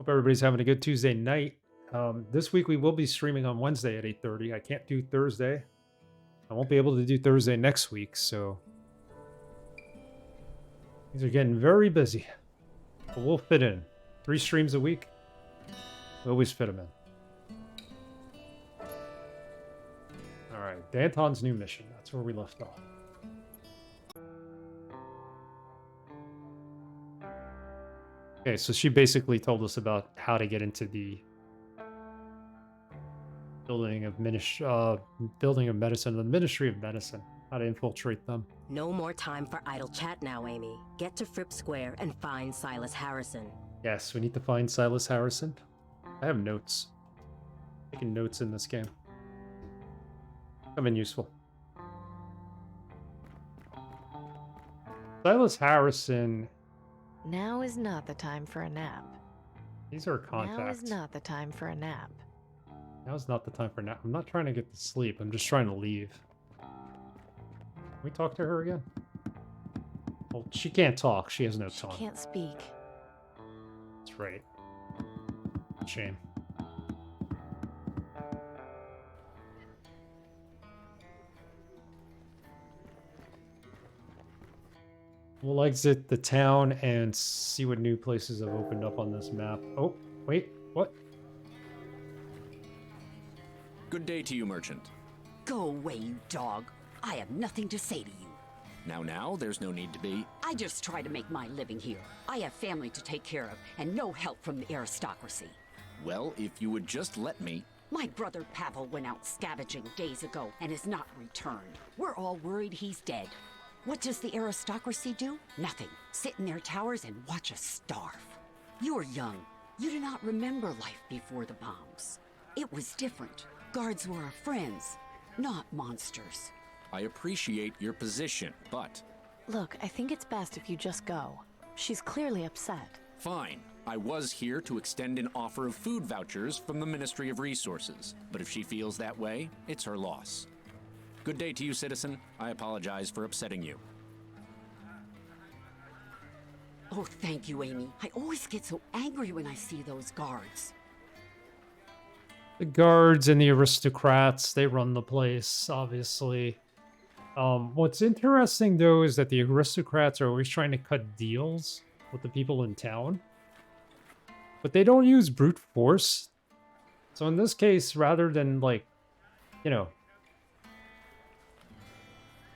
Hope everybody's having a good Tuesday night. This week we will be streaming on Wednesday at 8:30. I can't do Thursday. I won't be able to do Thursday next week, so things are getting very busy. But we'll fit in 3 streams a week. We always fit them in. All right, Danton's new mission. That's where we left off. Okay, so she basically told us about how to get into the building of medicine, the Ministry of Medicine, how to infiltrate them. No more time for idle chat now, Amy. Get to Fripp Square and find Silas Harrison. Yes, we need to find Silas Harrison. I have notes. Taking notes in this game. Come in useful. Silas Harrison. Now is not the time for a nap. These are contacts. Now is not the time for a nap. Now's not the time for a nap. I'm not trying to get to sleep. I'm just trying to leave. Can we talk to her again? Well, she can't talk. She has no tongue. She can't speak. That's right. Shame. We'll exit the town and see what new places have opened up on this map. Oh, wait, what? Good day to you, merchant. Go away, you dog. I have nothing to say to you. Now, there's no need to be. I just try to make my living here. I have family to take care of, and no help from the aristocracy. Well, if you would just let me... My brother Pavel went out scavenging days ago and has not returned. We're all worried he's dead. What does the aristocracy do? Nothing. Sit in their towers and watch us starve. You're young. You do not remember life before the bombs. It was different. Guards were our friends, not monsters. I appreciate your position, but... Look, I think it's best if you just go. She's clearly upset. Fine. I was here to extend an offer of food vouchers from the Ministry of Resources, but if she feels that way, it's her loss. Good day to you, citizen. I apologize for upsetting you. Oh, thank you, Amy. I always get so angry when I see those guards. The guards and the aristocrats, they run the place, obviously. What's interesting, though, is that the aristocrats are always trying to cut deals with the people in town. But they don't use brute force. So in this case, rather than, like, you know,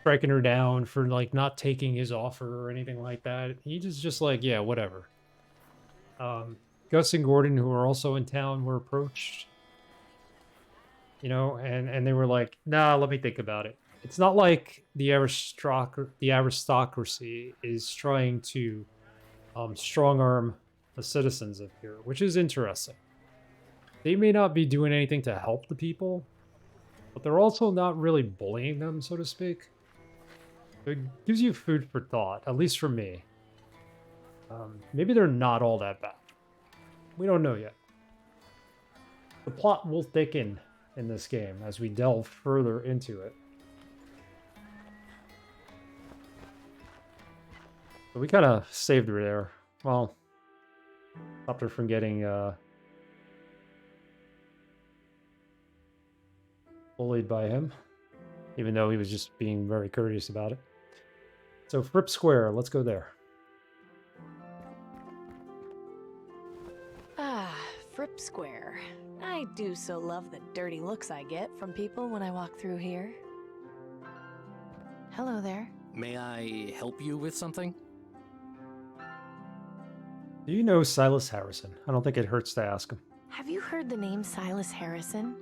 striking her down for, like, not taking his offer or anything like that, he just like, yeah, whatever. Gus and Gordon, who are also in town, were approached. You know, and they were like, nah, let me think about it. It's not like the aristocracy is trying to strong-arm the citizens of here, which is interesting. They may not be doing anything to help the people, but they're also not really bullying them, so to speak. It gives you food for thought, at least for me. Maybe they're not all that bad. We don't know yet. The plot will thicken in this game as we delve further into it. But we kind of saved her there. Well, stopped her from getting bullied by him, even though he was just being very courteous about it. So Fripp Square, let's go there. Ah, Fripp Square. I do so love the dirty looks I get from people when I walk through here. Hello there. May I help you with something? Do you know Silas Harrison? I don't think it hurts to ask him. Have you heard the name Silas Harrison?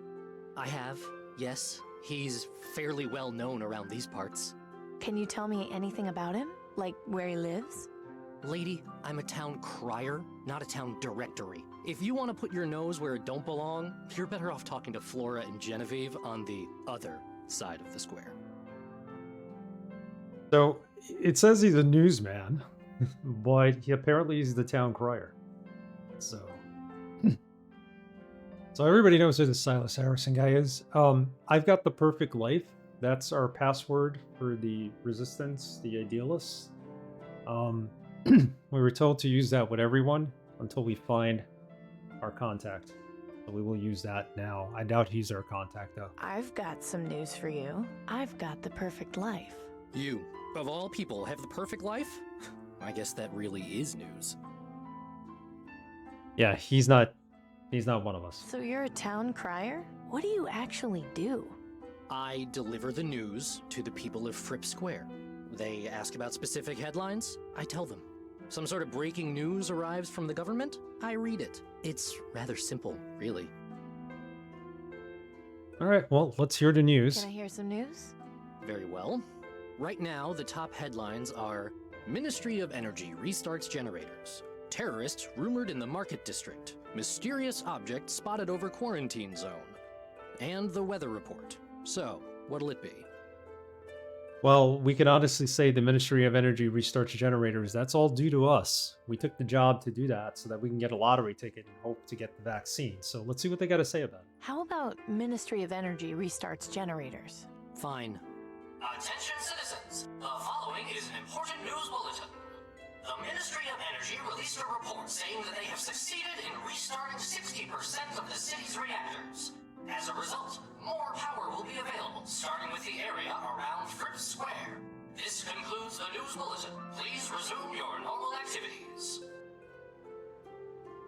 I have, yes. He's fairly well known around these parts. Can you tell me anything about him? Like where he lives? Lady, I'm a town crier, not a town directory. If you want to put your nose where it don't belong, you're better off talking to Flora and Genevieve on the other side of the square. So it says he's a newsman, but apparently he's the town crier. So, so everybody knows who the Silas Harrison guy is. I've got the perfect life. That's our password for the resistance, the idealists. We were told to use that with everyone until we find our contact. So we will use that now. I doubt he's our contact, though. I've got some news for you. I've got the perfect life. You, of all people, have the perfect life? I guess that really is news. Yeah, he's not one of us. So you're a town crier? What do you actually do? I deliver the news to the people of Fripp Square. They ask about specific headlines, I tell them. Some sort of breaking news arrives from the government, I read it. It's rather simple, really. All right, well, let's hear the news. Can I hear some news? Very well. Right now, the top headlines are Ministry of Energy restarts generators. Terrorists rumored in the market district. Mysterious object spotted over quarantine zone. And the weather report. So, what'll it be? Well, we can honestly say the Ministry of Energy restarts generators. That's all due to us. We took the job to do that so that we can get a lottery ticket and hope to get the vaccine. So let's see what they got to say about it. How about Ministry of Energy restarts generators? Fine. Attention citizens, the following is an important news bulletin. The Ministry of Energy released a report saying that they have succeeded in restarting 60% of the city's reactors. As a result, more power will be available, starting with the area around Fripp Square. This concludes the news bulletin. Please resume your normal activities.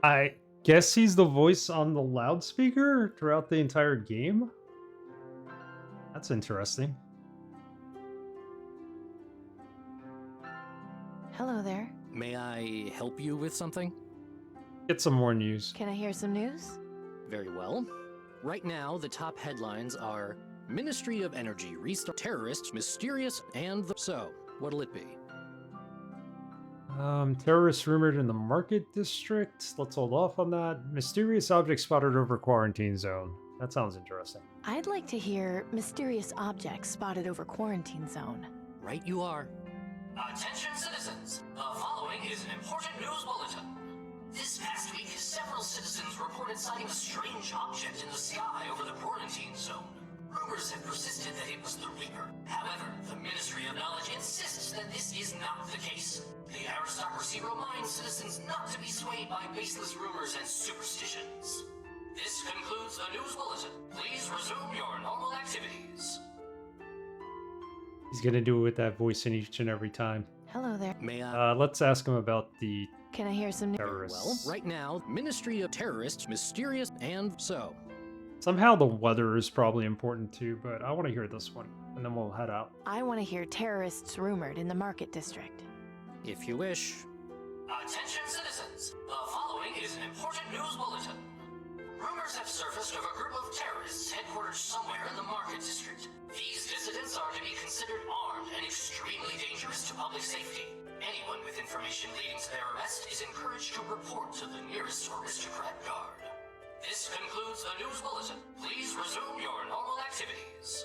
I guess he's the voice on the loudspeaker throughout the entire game? That's interesting. Hello there. May I help you with something? Get some more news. Can I hear some news? Very well. Right now, the top headlines are Ministry of Energy restart terrorists mysterious and the... So, what'll it be? Terrorists rumored in the market district. Let's hold off on that. Mysterious object spotted over quarantine zone. That sounds interesting. I'd like to hear mysterious objects spotted over quarantine zone. Right you are. Attention citizens, the following is an important news bulletin. This past week, several citizens reported sighting a strange object in the sky over the quarantine zone. Rumors have persisted that it was the Reaper. However, the Ministry of Knowledge insists that this is not the case. The aristocracy reminds citizens not to be swayed by baseless rumors and superstitions. This concludes the news bulletin. Please resume your normal activities. He's gonna do it with that voice in each and every time. Hello there. May I... Let's ask him about the Can I hear some news? terrorists. Well, right now, Ministry of Terrorists mysterious and so. Somehow the weather is probably important too, but I want to hear this one, and then we'll head out. I want to hear terrorists rumored in the market district. If you wish. Attention citizens, the following is an important news bulletin. Rumors have surfaced of a group of terrorists headquartered somewhere in the market district. These dissidents are to be considered armed and extremely dangerous to public safety. Anyone with information leading to their arrest is encouraged to report to the nearest aristocrat guard. This concludes the news bulletin. Please resume your normal activities.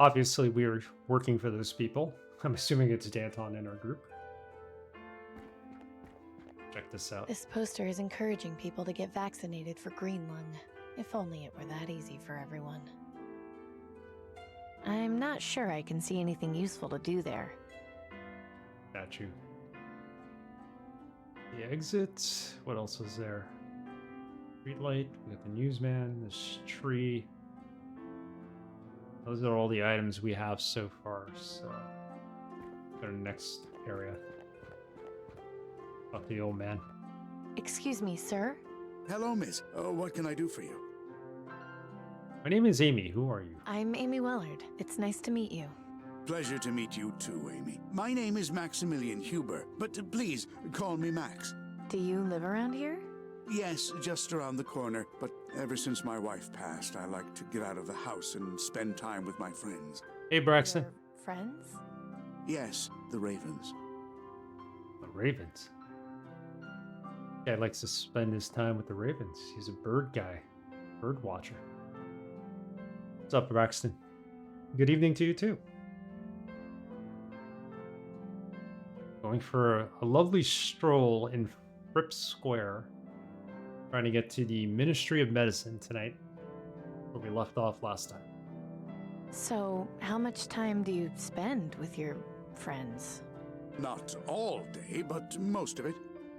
Obviously, we're working for those people. I'm assuming it's Danton in our group. Check this out. This poster is encouraging people to get vaccinated for green lung. If only it were that easy for everyone. I'm not sure I can see anything useful to do there. Got you. The exit. What else is there? Streetlight. We got the newsman. This tree. Those are all the items we have so far. So, go to the next area. Talk to the old man. Excuse me, sir? Hello, miss. What can I do for you? My name is Amy. Who are you? I'm Amy Wellard. It's nice to meet you. Pleasure to meet you too, Amy. My name is Maximilian Huber, but please call me Max. Do you live around here? Yes, just around the corner, but ever since my wife passed, I like to get out of the house and spend time with my friends. Hey, Braxton. Your friends? Yes, the Ravens. The Ravens. Guy likes to spend his time with the Ravens. He's a bird guy. Bird watcher. What's up, Braxton? Good evening to you, too. Going for a lovely stroll in Fripp Square. Trying to get to the Ministry of Medicine tonight, where we left off last time. So, how much time do you spend with your friends? Not all day, but most of it.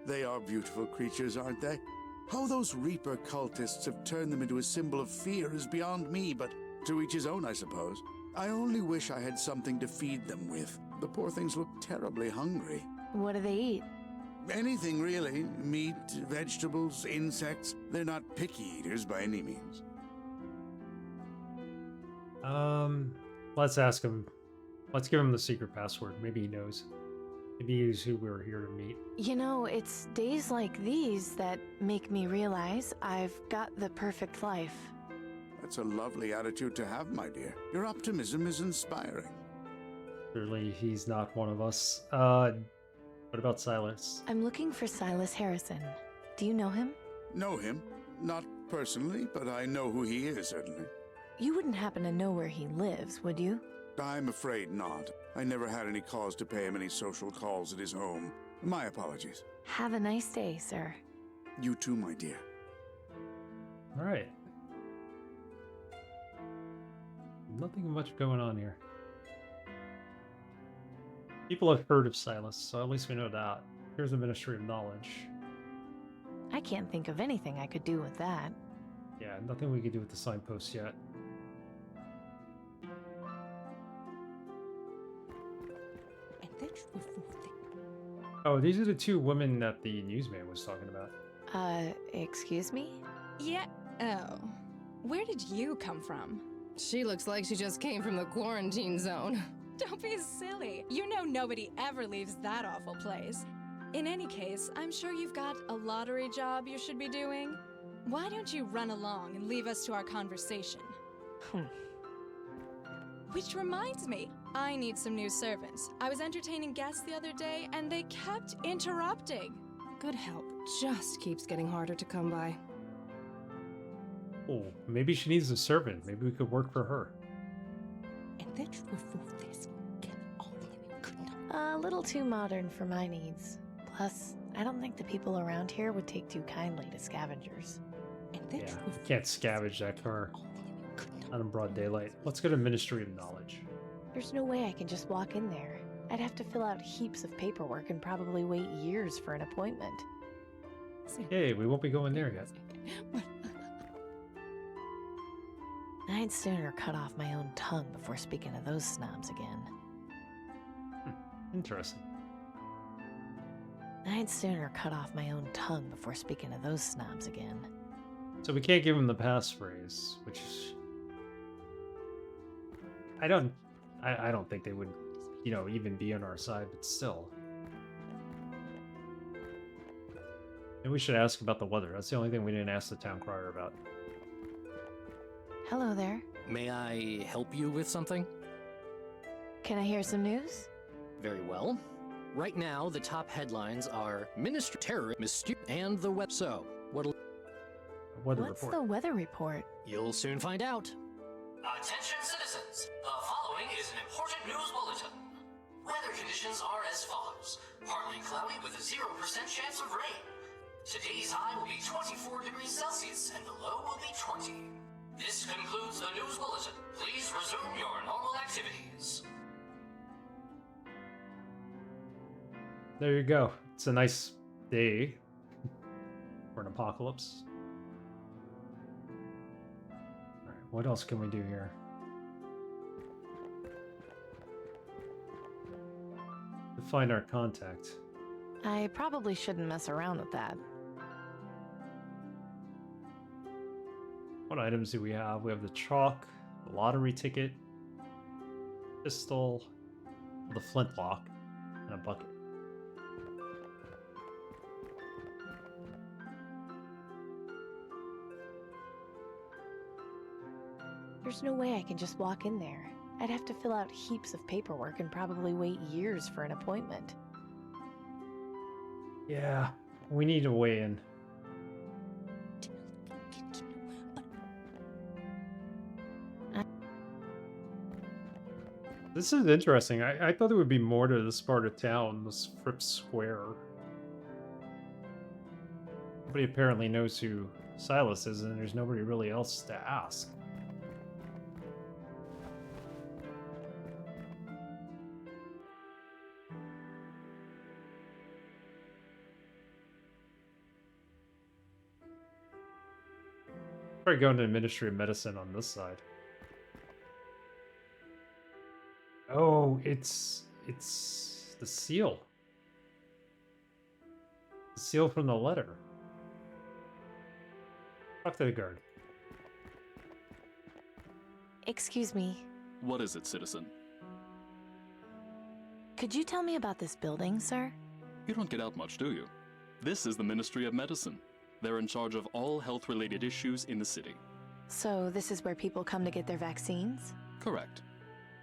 They are beautiful creatures, aren't they? How those Reaper cultists have turned them into a symbol of fear is beyond me, but to each his own, I suppose. I only wish I had something to feed them with. The poor things look terribly hungry. What do they eat? Anything, really. Meat, vegetables, insects. They're not picky eaters by any means. Let's ask him. Let's give him the secret password. Maybe he knows. Maybe he's who we're here to meet. You know, it's days like these that make me realize I've got the perfect life. That's a lovely attitude to have, my dear. Your optimism is inspiring. Clearly, he's not one of us. What about Silas? I'm looking for Silas Harrison. Do you know him? Know him? Not personally, but I know who he is, certainly. You wouldn't happen to know where he lives, would you? I'm afraid not. I never had any cause to pay him any social calls at his home. My apologies. Have a nice day, sir. You too, my dear. All right. Nothing much going on here. People have heard of Silas, so at least we know that. Here's the Ministry of Knowledge. I can't think of anything I could do with that. Yeah, nothing we could do with the signpost yet. Oh, these are the two women that the newsman was talking about. Excuse me? Yeah. Oh. Where did you come from? She looks like she just came from the quarantine zone. Don't be silly. You know nobody ever leaves that awful place. In any case, I'm sure you've got a lottery job you should be doing. Why don't you run along and leave us to our conversation? Which reminds me, I need some new servants. I was entertaining guests the other day, and they kept interrupting. Good help just keeps getting harder to come by. Oh, maybe she needs a servant. Maybe we could work for her. A little too modern for my needs. Plus, I don't think the people around here would take too kindly to scavengers. Yeah, can't scavenge that car. Not in broad daylight. Let's go to Ministry of Knowledge. There's no way I can just walk in there. I'd have to fill out heaps of paperwork and probably wait years for an appointment. Hey, we won't be going there yet. I'd sooner cut off my own tongue before speaking to those snobs again. Interesting. I'd sooner cut off my own tongue before speaking to those snobs again. So we can't give him the passphrase, which is... I don't think they would, even be on our side, but still. And we should ask about the weather. That's the only thing we didn't ask the town crier about. Hello there. May I help you with something? Can I hear some news? Very well. Right now, the top headlines are Ministry Terror, and the web. So, Weather What's report. the weather report? you'll soon find out. Attention citizens, the following is an important news bulletin. Weather conditions are as follows. Partly cloudy with a 0% chance of rain. Today's high will be 24 degrees Celsius and the low will be 20. This concludes the news bulletin. Please resume your normal activities. There you go. It's a nice day for an apocalypse. Alright, what else can we do here? To find our contact. I probably shouldn't mess around with that. What items do we have? We have the chalk, the lottery ticket, pistol, the flintlock, and a bucket. There's no way I can just walk in there. I'd have to fill out heaps of paperwork and probably wait years for an appointment. Yeah, we need to weigh in. This is interesting. I thought there would be more to this part of town, this Fripp Square. Nobody apparently knows who Silas is, and there's nobody really else to ask. Probably going to the Ministry of Medicine on this side. Oh, it's the seal. The seal from the letter. Talk to the guard. Excuse me. What is it, citizen? Could you tell me about this building, sir? You don't get out much, do you? This is the Ministry of Medicine. They're in charge of all health-related issues in the city. So this is where people come to get their vaccines? Correct.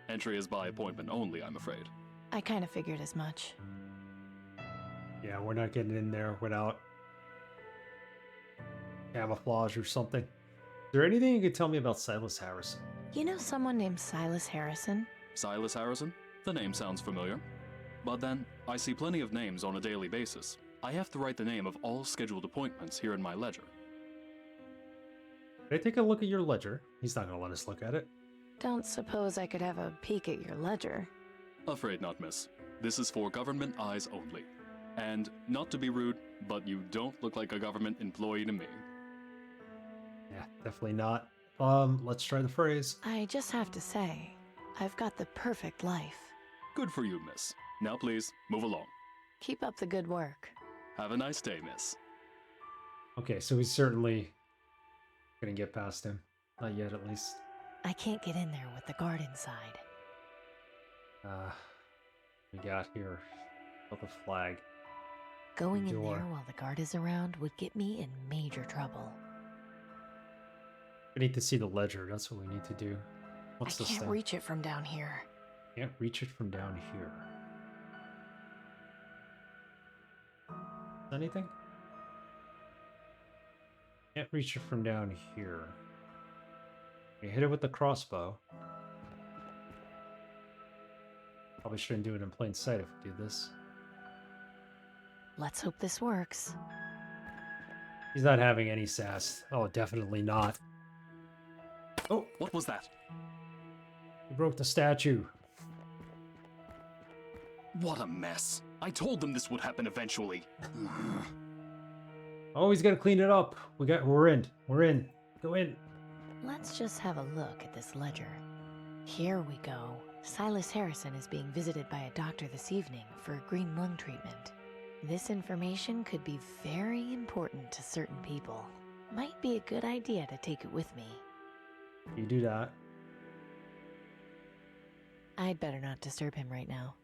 Entry is by appointment only, I'm afraid. I kind of figured as much. Yeah, we're not getting in there without camouflage or something. Is there anything you could tell me about Silas Harrison? You know someone named Silas Harrison? Silas Harrison? The name sounds familiar. But then, I see plenty of names on a daily basis. I have to write the name of all scheduled appointments here in my ledger. Can I take a look at your ledger? He's not going to let us look at it. Don't suppose I could have a peek at your ledger. Afraid not, miss. This is for government eyes only. And, not to be rude, but you don't look like a government employee to me. Yeah, definitely not. Let's try the phrase. I just have to say, I've got the perfect life. Good for you, miss. Now please, move along. Keep up the good work. Have a nice day, miss. Okay, so he's certainly gonna get past him. Not yet, at least. I can't get in there with the guard inside. We got here. About the flag. Going in Door. there while the guard is around would get me in major trouble. We need to see the ledger. That's what we need to do. What's I this can't thing? reach it from down here. Can't reach it from down here. Anything? Can't reach it from down here. You hit it with the crossbow. Probably shouldn't do it in plain sight if we do this. Let's hope this works. He's not having any sass. Oh, definitely not. Oh, What was that? he broke the statue. What a mess. I told them this would happen eventually. Oh, he's got to clean it up. We're in. We're in. Go in. Let's just have a look at this ledger. Here we go. Silas Harrison is being visited by a doctor this evening for a green lung treatment. This information could be very important to certain people. Might be a good idea to take it with me. You do that. I'd better not disturb him right now.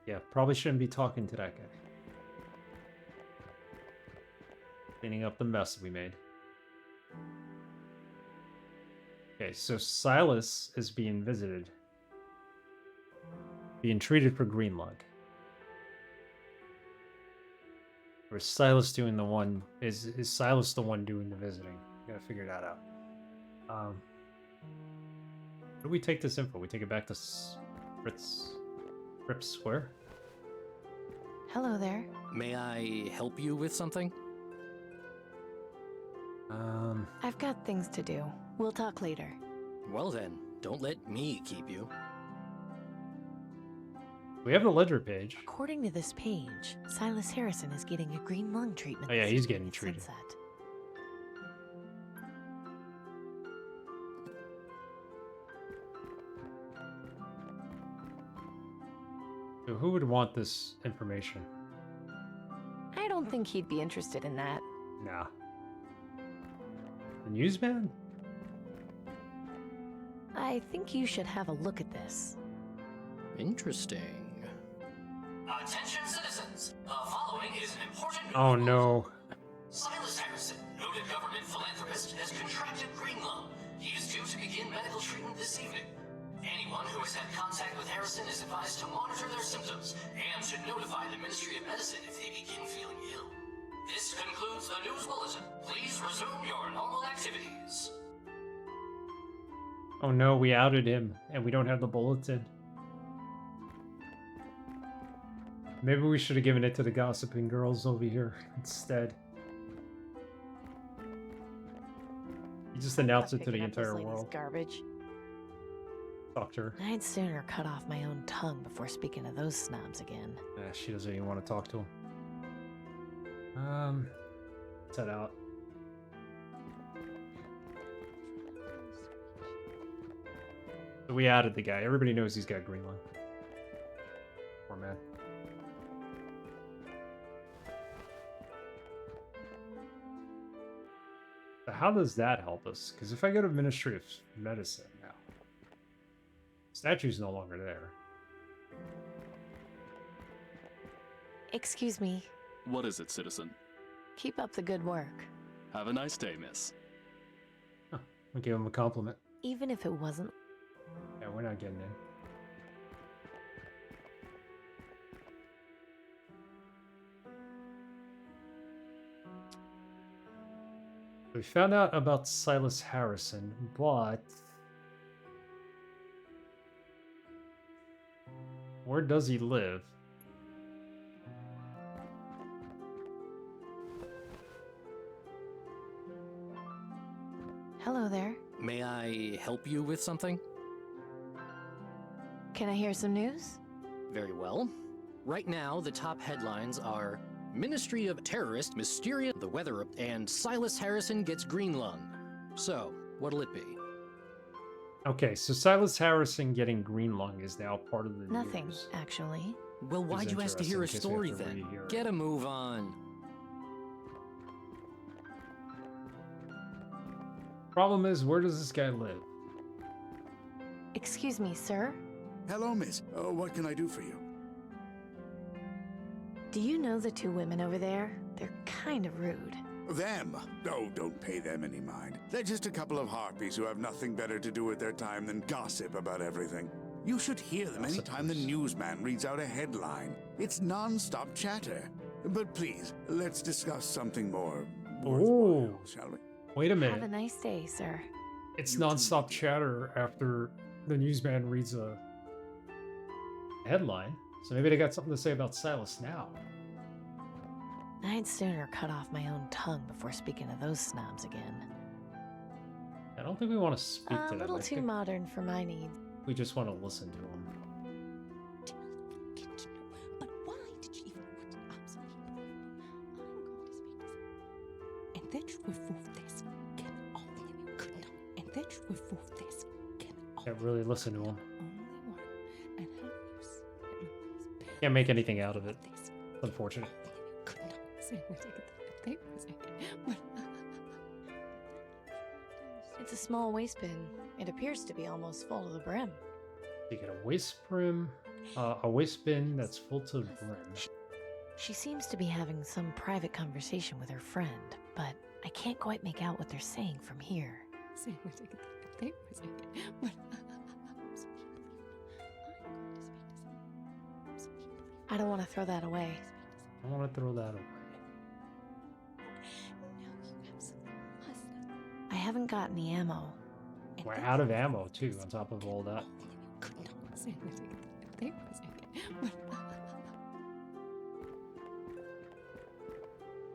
Yeah, probably shouldn't be talking to that guy. Cleaning up the mess we made. Okay, so Silas is being visited. Being treated for green lung. Or is Silas doing the one... Is Silas the one doing the visiting? Gotta figure that out. Where do we take this info? We take it back to Frips Square? Hello there. May I help you with something? I've got things to do. We'll talk later. Well then, don't let me keep you. We have the ledger page. According to this page, Silas Harrison is getting a green lung treatment. Oh yeah, this he's evening getting at treated. sunset. So who would want this information? I don't think he'd be interested in that. Nah. The newsman? I think you should have a look at this. Interesting. Attention citizens, the following is an important news Oh bulletin. no. Silas Harrison, noted government philanthropist, has contracted green lung. He is due to begin medical treatment this evening. Anyone who has had contact with Harrison is advised to monitor their symptoms and should notify the Ministry of Medicine if they begin feeling ill. This concludes the news bulletin. Please resume your normal activities. Oh no, we outed him and we don't have the bulletin. Maybe we should have given it to the gossiping girls over here instead. You just announced it to the Picking up this entire lady's world. Garbage. Talk to her. I'd sooner cut off my own tongue before speaking to those snobs again. She doesn't even want to talk to him. Let's head out. So we added the guy. Everybody knows he's got green lung. Poor man. So how does that help us? Because if I go to Ministry of Medicine now, statue's no longer there. Excuse me. What is it, citizen? Keep up the good work. Have a nice day, miss. Huh, I gave him a compliment. Even if it wasn't. Yeah, we're not getting in. We found out about Silas Harrison, but where does he live? Hello there. May I help you with something? Can I hear some news? Very well. Right now, the top headlines are Ministry of Terrorist, Mysterious, the Weather, and Silas Harrison gets green lung. So, what'll it be? Okay, so Silas Harrison getting green lung is now part of the Nothing, news. actually. Well, why'd you ask to hear a interesting, in case we story have to then? rehear it. Get a move on. Problem is, where does this guy live? Excuse me, sir. Hello, miss. What can I do for you? Do you know the two women over there? They're kind of rude. Them? Oh, don't pay them any mind. They're just a couple of harpies who have nothing better to do with their time than gossip about everything. You should hear them anytime the newsman reads out a headline. It's non-stop chatter. But please, let's discuss something more worthwhile, shall we? Wait a Have a minute. nice day, sir. It's non-stop chatter after the newsman reads a headline. So maybe they got something to say about Silas now. I'd sooner cut off my own tongue before speaking to those snobs again. I don't think we want to speak to A them. little I too think modern for my needs. we just want to listen to them. But why did she even put up some people? I'm going to speak to someone. And that refove this. Can only could not. And that refove this. Can Can't really listen to them. only one. And how you Can't make anything out of it. Unfortunate. could not say what they were saying. But It's a small waste bin. It appears to be almost full to the brim. You get a waste brim, a waste bin that's full to the brim. She seems to be having some private conversation with her friend, but I can't quite make out what they're saying from here. say what they were saying. But so can you believe it? I'm going to speak to someone. So can you believe it? I don't want to throw that away. I want to throw that away. No, you absolutely must not. I haven't got any ammo. And We're that's out of ammo too, on top of all that. only you could not say what they were saying. But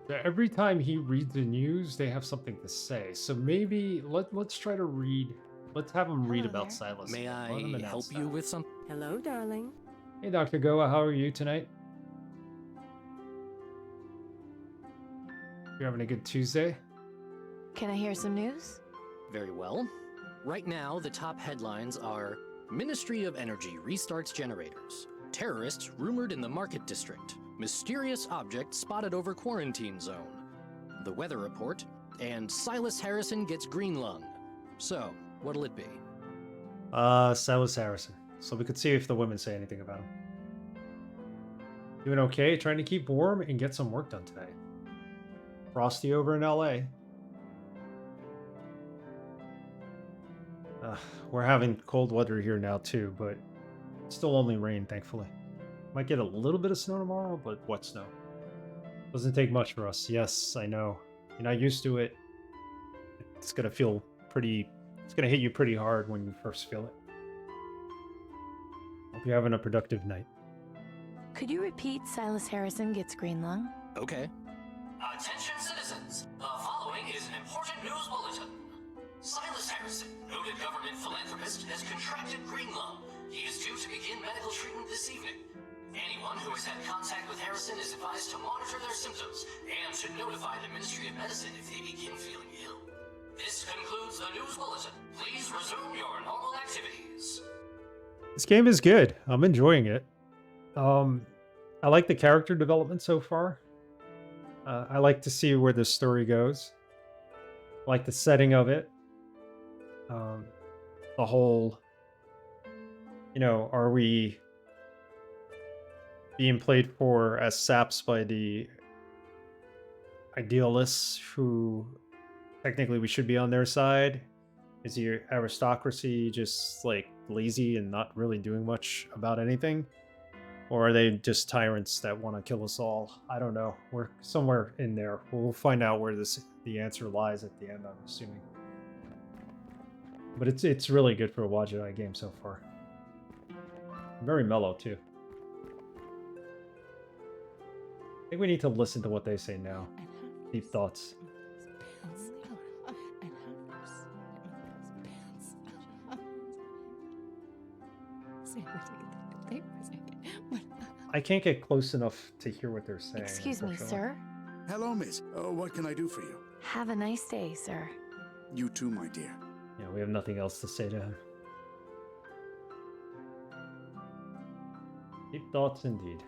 Yeah, every time he reads the news, they have something to say. So maybe let's try to read. Let's have him read Hello about there. Silas. May Let him I announce help you that. with something? Hello, darling. Hey, Dr. Goa, how are you tonight? You having a good Tuesday? Can I hear some news? Very well. Right now, the top headlines are Ministry of Energy restarts generators. Terrorists rumored in the market district. Mysterious object spotted over quarantine zone. The weather report. And Silas Harrison gets green lung. So, what'll it be? Silas Harrison. So we could see if the women say anything about him. Doing okay, trying to keep warm and get some work done today. Frosty over in LA. We're having cold weather here now too, but it's still only rain, thankfully. Might get a little bit of snow tomorrow, but wet snow. Doesn't take much for us. Yes, I know. You're not used to it. It's gonna feel pretty... It's gonna hit you pretty hard when you first feel it. Hope you're having a productive night. Could you repeat Silas Harrison gets green lung? Okay. Attention citizens, the following is an important news bulletin. Silas Harrison, noted government philanthropist, has contracted green lung. He is due to begin medical treatment this evening. Anyone who has had contact with Harrison is advised to monitor their symptoms and to notify the Ministry of Medicine if they begin feeling ill. This concludes the news bulletin. Please resume your normal activities. This game is good. I'm enjoying it. I like the character development so far. I like to see where the story goes. I like the setting of it. The whole, are we being played for as saps by the idealists who technically we should be on their side? Is the aristocracy just like lazy and not really doing much about anything? Or are they just tyrants that want to kill us all? I don't know. We're somewhere in there. We'll find out where the answer lies at the end, I'm assuming. But it's really good for a Wajidai game so far. Very mellow too. I think we need to listen to what they say now. Deep thoughts. I can't get close enough to hear what they're saying. Excuse me, sir. Hello, miss. What can I do for you? Have a nice day, sir. You too, my dear. Yeah, we have nothing else to say to him. Deep thoughts indeed.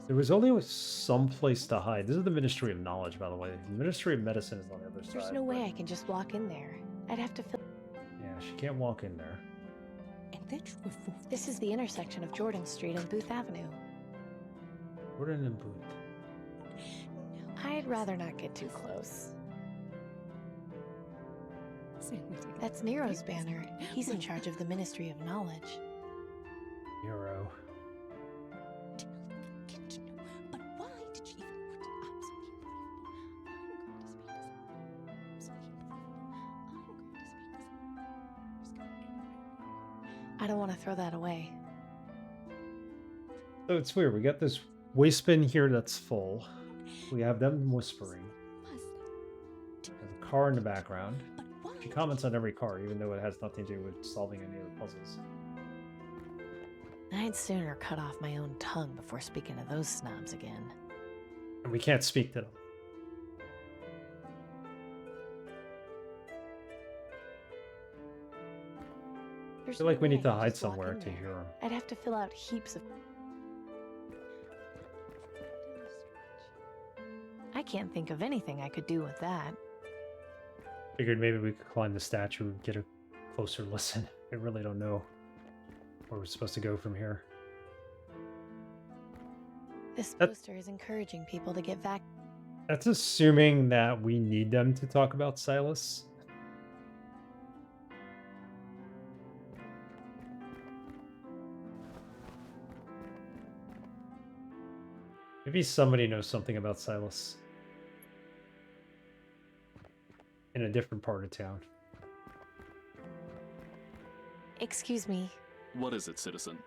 There was only some place to hide. This is the Ministry of Knowledge, by the way. The Ministry of Medicine is on the other side. There's no way I can just walk in there. I'd have to fill... Yeah, she can't walk in there. This is the intersection of Jordan Street and Booth Avenue. Jordan and Booth. I'd rather not get too close. That's Nero's banner. He's in charge of the Ministry of Knowledge. Nero. I don't want to throw that away. So it's weird. We got this waste bin here that's full. We have them whispering. There's a car in the background. She comments on every car, even though it has nothing to do with solving any of the puzzles. I'd sooner cut off my own tongue before speaking to those snobs again. And we can't speak to them. I feel like we need to hide somewhere to hear them. I'd have to fill out heaps of... I can't think of anything I could do with that. Figured maybe we could climb the statue and get a closer listen. I really don't know where we're supposed to go from here. This poster is encouraging people to get back. That's assuming that we need them to talk about Silas. Maybe somebody knows something about Silas in a different part of town. Excuse me. What is it, citizen?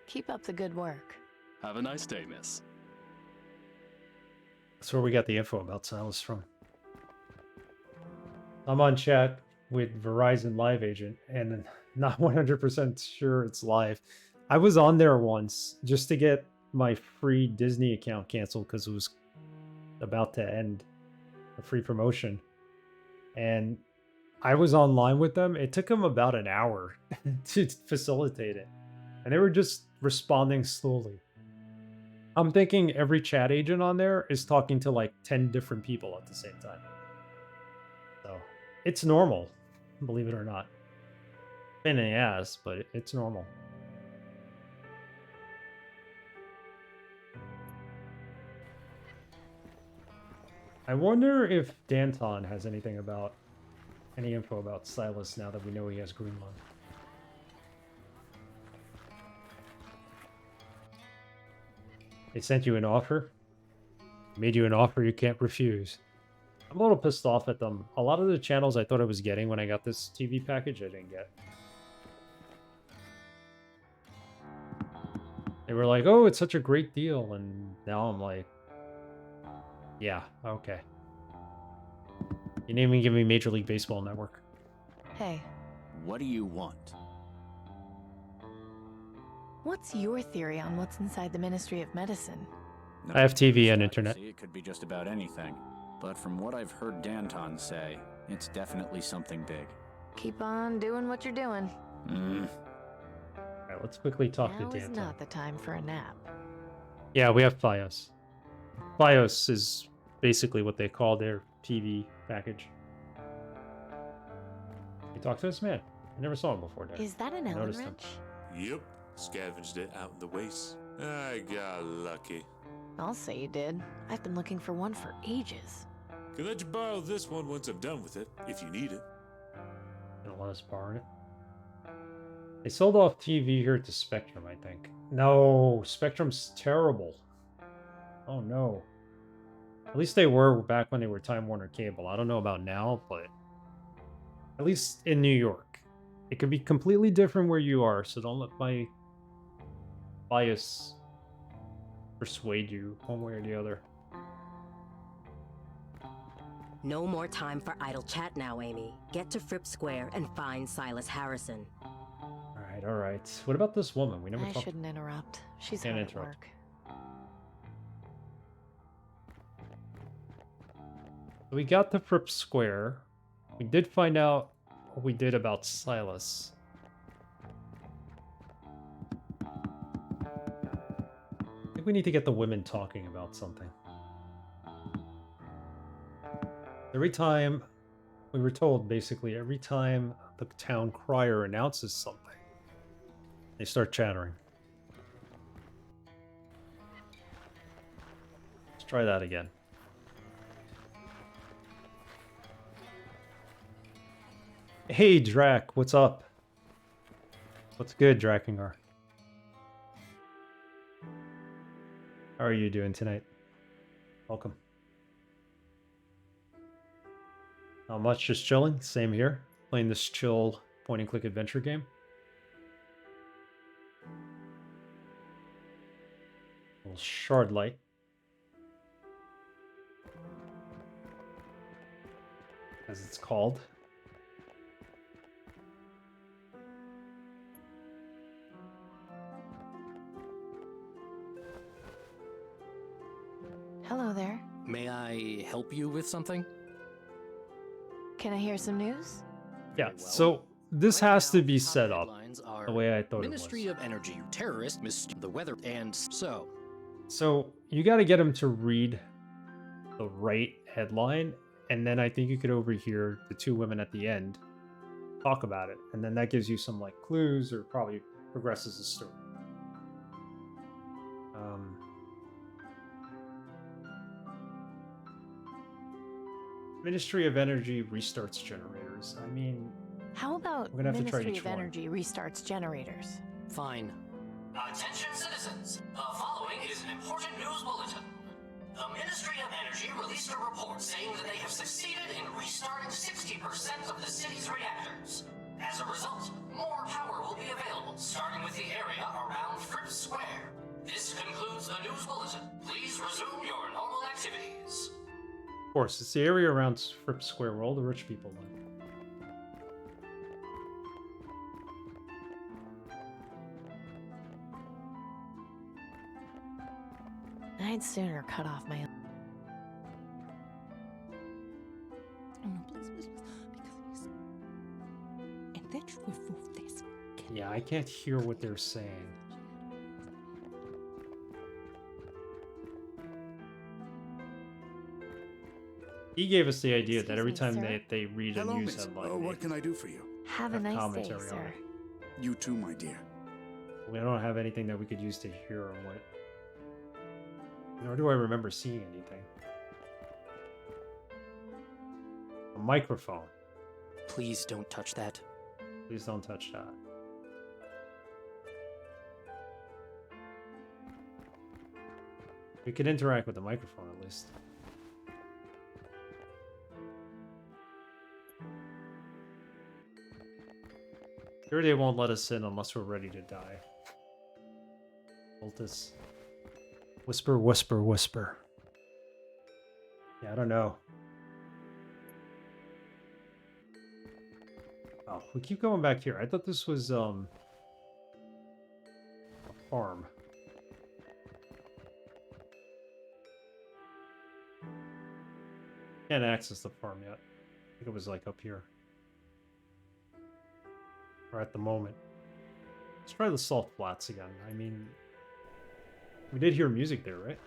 Keep up the good work. Have a nice day, miss. That's where we got the info about Silas from. I'm on chat with Verizon Live Agent, and not 100% sure it's live. I was on there once just to get my free Disney account canceled because it was about to end a free promotion. And I was online with them. It took them about an hour to facilitate it. And they were just responding slowly. I'm thinking every chat agent on there is talking to like 10 different people at the same time. So it's normal, believe it or not. Pain in the ass, but it's normal. I wonder if Danton has any info about Silas now that we know he has Greenland. They sent you an offer? Made you an offer you can't refuse. I'm a little pissed off at them. A lot of the channels I thought I was getting when I got this TV package, I didn't get. They were like, oh, it's such a great deal. And now I'm like, yeah, okay. You didn't even give me Major League Baseball Network. Hey. What do you want? What's your theory on what's inside the Ministry of Medicine? I have TV and internet. See, it could be just about anything. But from what I've heard Danton say, it's definitely something big. Keep on doing what you're doing. Alright, let's quickly talk Now to is Danton. not the time for a nap. Yeah, we have Fios. Fios is basically what they call their TV package. You talk to this man. I never saw him before there. Is that an I Allen noticed him. wrench? Yep, scavenged it out in the waste. I got lucky. I'll say you did. I've been looking for one for ages. Can let you borrow this one once I'm done with it, if you need it. They don't let us borrow it. They sold off TV here to Spectrum, I think. No, Spectrum's terrible. Oh no. At least they were back when they were Time Warner Cable. I don't know about now, but at least in New York. It could be completely different where you are, so don't let my bias persuade you one way or the other. No more time for idle chat now, Amy. Get to Fripp Square and find Silas Harrison. Alright. What about this woman? We never I talked. shouldn't interrupt. She's Can't hard at interrupt. work. We got to Fripp Square. We did find out what we did about Silas. I think we need to get the women talking about something. Every time, we were told basically, every time the town crier announces something, they start chattering. Let's try that again. Hey, Drac, what's up? What's good, Drakengar? How are you doing tonight? Welcome. Not much, just chilling. Same here. Playing this chill point-and-click adventure game. A little Shardlight. As it's called. Hello there. May I help you with something? Can I hear some news? Yeah, Very well. so this Right has now, to be top set up headlines are the way I thought Ministry it was. of Energy, terrorist, the weather, and so. So you got to get him to read the right headline, and then I think you could overhear the two women at the end talk about it, and then that gives you some like clues or probably progresses the story. Ministry of Energy restarts generators. I mean, How about We're gonna have to try Ministry each of one. Energy restarts generators? Fine. Attention citizens, the following is an important news bulletin. The Ministry of Energy released a report saying that they have succeeded in restarting 60% of the city's reactors. As a result, more power will be available, starting with the area around Fripp Square. This concludes the news bulletin. Please resume your normal activities. of course, it's the area around Fripp Square where all the rich people live. I'd sooner cut off my own. Oh no, please, please, please. And let's remove this. Yeah, I can't hear what they're saying. He gave us the idea that Excuse every me, time sir. they read a Hello, news miss. headline, What can I do for you? Have a Have nice day, commentary on sir. it. You too, my dear. we don't have anything that we could use to hear or what. Nor do I remember seeing anything. A microphone. Please don't touch that. Please don't touch that. We could interact with the microphone at least. Sure, they won't let us in unless we're ready to die. Voltus. Whisper, whisper, whisper. Yeah, I don't know. Oh, we keep going back here. I thought this was a farm. Can't access the farm yet. I think it was like up here. Or at the moment. Let's try the salt flats again. I mean, we did hear music there, right?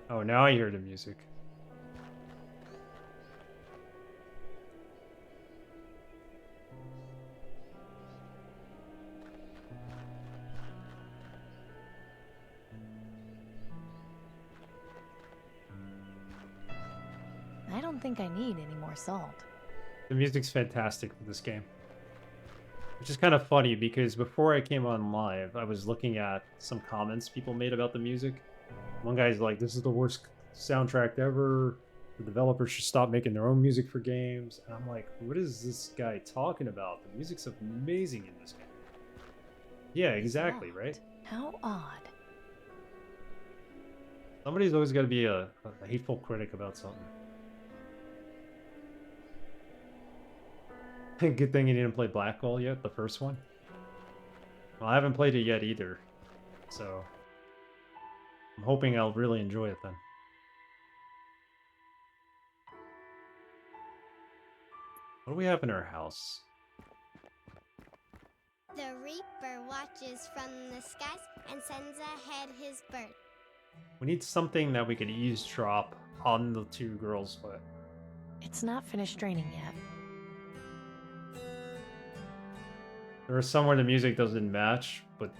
Oh, now I hear the music. I don't think I need any more salt. The music's fantastic for this game. Which is kind of funny because before I came on live, I was looking at some comments people made about the music. One guy's like, this is the worst soundtrack ever. The developers should stop making their own music for games. And I'm like, what is this guy talking about? The music's amazing in this game. Yeah, exactly, right? How odd. Somebody's always got to be a hateful critic about something. Good thing you didn't play Blackwell yet, the first one. Well, I haven't played it yet either. So I'm hoping I'll really enjoy it then. What do we have in our house? The Reaper watches from the skies and sends ahead his bird. We need something that we could eavesdrop on the two girls with. It's not finished draining yet. There are some where the music doesn't match, but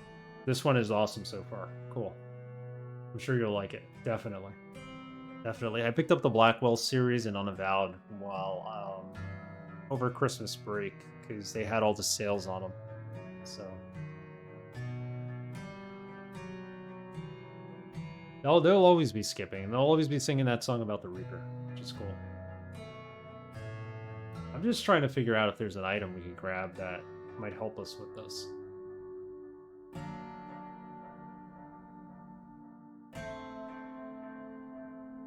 this one is awesome so far. Cool. I'm sure you'll like it. Definitely. Definitely. I picked up the Blackwell series and Unavowed while over Christmas break because they had all the sales on them. So they'll always be skipping. They'll always be singing that song about the Reaper, which is cool. I'm just trying to figure out if there's an item we can grab that might help us with this.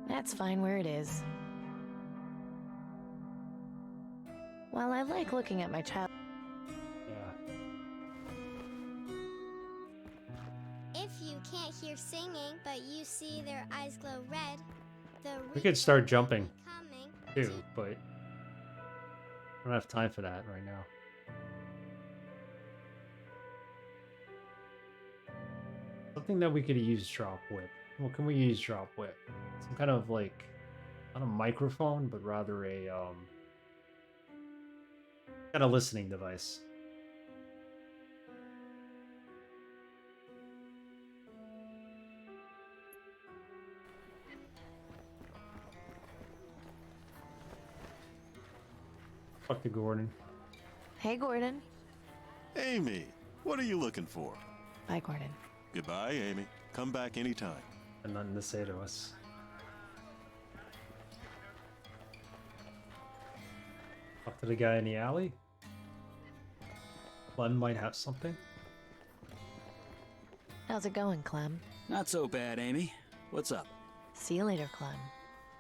That's fine where it is. While I like looking at my child... Yeah. If you can't hear singing, but you see their eyes glow red, the We could start jumping coming too, but I don't have time for that right now. Something that we could eavesdrop with. What can we eavesdrop with? Some kind of like, not a microphone, but rather a kind of listening device. Fuck the Gordon. Hey, Gordon. Amy, what are you looking for? Bye, Gordon. Goodbye, Amy. Come back anytime. And nothing to say to us. Talk to the guy in the alley. Clem might have something. How's it going, Clem? Not so bad, Amy. What's up? See you later, Clem.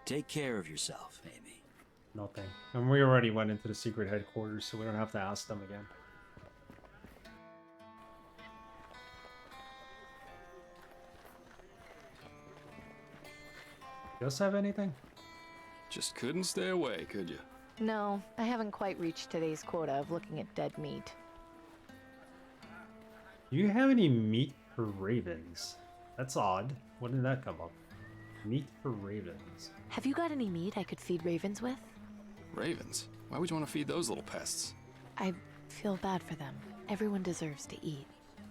Take care of yourself, Amy. Nothing. And we already went into the secret headquarters, so we don't have to ask them again. You guys have anything? Just couldn't stay away, could you? No, I haven't quite reached today's quota of looking at dead meat. Do you have any meat for ravens? That's odd. When did that come up? Meat for ravens. Have you got any meat I could feed ravens with? Ravens? Why would you want to feed those little pests? I feel bad for them. Everyone deserves to eat.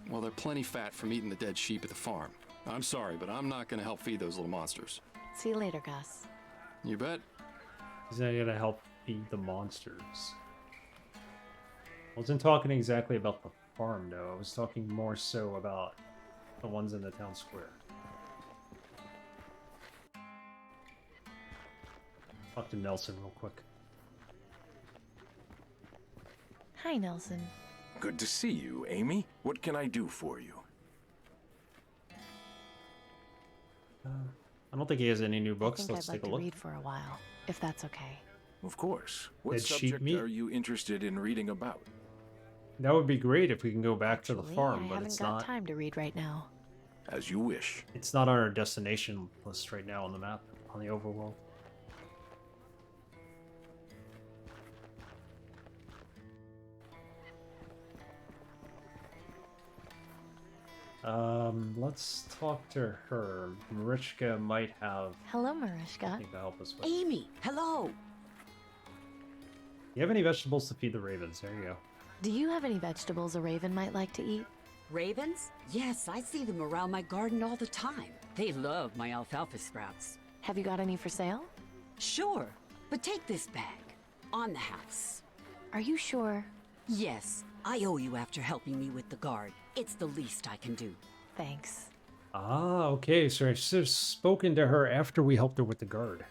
Well, they're plenty fat from eating the dead sheep at the farm. I'm sorry, but I'm not going to help feed those little monsters. See you later, Gus. You bet. Is that gonna help feed the monsters? I wasn't talking exactly about the farm, though. I was talking more so about the ones in the town square. Talk to Nelson real quick. Hi, Nelson. Good to see you, Amy. What can I do for you? I don't think he has any new books. I think Let's I'd like take a to look. read for a while, if that's okay. Of course. What Dead sheep subject meat? are you interested in reading about? That would be great if we can go back to the Actually, farm, I but haven't it's got not. time to read right now. As you wish. It's not on our destination list right now on the map, on the overworld. Let's talk to her. Marichka might have Hello, Marichka. something to help us with. Amy, hello. Do you have any vegetables to feed the ravens? There you go. Do you have any vegetables a raven might like to eat? Ravens? Yes, I see them around my garden all the time. They love my alfalfa sprouts. Have you got any for sale? Sure, but take this bag. On the house. Are you sure? Yes, I owe you after helping me with the guard. It's the least I can do. Thanks. Ah, okay. So I should have spoken to her after we helped her with the guard.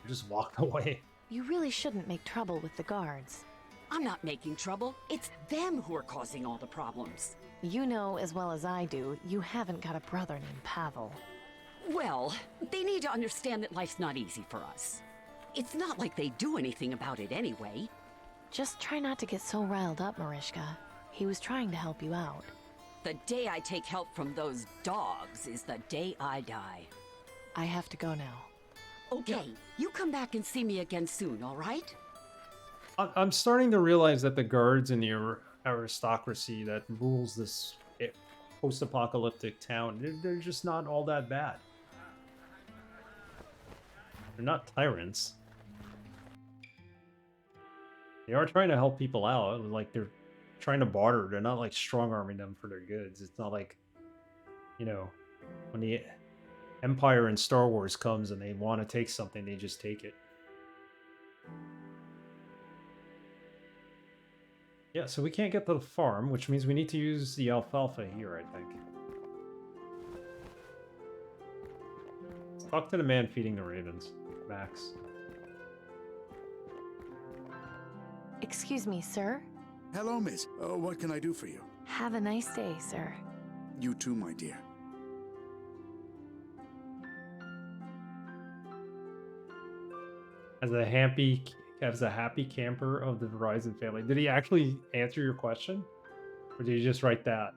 Just walked away. You really shouldn't make trouble with the guards. I'm not making trouble. It's them who are causing all the problems. You know as well as I do, you haven't got a brother named Pavel. Well, they need to understand that life's not easy for us. It's not like they do anything about it anyway. Just try not to get so riled up, Marichka. He was trying to help you out. The day I take help from those dogs is the day I die. I have to go now. Okay, you come back and see me again soon, all right? I'm starting to realize that the guards and the aristocracy that rules this post-apocalyptic town, they're just not all that bad. They're not tyrants. They are trying to help people out. Like, they're trying to barter. They're not, like, strong-arming them for their goods. It's not like, you know, when the Empire in Star Wars comes and they want to take something, they just take it. Yeah, so we can't get to the farm, which means we need to use the alfalfa here, I think. Let's talk to the man feeding the ravens, Max. Excuse me, sir? Hello, miss. What can I do for you? Have a nice day, sir. You too, my dear. As a happy camper of the Verizon family, did he actually answer your question? Or did he just write that?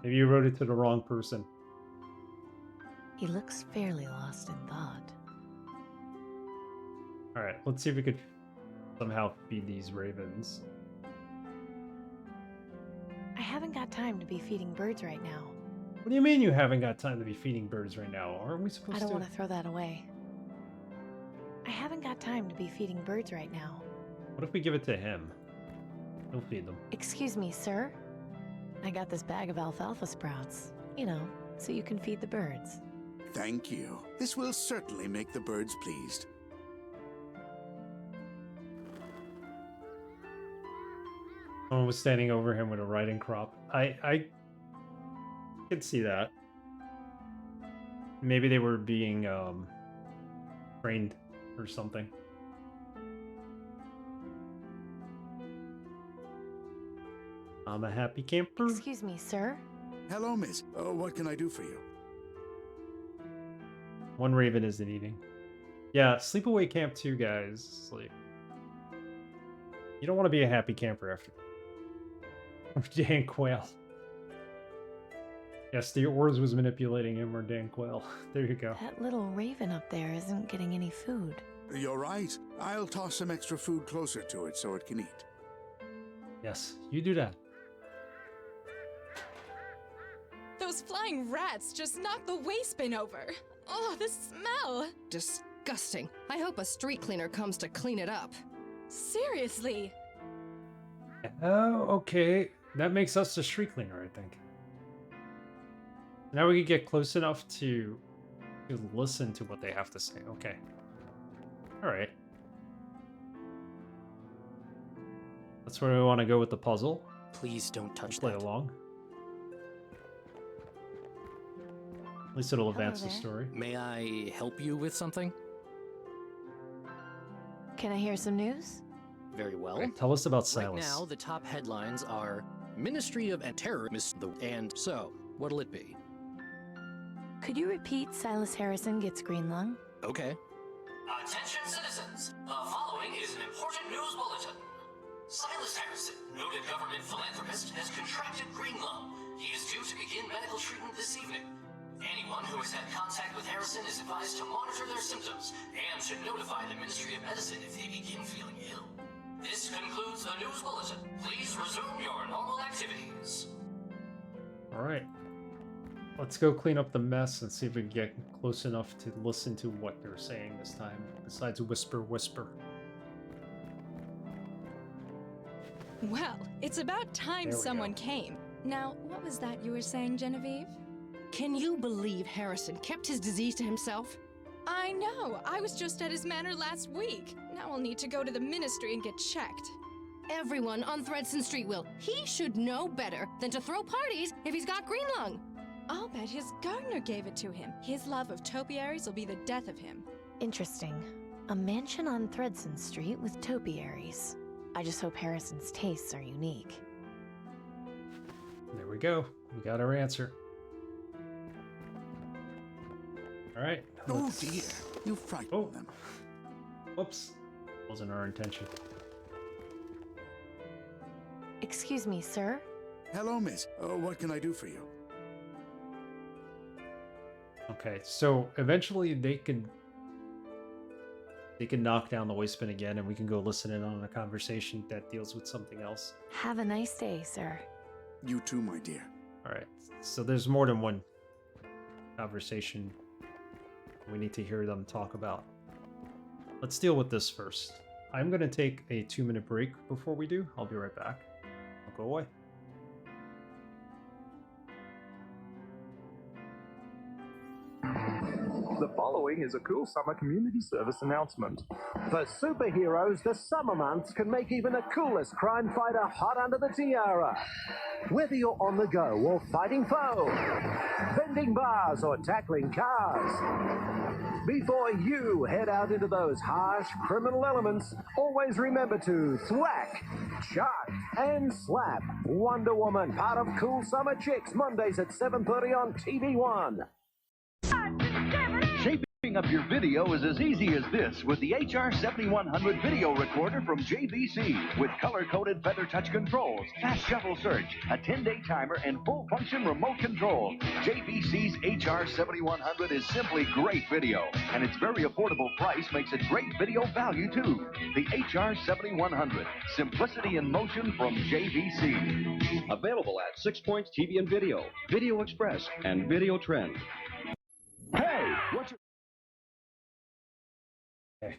Maybe you wrote it to the wrong person. He looks fairly lost in thought. Alright, let's see if we could somehow feed these ravens. I haven't got time to be feeding birds right now. What do you mean you haven't got time to be feeding birds right now? Aren't we supposed I to? don't want to throw that away. I haven't got time to be feeding birds right now. What if we give it to him? He'll feed them. Excuse me, sir? I got this bag of alfalfa sprouts. You know, so you can feed the birds. Thank you. This will certainly make the birds pleased. Someone was standing over him with a riding crop. I could see that. Maybe they were being trained or something. I'm a happy camper. Excuse me, sir? Hello, miss. What can I do for you? One raven isn't eating. Yeah, sleepaway camp 2, guys. Sleep. You don't want to be a happy camper after Dan Quayle. Yes, the Ors was manipulating him, or Dan Quayle. There you go. That little raven up there isn't getting any food. You're right. I'll toss some extra food closer to it so it can eat. Yes, you do that. Those flying rats just knocked the waste bin over. Oh, the smell! Disgusting. I hope a street cleaner comes to clean it up. Seriously? Oh, okay. That makes us the street cleaner, I think. Now we can get close enough to listen to what they have to say. Okay. Alright. That's where we want to go with the puzzle. Please don't touch Play that. along. At least it'll Hello advance the there. story. May I help you with something? Can I hear some news? Very well. Okay, tell us about Right Silas. now, the top headlines are Ministry of Terrorists, and so, what'll it be? Could you repeat Silas Harrison gets green lung? Okay. Attention citizens, the following is an important news bulletin. Silas Harrison, noted government philanthropist, has contracted green lung. He is due to begin medical treatment this evening. Anyone who has had contact with Harrison is advised to monitor their symptoms and to notify the Ministry of Medicine if they begin feeling ill. This concludes the news bulletin. Please resume your normal activities. Alright. Let's go clean up the mess and see if we can get close enough to listen to what they're saying this time, besides whisper, whisper. Well, it's about time someone came. Now, what was that you were saying, Genevieve? Can you believe Harrison kept his disease to himself? I know. I was just at his manor last week. Now I'll need to go to the ministry and get checked. Everyone on Thredson Street will. He should know better than to throw parties if he's got green lung. I'll bet his gardener gave it to him. His love of topiaries will be the death of him. Interesting. A mansion on Thredson Street with topiaries. I just hope Harrison's tastes are unique. There we go. We got our answer. Alright. Oh dear, you frightened them. Whoops. Wasn't our intention. Excuse me, sir? Hello, miss. What can I do for you? Okay, so eventually they can knock down the wasteman again and we can go listen in on a conversation that deals with something else. Have a nice day, sir. You too, my dear. Alright, so there's more than one conversation we need to hear them talk about. Let's deal with this first. I'm going to take a 2-minute break before we do. I'll be right back. Don't go away. The following is a cool summer community service announcement. For superheroes, the summer months can make even the coolest crime fighter hot under the tiara. Whether you're on the go or fighting foes, bending bars or tackling cars. Before you head out into those harsh criminal elements, always remember to thwack, chuck, and slap Wonder Woman, part of Cool Summer Chicks, Mondays at 7:30 on TV1. Shaping up your video is as easy as this with the HR7100 video recorder from JVC with color-coded feather touch controls, fast shuffle search, a 10-day timer, and full-function remote control. JVC's HR7100 is simply great video, and its very affordable price makes it great video value too. The HR7100, simplicity in motion from JVC. Available at 6 Points TV and Video, Video Express, and Video Trend. Hey, what's your... Okay.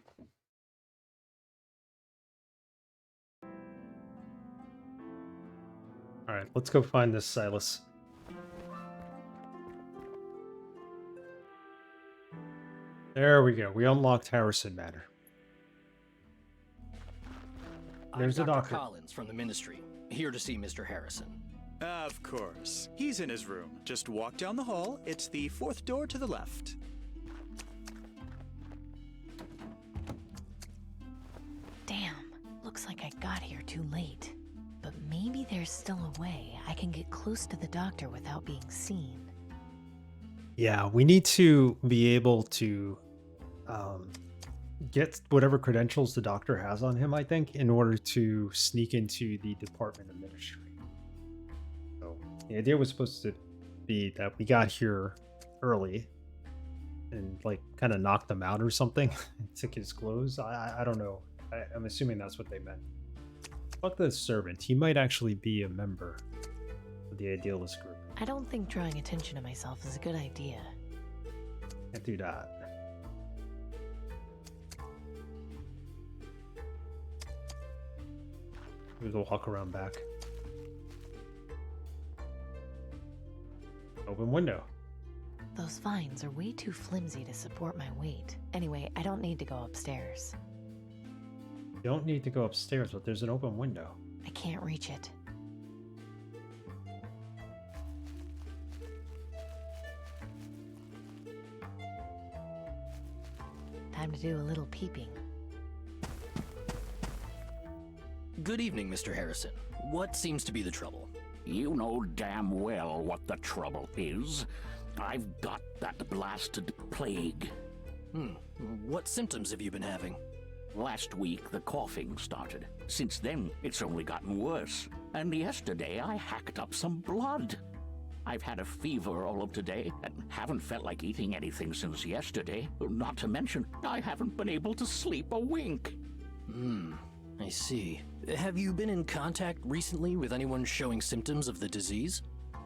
Alright, let's go find this Silas. There we go. We unlocked Harrison Manor. There's I'm a Dr. doctor. Collins from the Ministry, here to see Mr. Harrison. Of course. He's in his room. Just walk down the hall. It's the 4th door to the left. Damn, looks like I got here too late. But maybe there's still a way I can get close to the doctor without being seen. Yeah, we need to be able to get whatever credentials the doctor has on him, I think, in order to sneak into the Department of Ministry. So the idea was supposed to be that we got here early and like kind of knocked them out or something, took his clothes. I don't know. I'm assuming that's what they meant. Fuck the servant. He might actually be a member of the Idealist group. I don't think drawing attention to myself is a good idea. Can't do that. We'll walk around back. Open window. Those vines are way too flimsy to support my weight. Anyway, I don't need to go upstairs. You don't need to go upstairs, but there's an open window. I can't reach it. Time to do a little peeping. Good evening, Mr. Harrison. What seems to be the trouble? You know damn well what the trouble is. I've got that blasted plague. What symptoms have you been having? Last week, the coughing started. Since then, it's only gotten worse. And yesterday, I hacked up some blood. I've had a fever all of today and haven't felt like eating anything since yesterday. Not to mention, I haven't been able to sleep a wink. I see. Have you been in contact recently with anyone showing symptoms of the disease?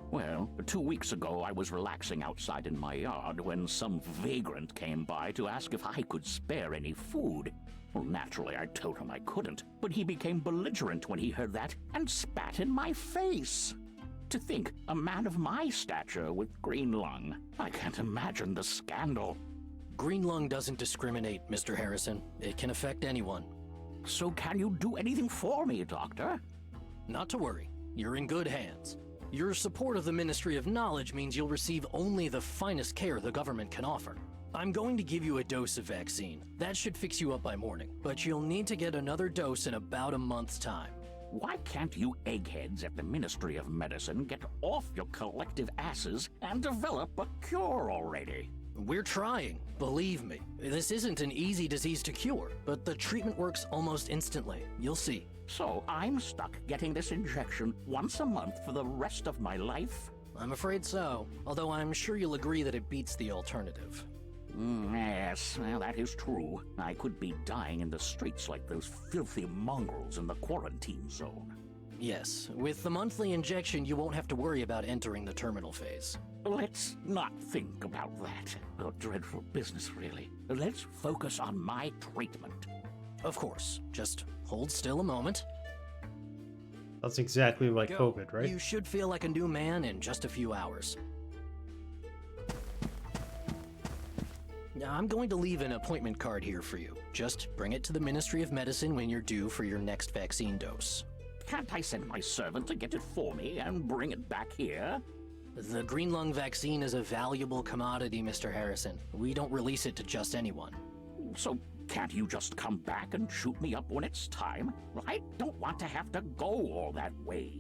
Well, 2 weeks ago I was relaxing outside in my yard when some vagrant came by to ask if I could spare any food. Well, naturally I told him I couldn't, but he became belligerent when he heard that and spat in my face. To think, a man of my stature with green lung. I can't imagine the scandal. Green lung doesn't discriminate, Mr. Harrison. It can affect anyone. So can you do anything for me, Doctor? Not to worry. You're in good hands. Your support of the Ministry of Knowledge means you'll receive only the finest care the government can offer. I'm going to give you a dose of vaccine. That should fix you up by morning, but you'll need to get another dose in about a month's time. Why can't you eggheads at the Ministry of Medicine get off your collective asses and develop a cure already? We're trying, believe me. This isn't an easy disease to cure, but the treatment works almost instantly. You'll see. So I'm stuck getting this injection once a month for the rest of my life? I'm afraid so, although I'm sure you'll agree that it beats the alternative. Yes, well, that is true. I could be dying in the streets like those filthy mongrels in the quarantine zone. Yes, with the monthly injection, you won't have to worry about entering the terminal phase. Let's not think about that. A dreadful business, really. Let's focus on my treatment. Of course. Just hold still a moment. That's exactly like Go. COVID, right? You should feel like a new man in just a few hours. Now, I'm going to leave an appointment card here for you. Just bring it to the Ministry of Medicine when you're due for your next vaccine dose. Can't I send my servant to get it for me and bring it back here? The green lung vaccine is a valuable commodity, Mr. Harrison. We don't release it to just anyone. So can't you just come back and shoot me up when it's time? I don't want to have to go all that way.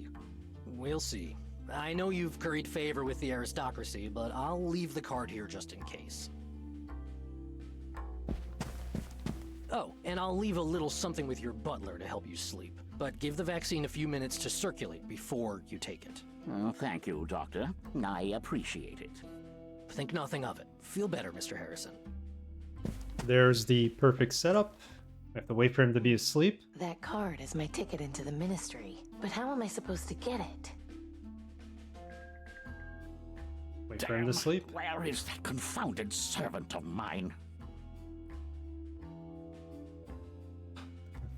We'll see. I know you've curried favor with the aristocracy, but I'll leave the card here just in case. Oh, and I'll leave a little something with your butler to help you sleep. But give the vaccine a few minutes to circulate before you take it. Oh, thank you, Doctor. I appreciate it. Think nothing of it. Feel better, Mr. Harrison. There's the perfect setup. I have to wait for him to be asleep. That card is my ticket into the ministry. But how am I supposed to get it? Wait for him to sleep. Where is that confounded servant of mine?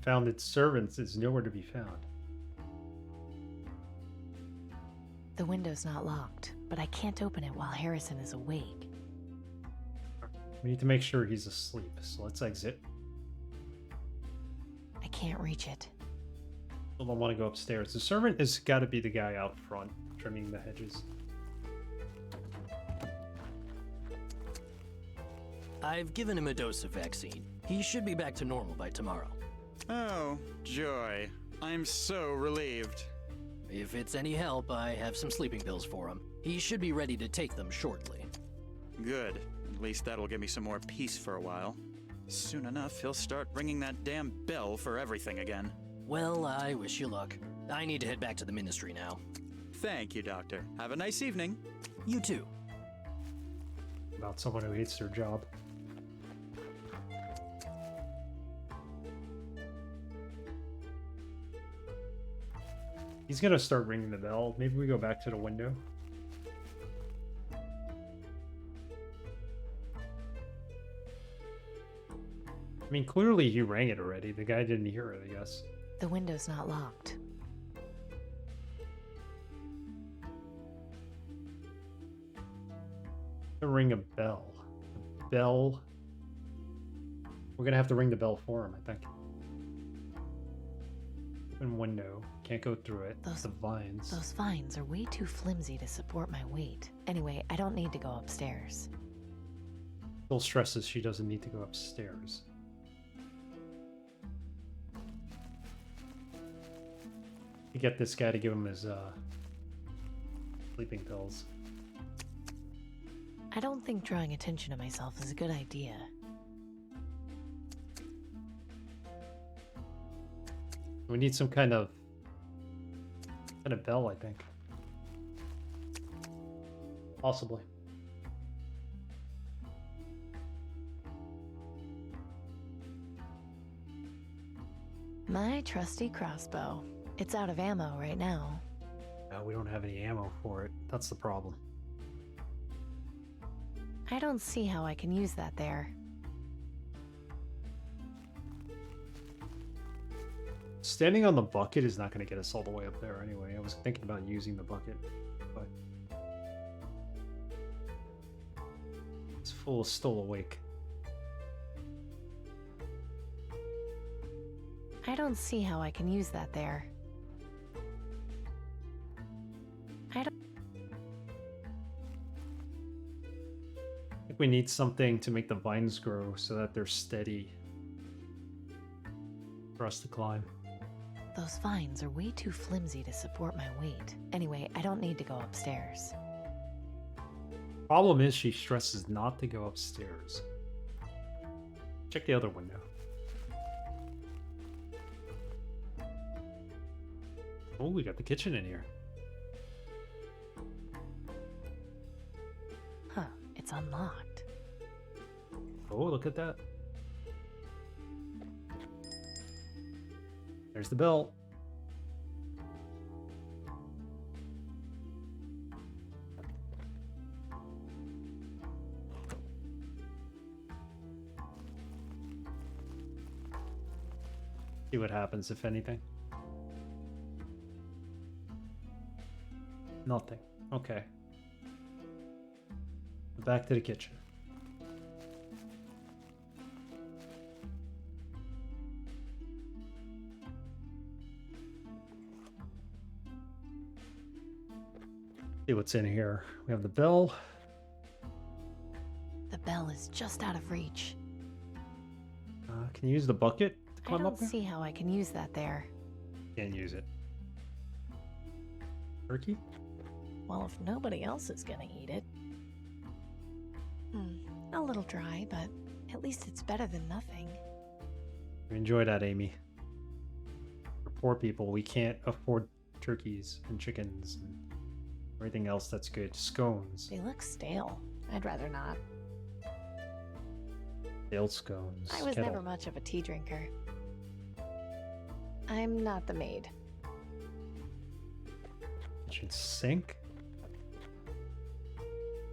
Found its servants is nowhere to be found. The window's not locked, but I can't open it while Harrison is awake. We need to make sure he's asleep, so let's exit. I can't reach it. I don't want to go upstairs. The servant has got to be the guy out front, trimming the hedges. I've given him a dose of vaccine. He should be back to normal by tomorrow. Oh, joy. I'm so relieved. If it's any help, I have some sleeping pills for him. He should be ready to take them shortly. Good. At least that'll give me some more peace for a while. Soon enough, he'll start ringing that damn bell for everything again. Well, I wish you luck. I need to head back to the ministry now. Thank you, Doctor. Have a nice evening. You too. About someone who hates their job. He's gonna start ringing the bell. Maybe we go back to the window. I mean, clearly he rang it already. The guy didn't hear it, I guess. The window's not locked. To ring a bell. A bell. We're gonna have to ring the bell for him, I think. Open window. Can't go through it. The vines. Those vines are way too flimsy to support my weight. Anyway, I don't need to go upstairs. Still stresses she doesn't need to go upstairs. You get this guy to give him his Sleeping pills. I don't think drawing attention to myself is a good idea. We need some kind of bell, I think. Possibly. My trusty crossbow. It's out of ammo right now. No, we don't have any ammo for it. That's the problem. I don't see how I can use that there. Standing on the bucket is not going to get us all the way up there anyway. I was thinking about using the bucket, but this fool is still awake. I don't see how I can use that there. I think we need something to make the vines grow so that they're steady for us to climb. Those vines are way too flimsy to support my weight. Anyway, I don't need to go upstairs. Problem is she stresses not to go upstairs. Check the other window. Oh, we got the kitchen in here. Huh, it's unlocked. Oh, look at that. There's the bell. See what happens, if anything. Nothing. Okay. Back to the kitchen. See what's in here. We have the bell. The bell is just out of reach. Can you use the bucket to I climb don't up there? see how I can use that there. Can't use it. Turkey? Well, if nobody else is gonna eat it. A little dry, but at least it's better than nothing. We enjoy that, Amy. For poor people, we can't afford turkeys and chickens and everything else that's good. Scones. They look stale. I'd rather not. Stale scones. I was Kettle. never much of a tea drinker. I'm not the maid. Kitchen sink.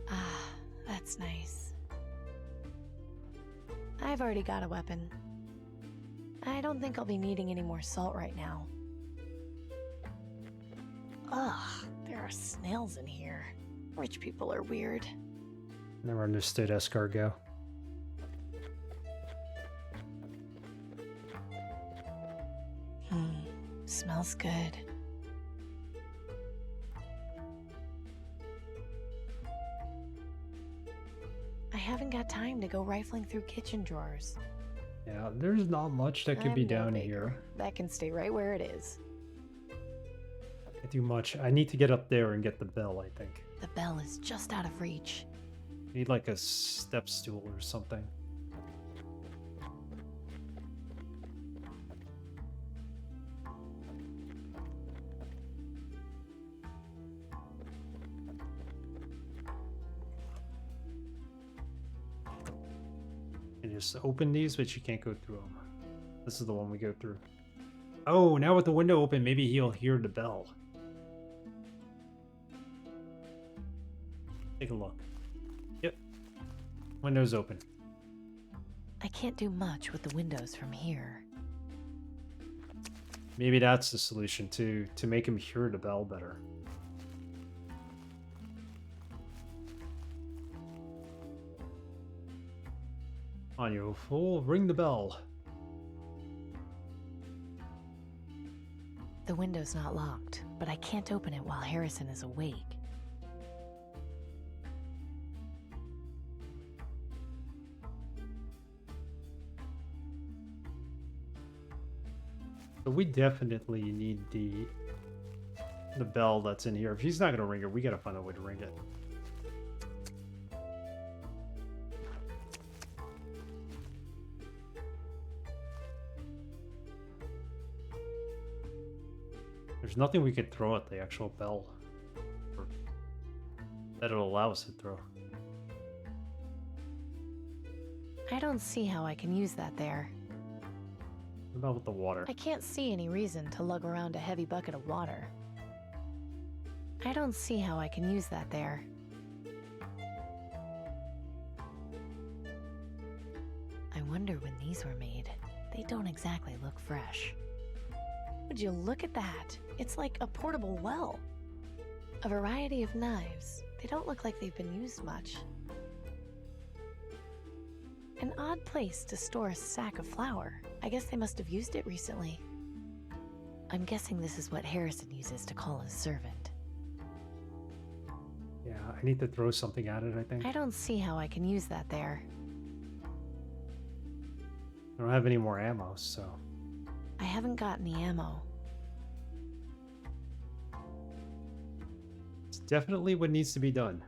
Ah, that's nice. I've already got a weapon. I don't think I'll be needing any more salt right now. Ugh, there are snails in here. Rich people are weird. Never understood escargot. Smells good. I haven't got time to go rifling through kitchen drawers. Yeah, there's not much that could be I'm no down baker. here. That can stay right where it is. Can't do much. I need to get up there and get the bell, I think. The bell is just out of reach. Need like a step stool or something. You just open these, but you can't go through them. This is the one we go through. Oh, now with the window open, maybe he'll hear the bell. Take a look. Yep. Window's open. I can't do much with the windows from here. Maybe that's the solution to make him hear the bell better. On you fool, ring the bell. The window's not locked, but I can't open it while Harrison is awake. So we definitely need the the bell that's in here. If he's not gonna ring it, we gotta find a way to ring it. There's nothing we could throw at the actual bell that it'll allow us to throw. I don't see how I can use that there. What about with the water? I can't see any reason to lug around a heavy bucket of water. I don't see how I can use that there. I wonder when these were made. They don't exactly look fresh. Would you look at that? It's like a portable well. A variety of knives. They don't look like they've been used much. An odd place to store a sack of flour. I guess they must have used it recently. I'm guessing this is what Harrison uses to call his servant. Yeah, I need to throw something at it, I think. I don't see how I can use that there. I don't have any more ammo, so... I haven't got any ammo. It's definitely what needs to be done.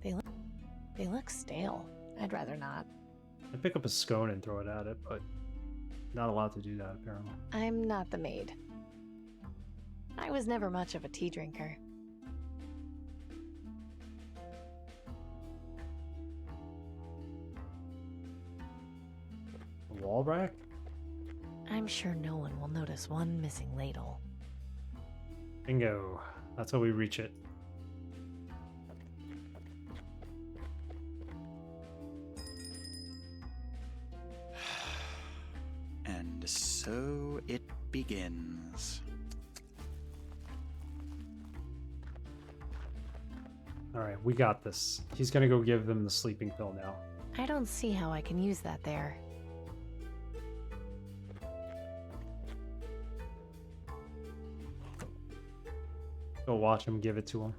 They look stale. I'd rather not. I'd pick up a scone and throw it at it, but not allowed to do that, apparently. I'm not the maid. I was never much of a tea drinker. A wall rack? I'm sure no one will notice one missing ladle. Bingo. That's how we reach it. And so it begins. Alright, we got this. He's gonna go give them the sleeping pill now. I don't see how I can use that there. Go watch him give it to him.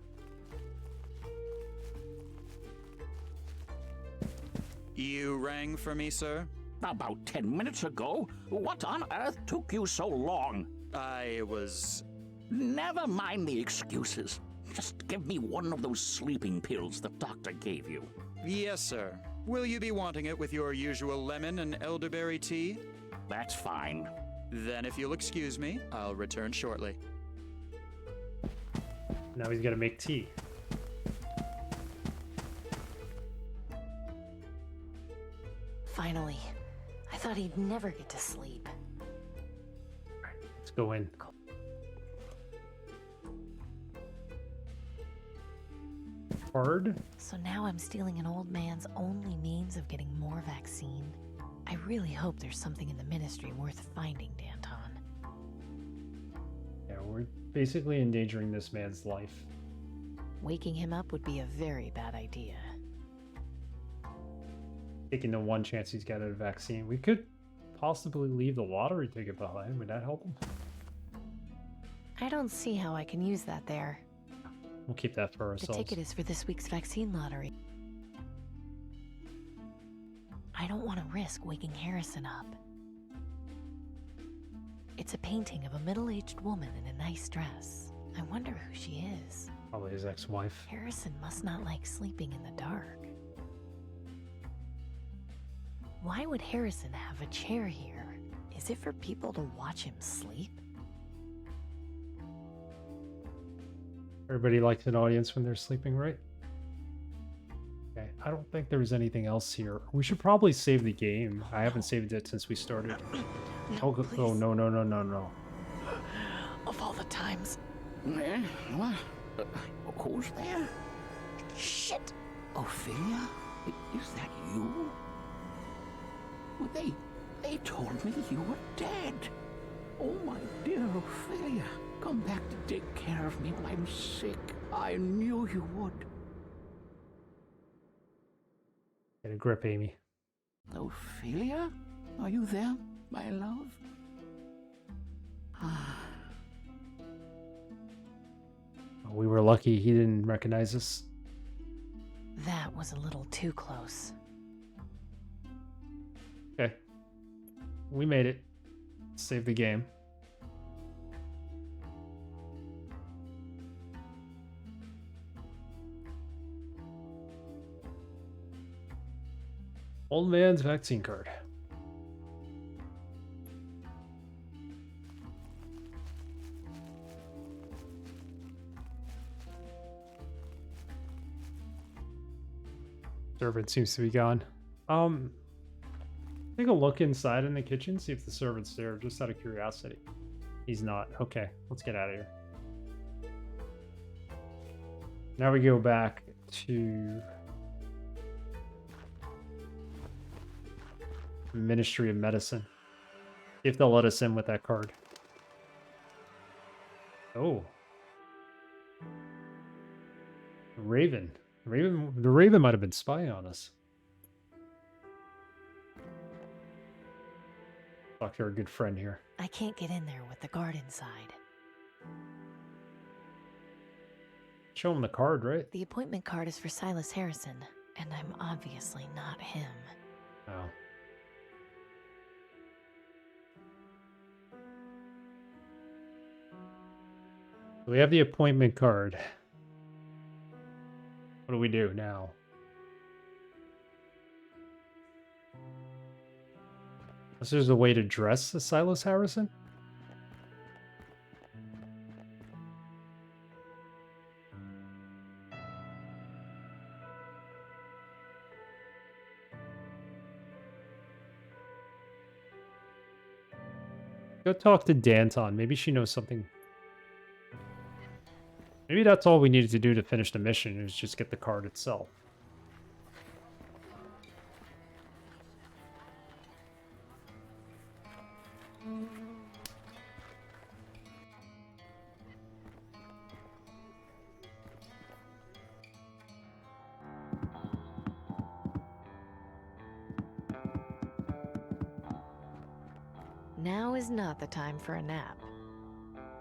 You rang for me, sir? About 10 minutes ago. What on earth took you so long? I was... Never mind the excuses. Just give me one of those sleeping pills the doctor gave you. Yes, sir. Will you be wanting it with your usual lemon and elderberry tea? That's fine. Then if you'll excuse me, I'll return shortly. Now he's gonna make tea. Finally. I thought he'd never get to sleep. Let's go in. Hard? So now I'm stealing an old man's only means of getting more vaccine. I really hope there's something in the ministry worth finding, Danton. Yeah, we're basically endangering this man's life. Waking him up would be a very bad idea. Taking the one chance he's got at a vaccine. We could possibly leave the lottery ticket behind. Would that help him? I don't see how I can use that there. We'll keep that for ourselves. The ticket is for this week's vaccine lottery. I don't want to risk waking Harrison up. It's a painting of a middle-aged woman in a nice dress. I wonder who she is. Probably his ex-wife. Harrison must not like sleeping in the dark. Why would Harrison have a chair here? Is it for people to watch him sleep? Everybody likes an audience when they're sleeping, right? Okay, I don't think there's anything else here. We should probably save the game. I haven't saved it since we started. No, please. Oh, no. Of all the times. What? Who's there? Shit! Ophelia? Is that you? Well, they told me you were dead. Oh, my dear Ophelia. Come back to take care of me when I'm sick. I knew you would. Get a grip, Amy. Ophelia? Are you there, my love? We were lucky he didn't recognize us. That was a little too close. Okay. We made it. Save the game. Old man's vaccine card. Servant seems to be gone. Take a look inside in the kitchen, see if the servant's there, just out of curiosity. He's not. Okay, let's get out of here. Now we go back to Ministry of Medicine. See if they'll let us in with that card. Oh. Raven. The Raven might have been spying on us. Talk to our good friend here. I can't get in there with the guard inside. Show him the card, right? The appointment card is for Silas Harrison, and I'm obviously not him. Oh. We have the appointment card. What do we do now? Unless there's a way to dress as Silas Harrison? Go talk to Danton. Maybe she knows something. Maybe that's all we needed to do to finish the mission, is just get the card itself. Now is not the time for a nap.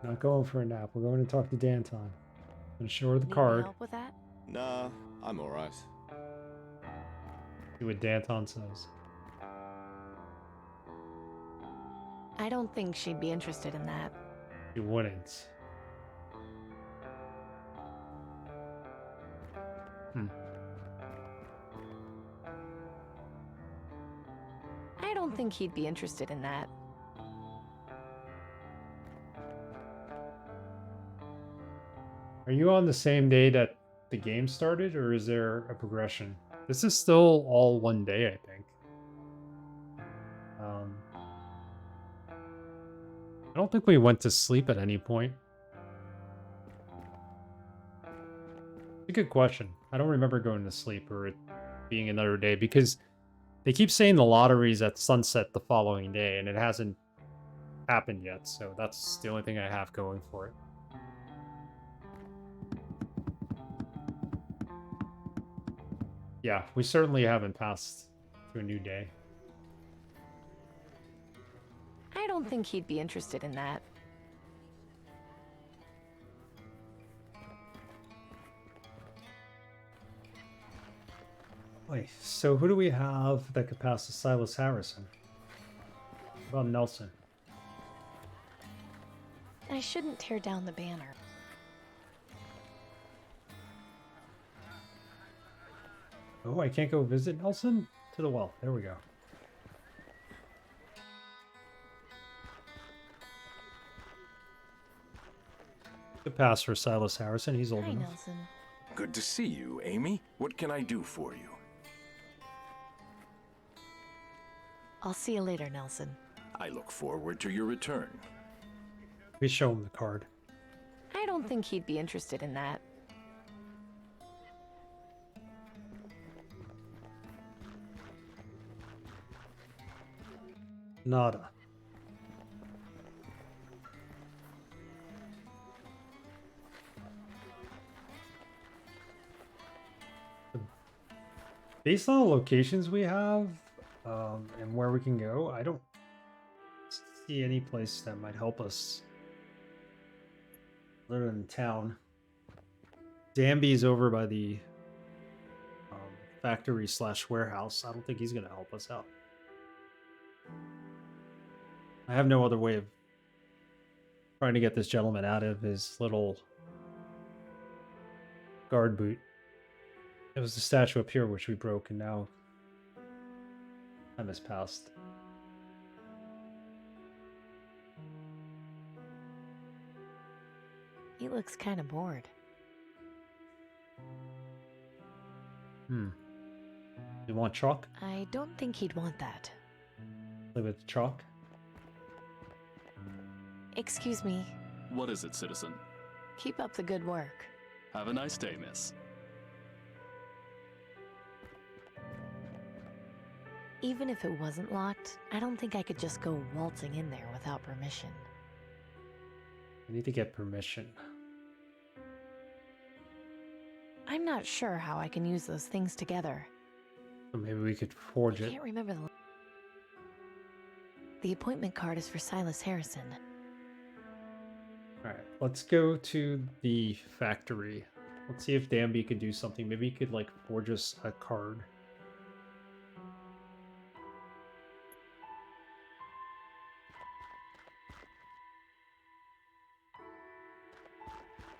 Not going for a nap. We're going to talk to Danton. I'm gonna show her the Need card. help with that? Nah, I'm alright. See what Danton says. I don't think she'd be interested in that. She wouldn't. I don't think he'd be interested in that. Are you on the same day that the game started, or is there a progression? This is still all one day, I think. I don't think we went to sleep at any point. It's a good question. I don't remember going to sleep or it being another day, because they keep saying the lottery's at sunset the following day, and it hasn't happened yet, so that's the only thing I have going for it. Yeah, we certainly haven't passed to a new day. I don't think he'd be interested in that. Wait, so who do we have that could pass to Silas Harrison? What about Nelson? I shouldn't tear down the banner. Oh, I can't go visit Nelson? To the well. There we go. Good pass for Silas Harrison. He's old Hi, enough. Nelson. Good to see you, Amy. What can I do for you? I'll see you later, Nelson. I look forward to your return. We show him the card. I don't think he'd be interested in that. Nada. Based on the locations we have, and where we can go, I don't see any place that might help us other than town. Danby's over by the factory / warehouse. I don't think he's going to help us out. I have no other way of trying to get this gentleman out of his little guard boot. It was the statue up here which we broke, and now Time has passed. He looks kind of bored. You want chalk? I don't think he'd want that. Play with chalk? Excuse me. What is it, citizen? Keep up the good work. Have a nice day, miss. Even if it wasn't locked, I don't think I could just go waltzing in there without permission. I need to get permission. I'm not sure how I can use those things together. So maybe we could forge I it. can't remember the appointment card is for Silas Harrison. Alright, let's go to the factory. Let's see if Danby could do something. Maybe he could, like, forge us a card.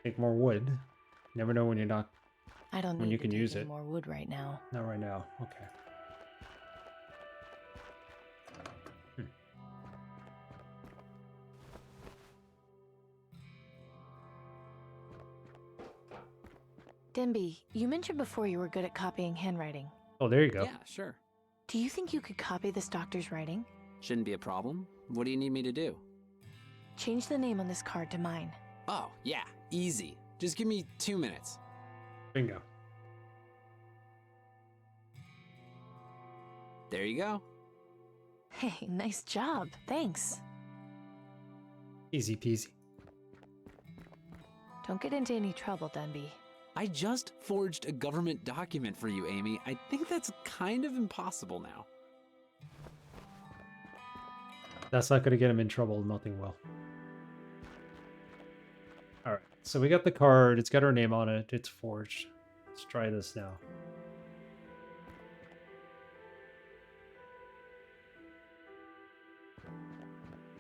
Make more wood. Never know when you're not. I don't when need you can to take use any it. more wood right now. Not right now. Okay. Denby, you mentioned before you were good at copying handwriting. Oh, there you go. Yeah, sure. Do you think you could copy this doctor's writing? Shouldn't be a problem. What do you need me to do? Change the name on this card to mine. Oh, yeah, easy. Just give me 2 minutes. Bingo. There you go. Hey, nice job. Thanks. Easy peasy. Don't get into any trouble, Denby. I just forged a government document for you, Amy. I think that's kind of impossible now. That's not going to get him in trouble. Nothing will. Alright, so we got the card. It's got our name on it. It's forged. Let's try this now.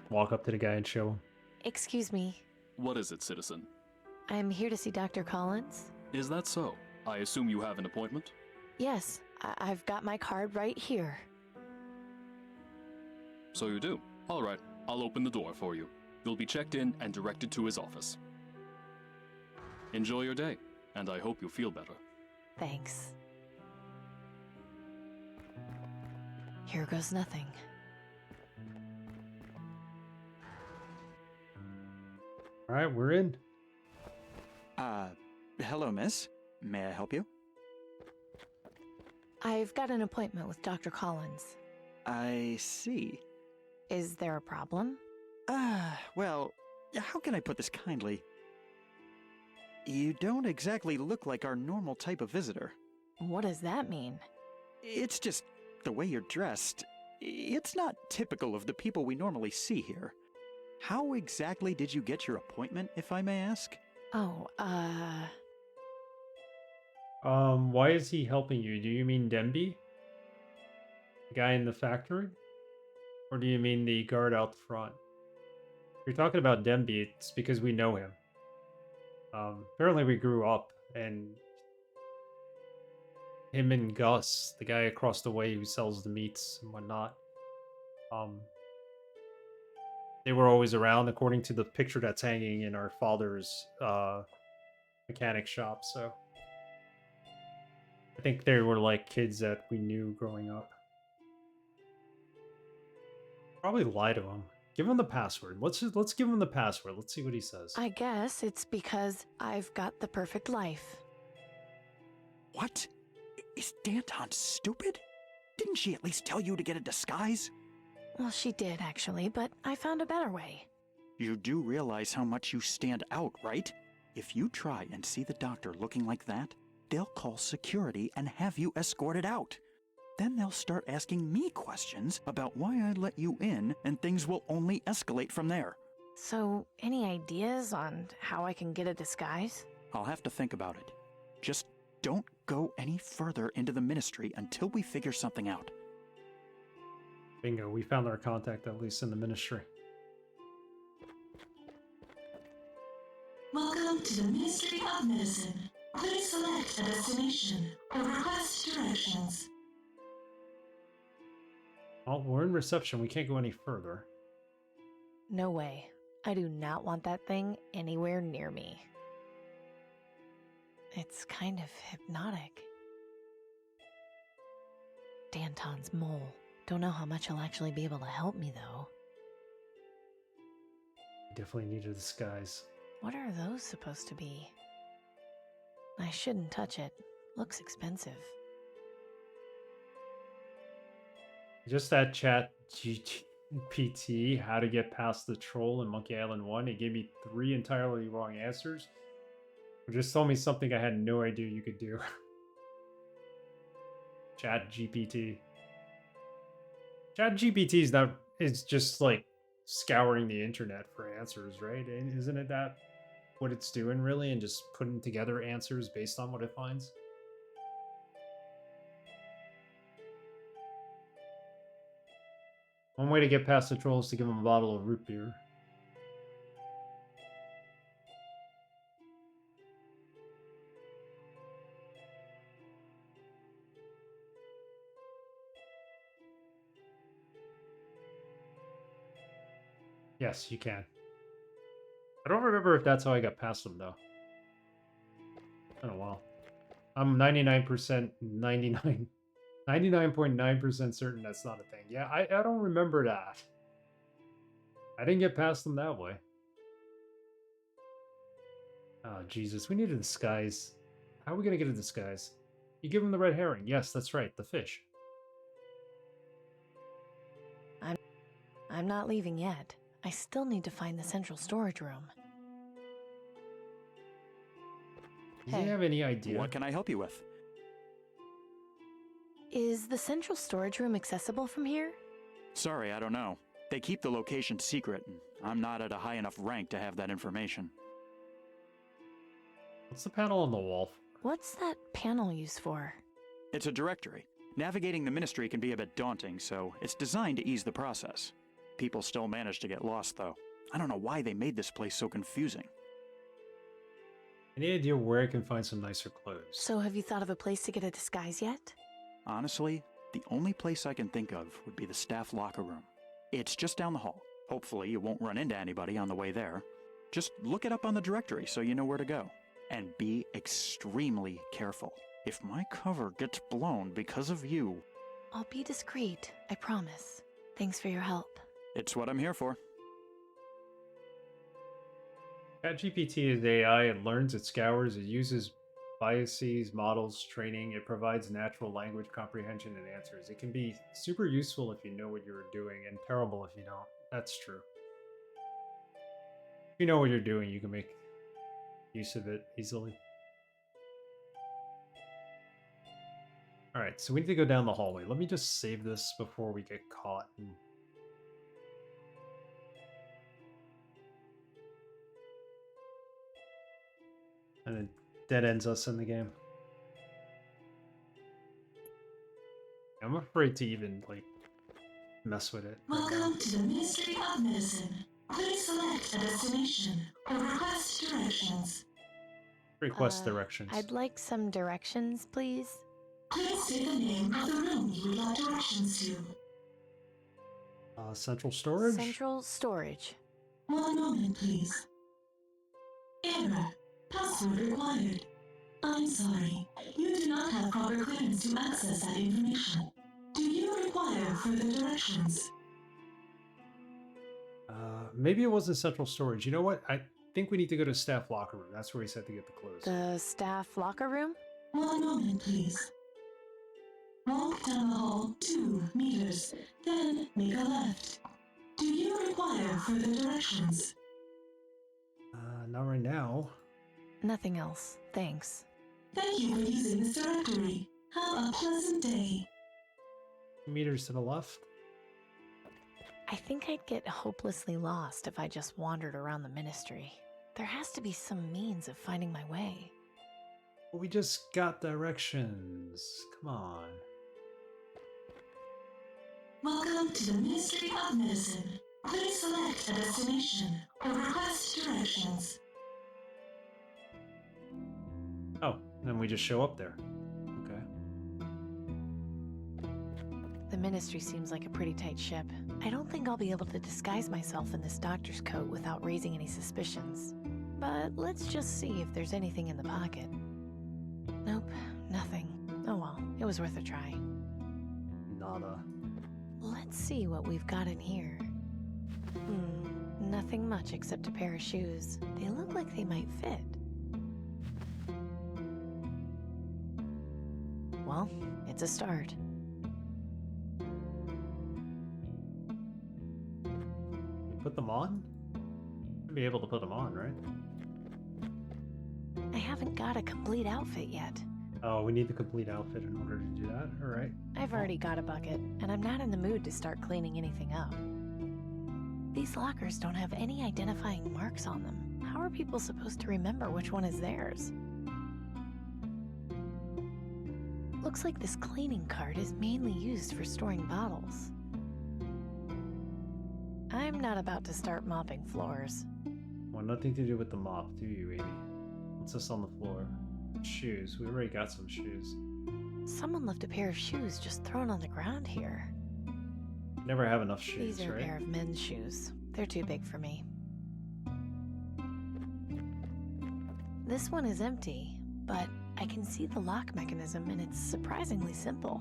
Walk up to the guy and show him. Excuse me. What is it, citizen? I'm here to see Dr. Collins. Is that so? I assume you have an appointment? Yes, I've got my card right here. So you do. All right, I'll open the door for you. You'll be checked in and directed to his office. Enjoy your day, and I hope you feel better. Thanks. Here goes nothing. Alright, we're in. Hello, miss. May I help you? I've got an appointment with Dr. Collins. I see. Is there a problem? Well, how can I put this kindly? You don't exactly look like our normal type of visitor. What does that mean? It's just the way you're dressed. It's not typical of the people we normally see here. How exactly did you get your appointment, if I may ask? Oh, why is he helping you? Do you mean Denby? The guy in the factory? Or do you mean the guard out front? If you're talking about Denby, it's because we know him. Apparently we grew up, and him and Gus, the guy across the way who sells the meats and whatnot, they were always around according to the picture that's hanging in our father's mechanic shop, so I think they were like kids that we knew growing up. Probably lie to him. Give him the password. Let's give him the password. Let's see what he says. I guess it's because I've got the perfect life. What? Is Danton stupid? Didn't she at least tell you to get a disguise? Well, she did actually, but I found a better way. You do realize how much you stand out, right? If you try and see the doctor looking like that, they'll call security and have you escorted out. Then they'll start asking me questions about why I let you in, and things will only escalate from there. So, any ideas on how I can get a disguise? I'll have to think about it. Just don't go any further into the ministry until we figure something out. Bingo, we found our contact, at least in the ministry. Welcome to the Ministry of Medicine. Please select a destination or request directions. Well, we're in reception. We can't go any further. No way. I do not want that thing anywhere near me. It's kind of hypnotic. Danton's mole. Don't know how much he'll actually be able to help me, though. Definitely need a disguise. What are those supposed to be? I shouldn't touch it. Looks expensive. Just that chat GPT, how to get past the troll in Monkey Island 1. It gave me 3 entirely wrong answers. It just told me something I had no idea you could do. Chat GPT. Chat GPT is not, it's just like scouring the internet for answers, right? And isn't it that what it's doing really, and just putting together answers based on what it finds? One way to get past the troll is to give them a bottle of root beer. Yes, you can. I don't remember if that's how I got past them, though. Oh, well. I'm 99%, 99.9% certain that's not a thing. Yeah, I don't remember that. I didn't get past them that way. Oh, Jesus. We need a disguise. How are we going to get a disguise? You give him the red herring. Yes, that's right. The fish. I'm not leaving yet. I still need to find the central storage room. Do you have any idea? What can I help you with? Is the central storage room accessible from here? Sorry, I don't know. They keep the location secret, and I'm not at a high enough rank to have that information. What's the panel on the wall? What's that panel used for? It's a directory. Navigating the ministry can be a bit daunting, so it's designed to ease the process. People still manage to get lost, though. I don't know why they made this place so confusing. Any idea where I can find some nicer clothes? So have you thought of a place to get a disguise yet? Honestly, the only place I can think of would be the staff locker room. It's just down the hall. Hopefully you won't run into anybody on the way there. Just look it up on the directory so you know where to go. And be extremely careful. If my cover gets blown because of you... I'll be discreet, I promise. Thanks for your help. It's what I'm here for. ChatGPT is AI. It learns, it scours, it uses biases, models, training. It provides natural language comprehension and answers. It can be super useful if you know what you're doing, and terrible if you don't. That's true. If you know what you're doing, you can make use of it easily. Alright, so we need to go down the hallway. Let me just save this before we get caught. And it dead ends us in the game. I'm afraid to even, like, mess with it. Welcome to the Ministry of Medicine. Please select a destination or request directions. Request directions. I'd like some directions, please. Please say the name of the room you would like directions to. Central storage? Central storage. One moment, please. Error. Password required. I'm sorry. You do not have proper clearance to access that information. Do you require further directions? Maybe it wasn't central storage. You know what? I think we need to go to staff locker room. That's where he said to get the clothes. The staff locker room? One moment, please. Walk down the hall 2 meters, then make a left. Do you require further directions? Not right now. Nothing else. Thanks. Thank you for using this directory. Have a pleasant day. Meters to the left. I think I'd get hopelessly lost if I just wandered around the ministry. There has to be some means of finding my way. We just got directions. Come on. Welcome to the Ministry of Medicine. Please select a destination or request directions. Oh, then we just show up there. Okay. The Ministry seems like a pretty tight ship. I don't think I'll be able to disguise myself in this doctor's coat without raising any suspicions. But let's just see if there's anything in the pocket. Nope, nothing. Oh well, it was worth a try. Nada. Let's see what we've got in here. Nothing much except a pair of shoes. They look like they might fit. Well, it's a start. Put them on? Should be able to put them on, right? I haven't got a complete outfit yet. Oh, we need the complete outfit in order to do that? Alright. I've already got a bucket, and I'm not in the mood to start cleaning anything up. These lockers don't have any identifying marks on them. How are people supposed to remember which one is theirs? Looks like this cleaning cart is mainly used for storing bottles. I'm not about to start mopping floors. Well, nothing to do with the mop, do you, Amy? What's this on the floor? Shoes. We already got some shoes. Someone left a pair of shoes just thrown on the ground here. Never have enough shoes, These are right? a pair of men's shoes. They're too big for me. This one is empty, but I can see the lock mechanism and it's surprisingly simple.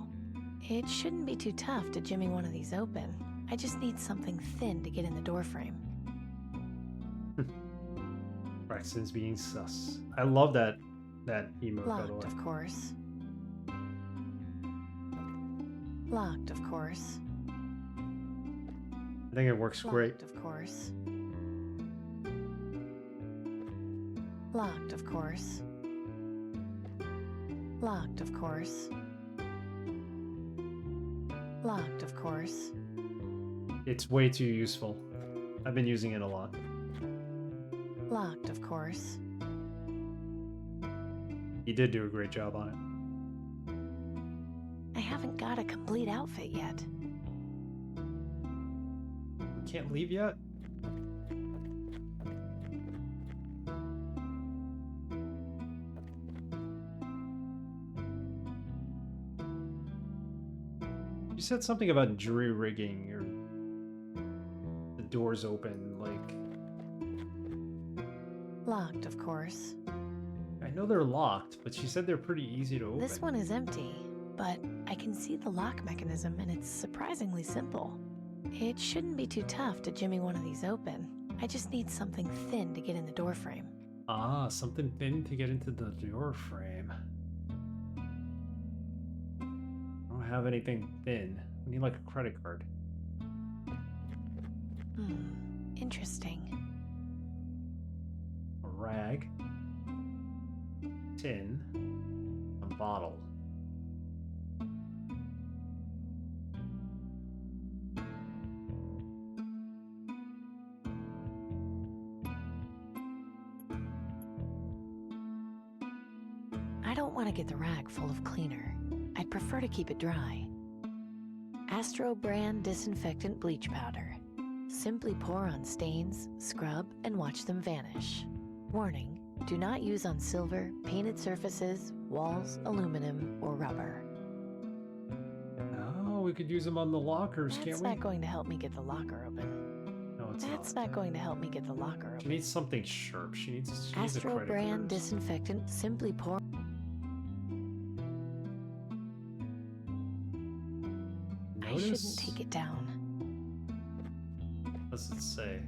It shouldn't be too tough to jimmy one of these open. I just need something thin to get in the doorframe. Braxton's being sus. I love that emote, by the way. Locked, of course. Locked, of course. I think it works great. Locked, of course. Locked, of course. Locked, of course. Locked, of course. It's way too useful. I've been using it a lot. Locked, of course. You did do a great job on it. I haven't got a complete outfit yet. Can't leave yet? You said something about jury rigging or the doors open, like... Locked, of course. I know they're locked, but she said they're pretty easy to open. This one is empty, but I can see the lock mechanism and it's surprisingly simple. It shouldn't be too tough to jimmy one of these open. I just need something thin to get in the doorframe. Ah, something thin to get into the door frame. I don't have anything thin. We need like a credit card. Interesting. A rag. Tin. A bottle. I don't want to get the rag full of cleaner. I'd prefer to keep it dry. Astro brand disinfectant bleach powder. Simply pour on stains, scrub, and watch them vanish. Warning, do not use on silver, painted surfaces, walls, aluminum, or rubber. Oh, we could use them on the lockers, That's can't we? not going to help me get the locker open. No, it's That's not going to help me get the locker She open. needs something sharp. She needs a Astro credit brand card. disinfectant, simply pour. I shouldn't take it down. What does it say?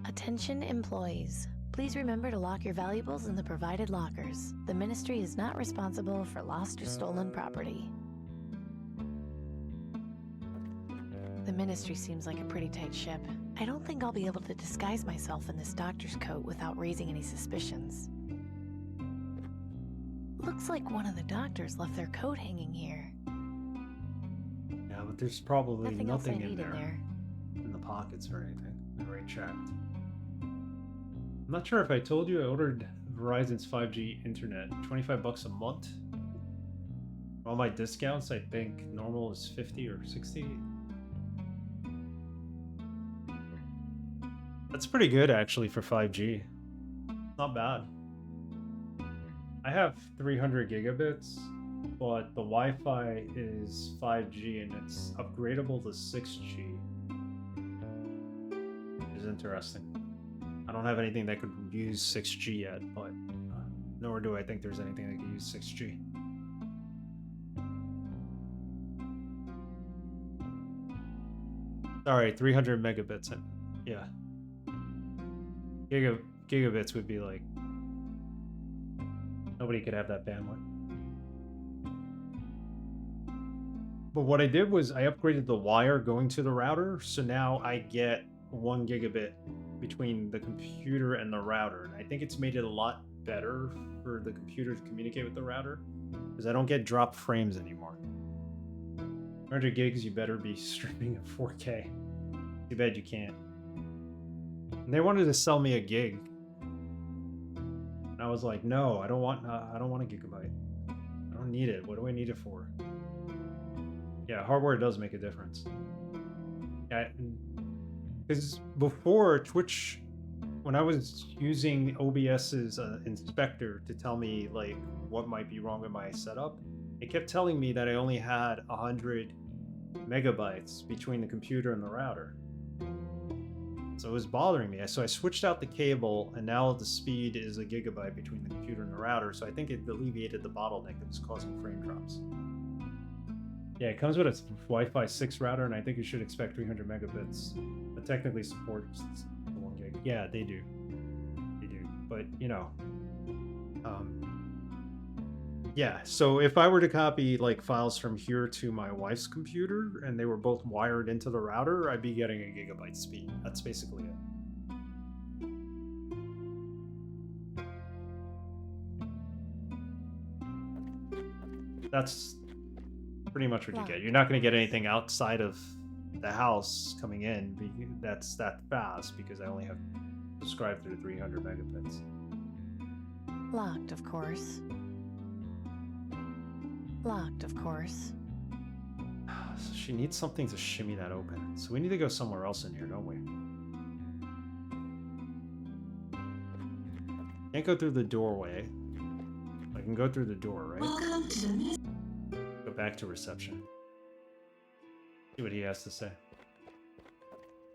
Attention employees. Please remember to lock your valuables in the provided lockers. The Ministry is not responsible for lost or stolen property. The Ministry seems like a pretty tight ship. I don't think I'll be able to disguise myself in this doctor's coat without raising any suspicions. Looks like one of the doctors left their coat hanging here. Yeah, but there's probably Nothing else I nothing in need there. in there. In the pockets or anything. I already checked. I'm not sure if I told you I ordered Verizon's 5G internet. 25 bucks a month. All my discounts, I think normal is 50 or 60. That's pretty good actually for 5G. Not bad. I have 300 gigabits but the Wi-Fi is 5G and it's upgradable to 6G. Which is interesting. I don't have anything that could use 6G yet, but nor do I think there's anything that could use 6G. Sorry, 300 megabits. Yeah. Gigabits would be like... Nobody could have that bandwidth. But what I did was I upgraded the wire going to the router, so now I get 1 gigabit between the computer and the router. And I think it's made it a lot better for the computer to communicate with the router, because I don't get dropped frames anymore. 100 gigs, you better be streaming at 4K. Too bad you can't. And they wanted to sell me a gig. And I was like, no, I don't want a gigabyte. I don't need it. What do I need it for? Yeah, hardware does make a difference. Yeah, because before Twitch, when I was using OBS's inspector to tell me like what might be wrong with my setup, it kept telling me that I only had 100 megabytes between the computer and the router. So it was bothering me. So I switched out the cable, and now the speed is a gigabyte between the computer and the router. So I think it alleviated the bottleneck that was causing frame drops. Yeah, it comes with a Wi-Fi 6 router, and I think you should expect 300 megabits. But technically supports 1 gig. Yeah, they do. They do. But, you know. Yeah, so if I were to copy like files from here to my wife's computer, and they were both wired into the router, I'd be getting a gigabyte speed. That's basically it. That's pretty much what you get. You're not going to get anything outside of the house coming in that's that fast, because I only have subscribed to 300 megabits. Locked, of course. Locked, of course. So she needs something to shimmy that open. So we need to go somewhere else in here, don't we? Can't go through the doorway. I can go through the door, right? Welcome to the Go back to reception. See what he has to say.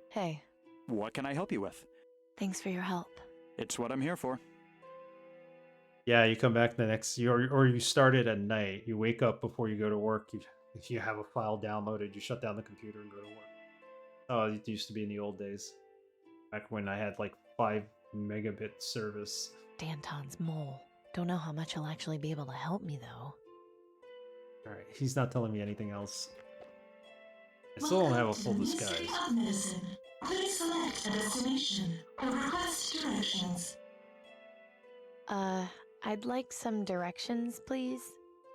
Hey. What can I help you with? Thanks for your help. It's what I'm here for. Yeah, you come back the next, or you start it at night. You wake up before you go to work. If you have a file downloaded, you shut down the computer and go to work. Oh, it used to be in the old days, back when I had like 5 megabit service. Danton's mole. Don't know how much he'll actually be able to help me though. All right, he's not telling me anything else. I still don't have a full disguise. Please select a destination or request directions. I'd like some directions, please.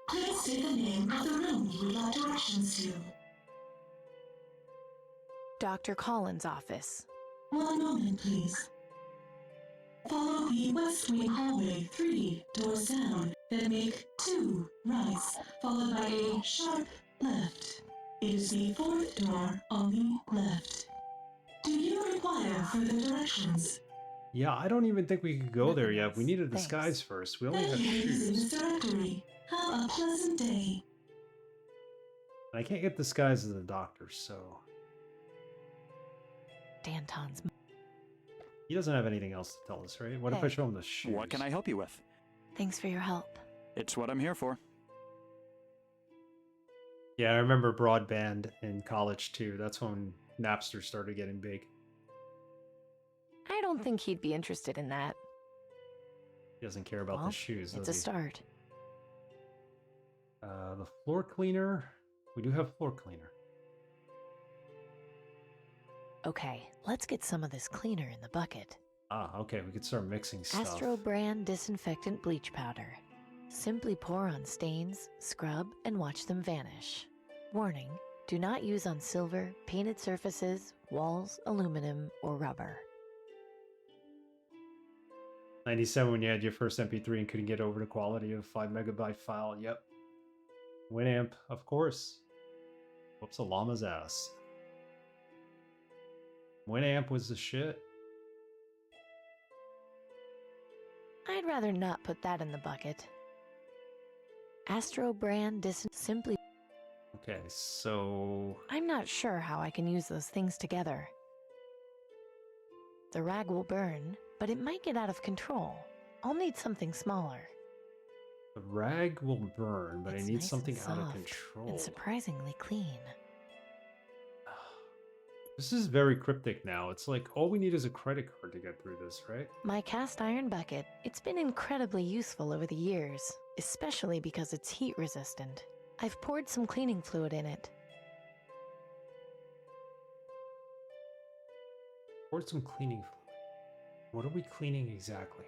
Please say the name of the room you would like directions to. Dr. Collins' office. One moment, please. Follow the West Wing hallway 3 doors down, then make 2 rights, followed by a sharp left. It is the 4th door on the left. Do you require further directions? Yeah, I don't even think we could go there yet. We need a disguise first. We only have shoes. Directory. Have a pleasant day. I can't get disguised as a doctor, so... Danton's... He doesn't have anything else to tell us, right? What if I show him the shoes? What can I help you with? Thanks for your help. It's what I'm here for. Yeah, I remember broadband in college too. That's when Napster started getting big. I don't think he'd be interested in that. He doesn't care about the shoes, It's does a he? start. The floor cleaner. We do have floor cleaner. Okay, let's get some of this cleaner in the bucket. Ah, okay, we could start mixing stuff. Astro brand disinfectant bleach powder. Simply pour on stains, scrub, and watch them vanish. Warning, do not use on silver, painted surfaces, walls, aluminum, or rubber. 97 when you had your first MP3 and couldn't get over the quality of 5 megabyte file. Yep. Winamp, of course. Whoops a llama's ass. Winamp was the shit. I'd rather not put that in the bucket. Astro brand simply. Okay, so I'm not sure how I can use those things together. The rag will burn, but it might get out of control. I'll need something smaller. the rag will burn, but It's I need nice something and out of soft control. and surprisingly clean. This is very cryptic now. It's like all we need is a credit card to get through this, right? My cast iron bucket, it's been incredibly useful over the years, especially because it's heat resistant. I've poured some cleaning fluid in it. Poured some cleaning fluid. What are we cleaning exactly?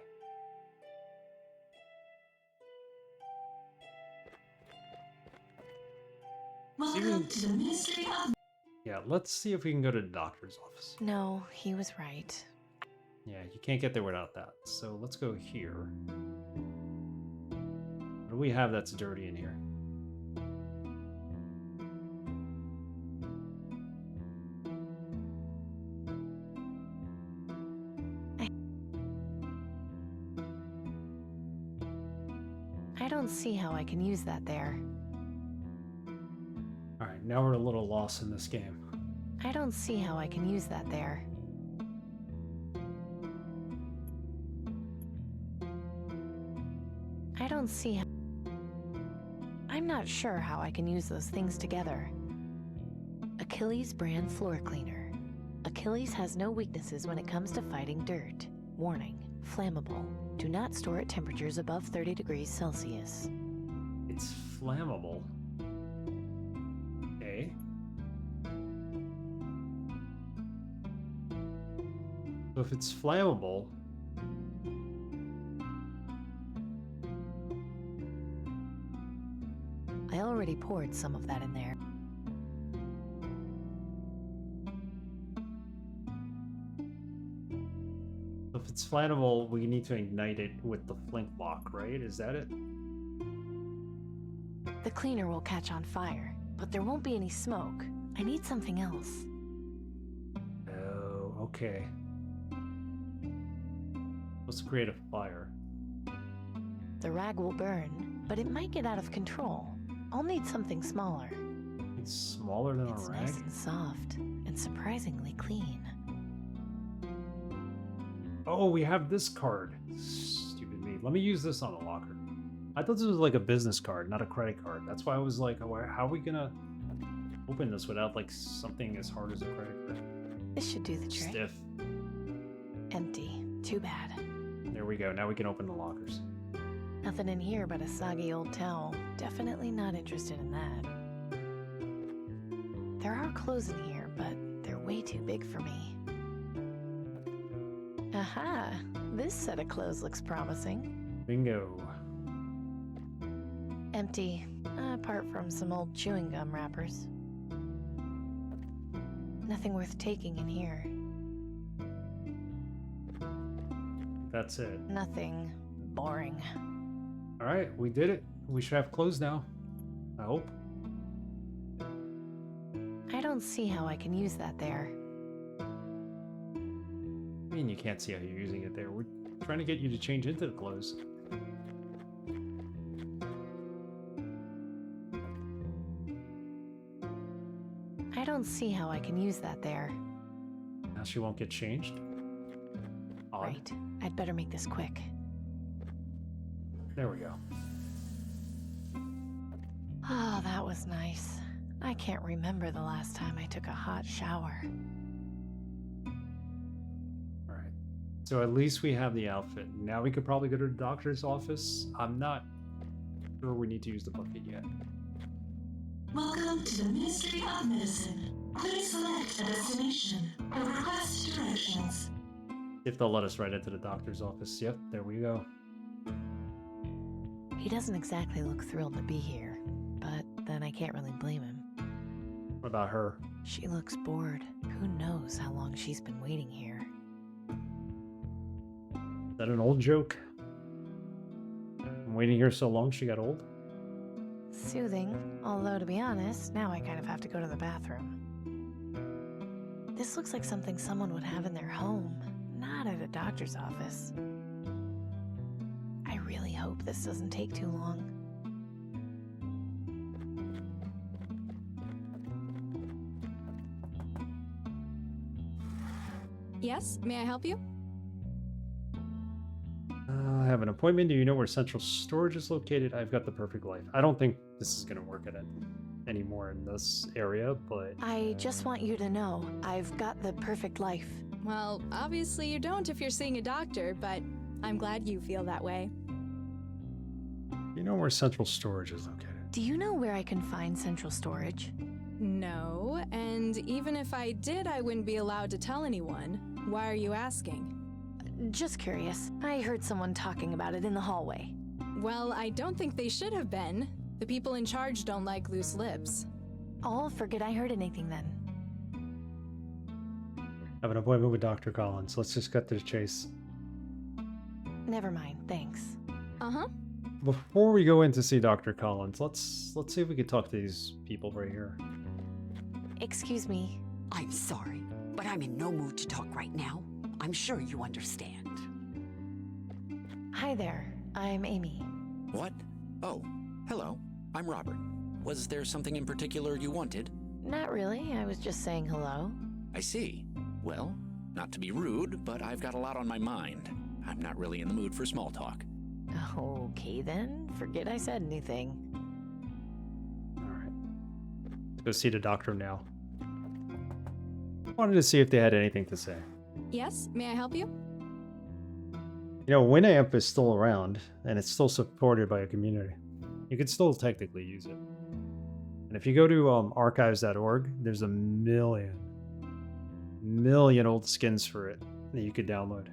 Welcome to the Ministry of... Yeah, let's see if we can go to the doctor's office. No, he was right. Yeah, you can't get there without that. So let's go here. What do we have that's dirty in here? I don't see how I can use that there. Alright, now we're a little lost in this game. I don't see how I can use that there. I don't see how... I'm not sure how I can use those things together. Achilles brand floor cleaner. Achilles has no weaknesses when it comes to fighting dirt. Warning, flammable. Do not store at temperatures above 30 degrees Celsius. It's flammable. Okay. So if it's flammable, I already poured some of that in there. if it's flammable, we need to ignite it with the flintlock, right? Is that it? The cleaner will catch on fire, but there won't be any smoke. I need something else. Oh, okay. Let's create a fire. The rag will burn, but it might get out of control. I'll need something smaller. It's smaller than It's a rag? nice and soft, and surprisingly clean. Oh, we have this card. Stupid me. Let me use this on a locker. I thought this was like a business card, not a credit card. That's why I was like, oh, how are we gonna open this without like something as hard as a credit card? This should do the trick. Stiff. Empty. Too bad. There we go. Now we can open the lockers. Nothing in here but a soggy old towel. Definitely not interested in that. There are clothes in here, but they're way too big for me. Aha! This set of clothes looks promising. Bingo. Empty, apart from some old chewing gum wrappers. Nothing worth taking in here. That's it. Nothing boring. Alright, we did it. We should have clothes now. I hope. I don't see how I can use that there. I mean, you can't see how you're using it there. We're trying to get you to change into the clothes. I don't see how I can use that there. Now she won't get changed? Odd. Right. I'd better make this quick. There we go. Oh, that was nice. I can't remember the last time I took a hot shower. Alright. So at least we have the outfit. Now we could probably go to the doctor's office. I'm not sure we need to use the bucket yet. Welcome to the Ministry of Medicine. Please select a destination or request directions. If they'll let us right into the doctor's office. Yep, there we go. He doesn't exactly look thrilled to be here, but then I can't really blame him. What about her? She looks bored. Who knows how long she's been waiting here? Is that an old joke? I'm waiting here so long she got old? Soothing, although to be honest, now I kind of have to go to the bathroom. This looks like something someone would have in their home, not at a doctor's office. I really hope this doesn't take too long. Yes, may I help you? I have an appointment. Do you know where central storage is located? I've got the perfect life. I don't think this is going to work anymore in this area, but... I just want you to know, I've got the perfect life. Well, obviously you don't if you're seeing a doctor, but I'm glad you feel that way. You know where central storage is located? Do you know where I can find central storage? No, and even if I did, I wouldn't be allowed to tell anyone. Why are you asking? Just curious. I heard someone talking about it in the hallway. Well, I don't think they should have been. The people in charge don't like loose lips. I'll forget I heard anything then. I have an appointment with Dr. Collins. Let's just cut to the chase. Never mind, thanks. Uh-huh. Before we go in to see Dr. Collins, let's see if we can talk to these people right here. Excuse me. I'm sorry, but I'm in no mood to talk right now. I'm sure you understand. Hi there, I'm Amy. What? Oh, hello. I'm Robert. Was there something in particular you wanted? Not really, I was just saying hello. I see. Well, not to be rude, but I've got a lot on my mind. I'm not really in the mood for small talk. Okay then, forget I said anything. Alright. Let's go see the doctor now. Wanted to see if they had anything to say. Yes, may I help you? You know, Winamp is still around, and it's still supported by a community. You can still technically use it. And if you go to archives.org, there's a million old skins for it that you could download.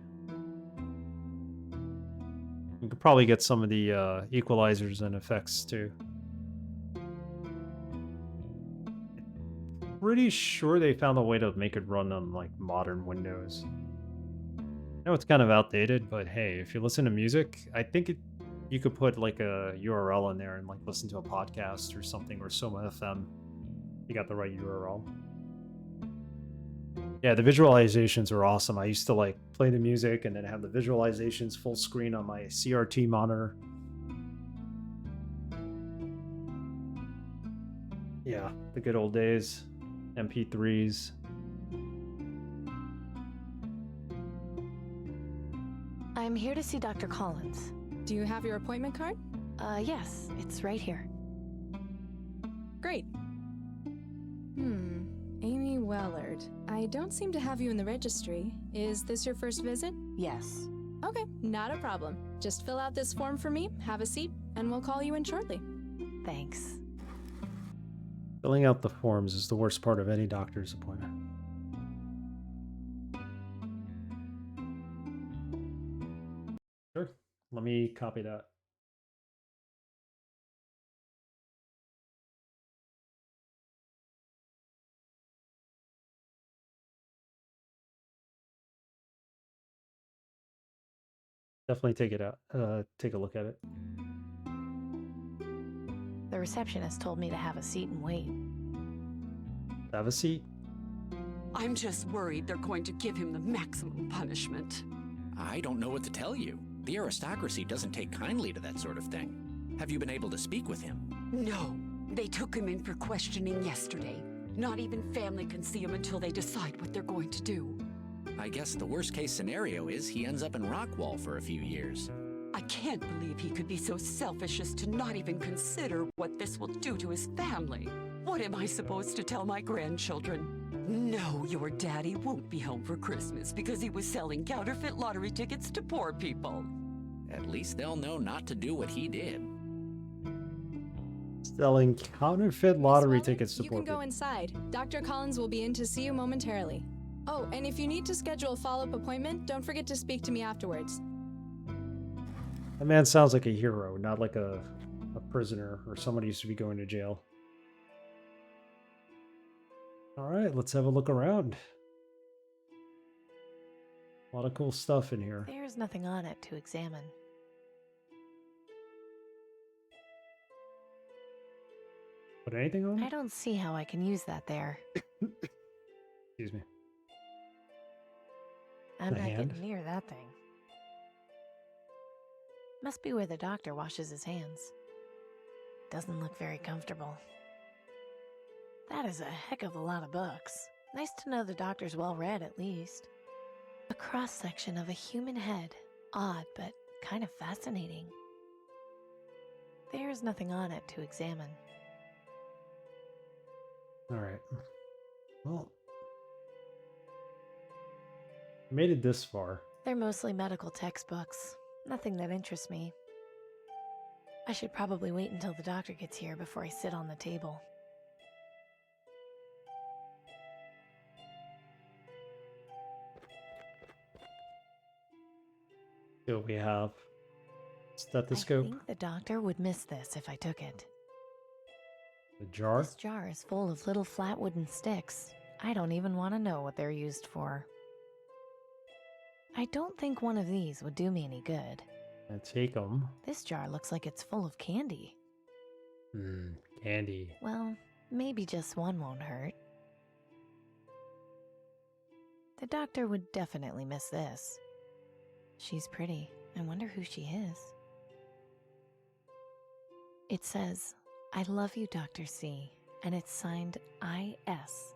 You could probably get some of the equalizers and effects too. Pretty sure they found a way to make it run on like modern Windows. I know it's kind of outdated, but hey, if you listen to music, I think you could put like a URL in there and like listen to a podcast or something, or Soma FM. You got the right URL. Yeah, the visualizations are awesome. I used to like play the music and then have the visualizations full screen on my CRT monitor. Yeah, the good old days. MP3s. I'm here to see Dr. Collins. Do you have your appointment card? Yes, it's right here. Great. Amy Wellard. I don't seem to have you in the registry. Is this your first visit? Yes. Okay, not a problem. Just fill out this form for me, have a seat, and we'll call you in shortly. Thanks. Filling out the forms is the worst part of any doctor's appointment. Sure. Let me copy that. Definitely take it out. Take a look at it. The receptionist told me to have a seat and wait. Have a seat. I'm just worried they're going to give him the maximum punishment. I don't know what to tell you. The aristocracy doesn't take kindly to that sort of thing. Have you been able to speak with him? No, they took him in for questioning yesterday. Not even family can see him until they decide what they're going to do. I guess the worst case scenario is he ends up in Rockwall for a few years. I can't believe he could be so selfish as to not even consider what this will do to his family. What am I supposed to tell my grandchildren? No, your daddy won't be home for Christmas because he was selling counterfeit lottery tickets to poor people. At least they'll know not to do what he did. Selling counterfeit lottery tickets to You poor can go people. inside. Dr. Collins will be in to see you momentarily. Oh, and if you need to schedule a follow-up appointment, don't forget to speak to me afterwards. That man sounds like a hero, not like a prisoner or somebody who used to be going to jail. Alright, let's have a look around. A lot of cool stuff in here. There's nothing on it to examine. Put anything on I it? don't see how I can use that there. Excuse me. I'm The not hand? getting near that thing. Must be where the doctor washes his hands. Doesn't look very comfortable. That is a heck of a lot of books. Nice to know the doctor's well read, at least. A cross-section of a human head. Odd, but kind of fascinating. There's nothing on it to examine. Alright. Well, made it this far. They're mostly medical textbooks. Nothing that interests me. I should probably wait until the doctor gets here before I sit on the table. See what we have. Stethoscope. I think the doctor would miss this if I took it. The jar? This jar is full of little flat wooden sticks. I don't even want to know what they're used for. I don't think one of these would do me any good. I take them. This jar looks like it's full of candy. Candy. Well, maybe just one won't hurt. The doctor would definitely miss this. She's pretty. I wonder who she is. It says, "I love you, Dr. C," and it's signed I.S.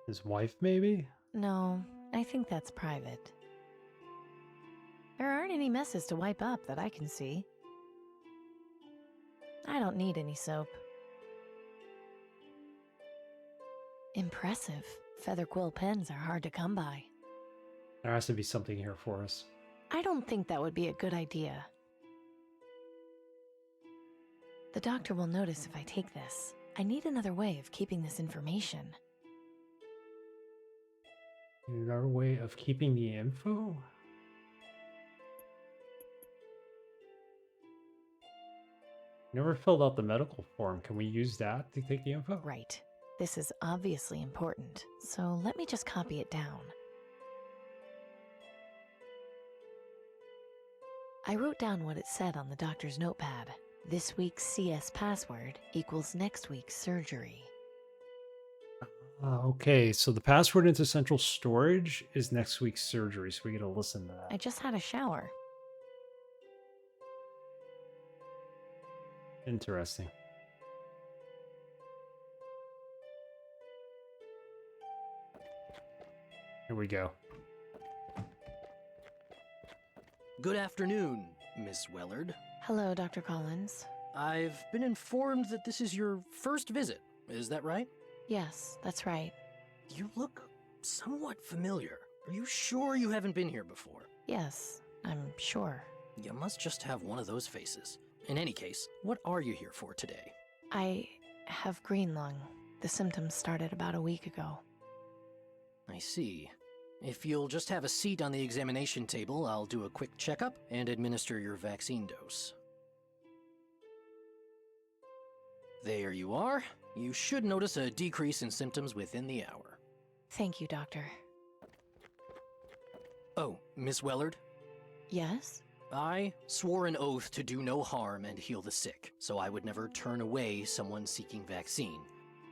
His wife, maybe? No, I think that's private. There aren't any messes to wipe up that I can see. I don't need any soap. Impressive. Feather quill pens are hard to come by. There has to be something here for us. I don't think that would be a good idea. The doctor will notice if I take this. I need another way of keeping this information. Another way of keeping the info? Never filled out the medical form. Can we use that to take the info? Right. This is obviously important, so let me just copy it down. I wrote down what it said on the doctor's notepad. This week's CS password equals next week's surgery. Okay, so the password into central storage is next week's surgery, so we get to listen to that. I just had a shower. Interesting. Here we go. Good afternoon, Miss Wellard. Hello, Dr. Collins. I've been informed that this is your first visit. Is that right? Yes, that's right. You look somewhat familiar. Are you sure you haven't been here before? Yes, I'm sure. You must just have one of those faces. In any case, what are you here for today? I have green lung. The symptoms started about a week ago. I see. If you'll just have a seat on the examination table, I'll do a quick checkup and administer your vaccine dose. There you are. You should notice a decrease in symptoms within the hour. Thank you, Doctor. Oh, Miss Wellard? Yes? I swore an oath to do no harm and heal the sick, so I would never turn away someone seeking vaccine.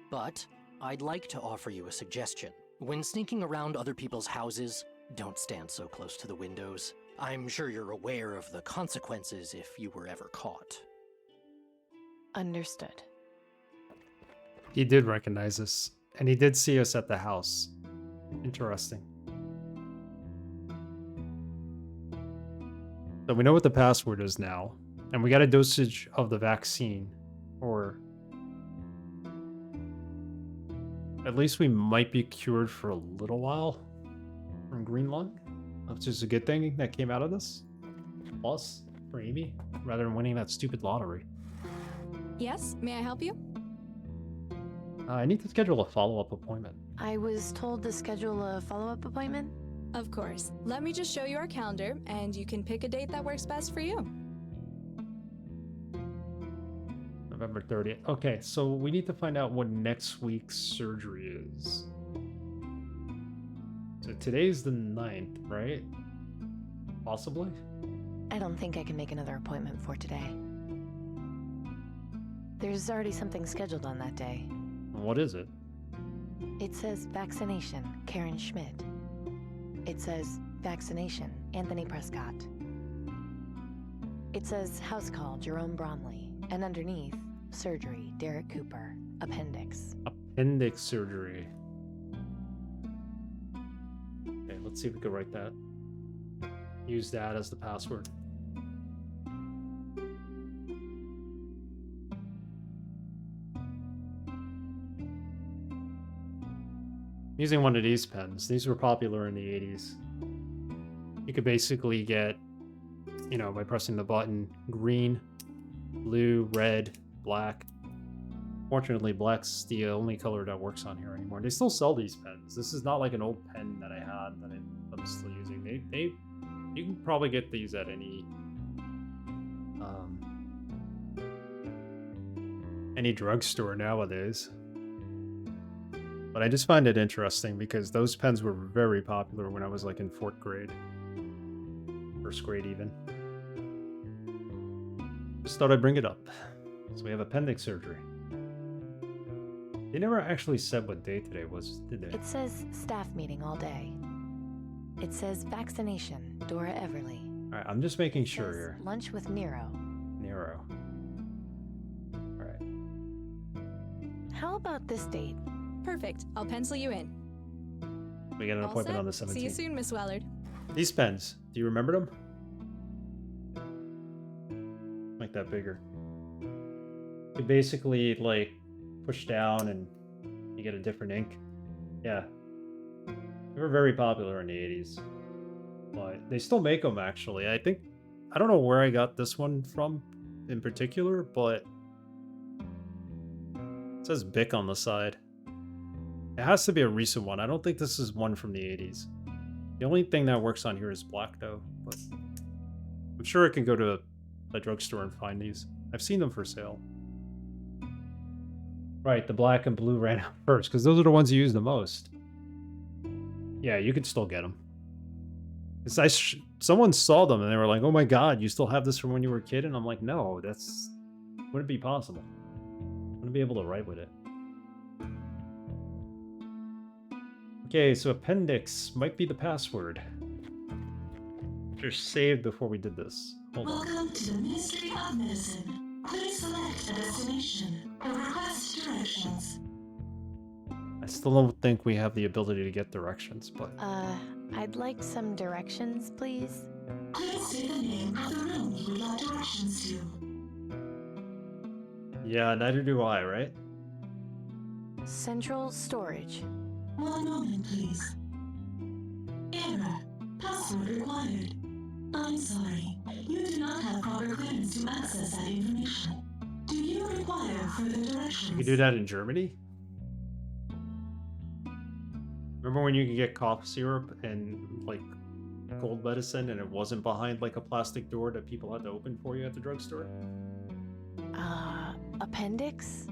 But I'd like to offer you a suggestion. When sneaking around other people's houses, don't stand so close to the windows. I'm sure you're aware of the consequences if you were ever caught. Understood. He did recognize us, and he did see us at the house. Interesting. So we know what the password is now, and we got a dosage of the vaccine, or at least we might be cured for a little while from green lung, which is a good thing that came out of this. Plus, for Amy, rather than winning that stupid lottery. Yes, may I help you? I need to schedule a follow-up appointment. I was told to schedule a follow-up appointment. Of course. Let me just show you our calendar, and you can pick a date that works best for you. November 30th. Okay, so we need to find out what next week's surgery is. So today's the 9th, right? Possibly? I don't think I can make another appointment for today. There's already something scheduled on that day. What is it? It says vaccination, Karen Schmidt. It says vaccination, Anthony Prescott. It says house call, Jerome Bromley. And underneath, surgery, Derek Cooper. Appendix. Appendix surgery. Okay, Let's see if we can write that. Use that as the password. Using one of these pens. These were popular in the 80s. You could basically get, you know, by pressing the button, green, blue, red, black. Fortunately, black's the only color that works on here anymore. They still sell these pens. This is not like an old pen that I had that I'm still using. You can probably get these at any drugstore nowadays. But I just find it interesting because those pens were very popular when I was like in 4th grade. 1st grade even. Just thought I'd bring it up. So we have appendix surgery. They never actually said what day today was, did they? It says staff meeting all day. It says vaccination, Dora Everly. Alright, I'm just making sure here. Lunch with Nero. Nero. Alright. How about this date? Perfect. I'll pencil you in. We get an appointment on the 17th. See you soon, Miss Wellard. These pens, do you remember them? Make that bigger. You basically like push down and you get a different ink. Yeah. They were very popular in the 80s. But they still make them actually. I don't know where I got this one from in particular, but it says Bic on the side. It has to be a recent one. I don't think this is one from the 80s. The only thing that works on here is black though, but I'm sure I can go to a drugstore and find these. I've seen them for sale. Right, the black and blue ran out first, because those are the ones you use the most. Yeah, you can still get them. Someone saw them and they were like, oh my god, you still have this from when you were a kid? And I'm like, no, wouldn't be possible. Wouldn't be able to write with it. Okay, so appendix might be the password. Just saved before we did this. Hold on. Welcome to the Ministry of Medicine. Please select a destination or request directions. I still don't think we have the ability to get directions, but... I'd like some directions, please. Please say the name of the room you would like directions to. Yeah, neither do I, right? Central storage. One moment, please. Error. Password required. I'm sorry. You do not have proper clearance to access that information. Do you require further directions? You can do that in Germany? Remember when you could get cough syrup and, like, cold medicine and it wasn't behind, like, a plastic door that people had to open for you at the drugstore? Appendix?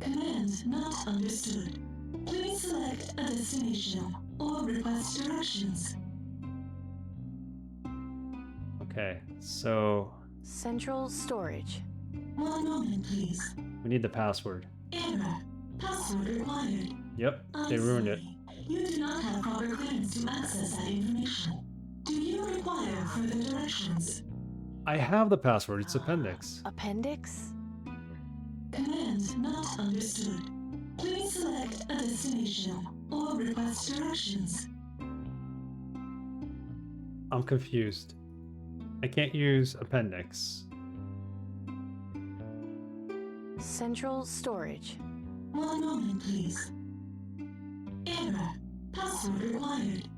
Command not understood. Please select a destination or request directions. Okay, so... Central storage. One moment, please. We need the password. Error. Password required. Yep, they ruined it. You do not have proper clearance to access that information. Do you require further directions? I have the password, it's appendix. Appendix? Command not understood. Please select a destination or request directions. I'm confused. I can't use appendix. Central storage. One moment, please. Error. Password required.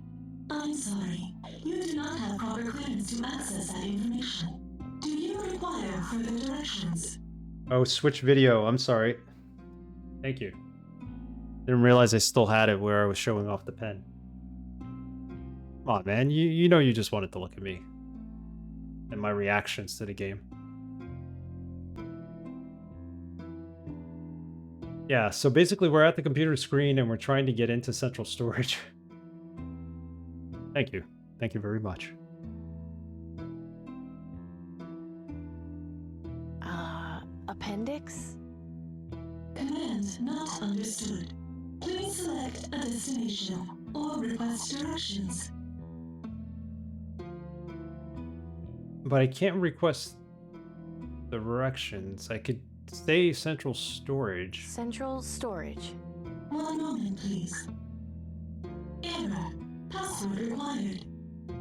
I'm sorry. You do not have proper clearance to access that information. Do you require further directions? Oh, switch video. I'm sorry. Thank you. Didn't realize I still had it where I was showing off the pen. Come on, man. You know you just wanted to look at me. And my reactions to the game. Yeah, so basically we're at the computer screen and we're trying to get into central storage. Thank you. Thank you very much. Appendix? Command not understood. Please select a destination or request directions. But I can't request directions. I could say central storage. Central storage. One moment, please. Error. Password Password required.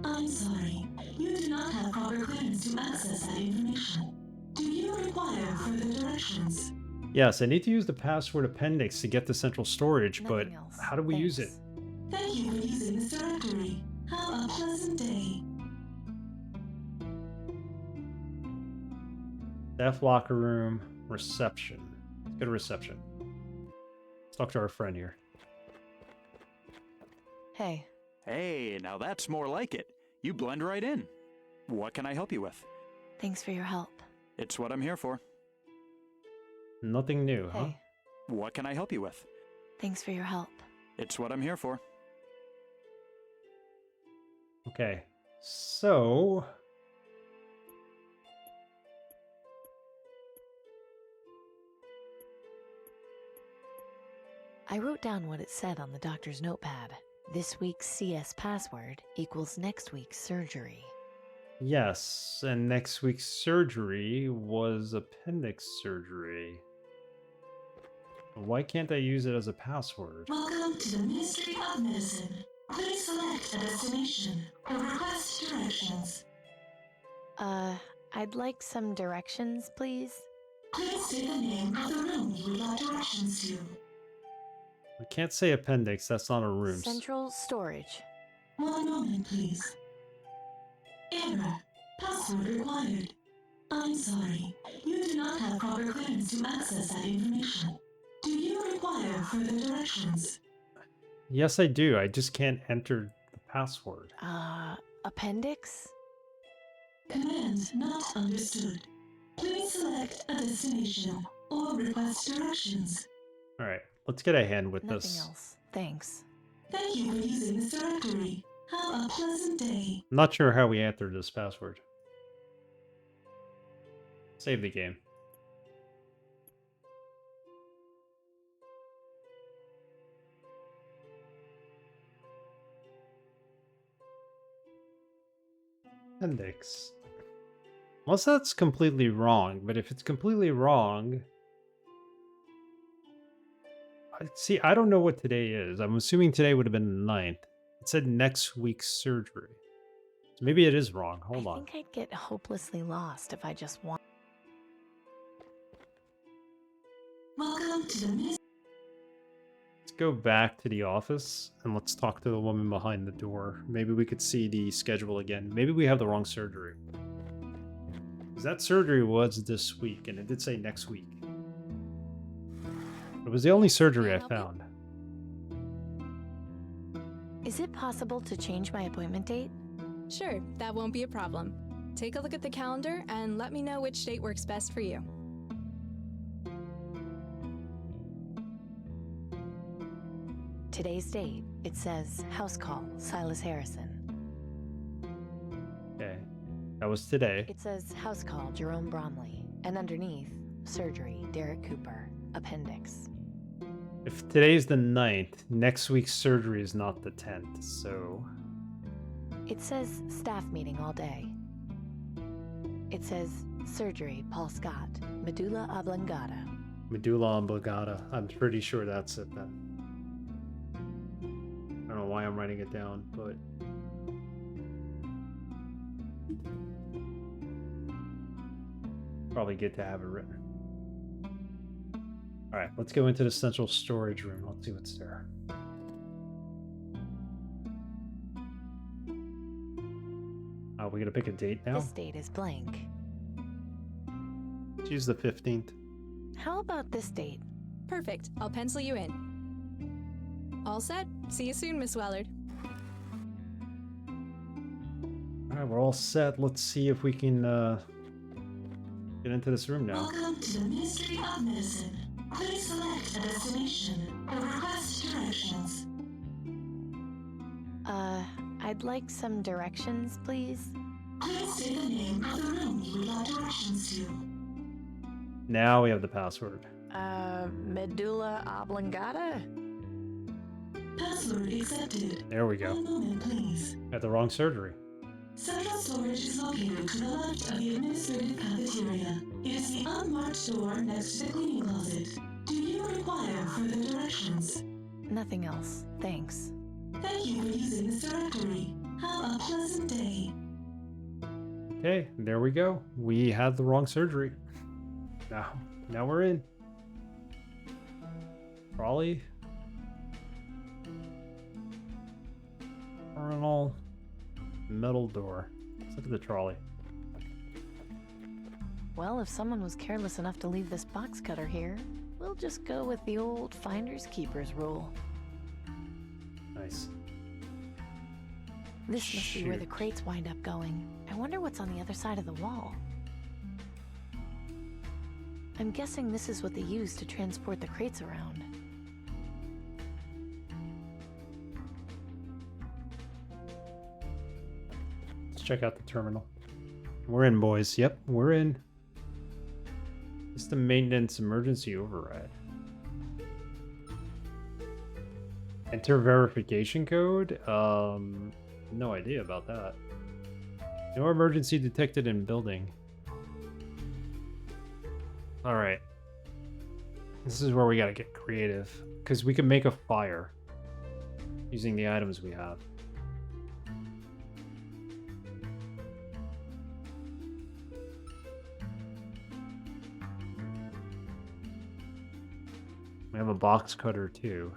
I'm sorry, you do not have proper clearance to access that information. Do you require further directions? Yes, I need to use the password appendix to get to central storage, but Nothing else. how do we use it? Thank you for using this directory. Have a pleasant day. Staff locker room, reception. Let's go to reception. Let's talk to our friend here. Hey. Hey, now that's more like it. You blend right in. What can I help you with? Thanks for your help. It's what I'm here for. Nothing new, huh? Hey. What can I help you with? Thanks for your help. It's what I'm here for. Okay, so... I wrote down what it said on the doctor's notepad. This week's CS password equals next week's surgery. Yes, and next week's surgery was appendix surgery. Why can't I use it as a password? Welcome to the Ministry of Medicine. Please select a destination or request directions. I'd like some directions, please. Please say the name of the room you would like directions to. I can't say appendix, that's not a room. Central storage. One moment, please. Error. Password required. I'm sorry, you do not have proper clearance to access that information. Do you require further directions? Yes, I do. I just can't enter the password. Appendix? Command not understood. Please select a destination or request directions. Alright, let's get a hand with Nothing this. else. Thanks. Thank you for using this directory. Have a pleasant day. I'm not sure how we entered this password. Save the game. Appendix. Unless that's completely wrong, but if it's completely wrong... See, I don't know what today is. I'm assuming today would have been the 9th. It said next week's surgery. So maybe it is wrong. Hold on. I think I'd get hopelessly lost if I just want... Welcome to the Ministry. Let's go back to the office and let's talk to the woman behind the door. Maybe we could see the schedule again. Maybe we have the wrong surgery. Because that surgery was this week, and it did say next week. It was the only surgery I found. Is it possible to change my appointment date? Sure, that won't be a problem. Take a look at the calendar and let me know which date works best for you. Today's date, it says house call, Silas Harrison. Okay, that was today. It says house call, Jerome Bromley, and underneath, surgery, Derek Cooper, appendix. If today's the 9th, next week's surgery is not the 10th, so... It says staff meeting all day. It says surgery, Paul Scott, medulla oblongata. Medulla oblongata. I'm pretty sure that's it then. I don't know why I'm writing it down, but... Probably good to have it written. Alright, let's go into the central storage room. Let's see what's there. Oh, we gotta pick a date now? This date is blank. Let's use the 15th. How about this date? Perfect. I'll pencil you in. All set. See you soon, Miss Wellard. Alright, we're all set. Let's see if we can get into this room now. Welcome to the Ministry of Medicine. Please select a destination or request directions. I'd like some directions, please. Please say the name of the room you would like directions to. Now we have the password. Medulla oblongata? Password accepted. There we go. One moment, please. Got the wrong surgery. Central storage is located to the left of the administrative cafeteria. It is the unmarked door next to the cleaning closet. Do you require further directions? Nothing else. Thanks. Thank you for using this directory. Have a pleasant day. Okay, there we go. We had the wrong surgery. Now we're in. Trolley. Terminal. Metal door. Let's look at the trolley. Well, if someone was careless enough to leave this box cutter here, we'll just go with the old finders keepers rule. Nice. This must be where the crates wind up going. I wonder what's on the other side of the wall. I'm guessing this is what they use to transport the crates around. Let's check out the terminal. We're in, boys. Yep, we're in. System maintenance emergency override. Enter verification code? No idea about that. No emergency detected in building. Alright. This is where we gotta get creative. Because we can make a fire. Using the items we have. We have a box cutter too.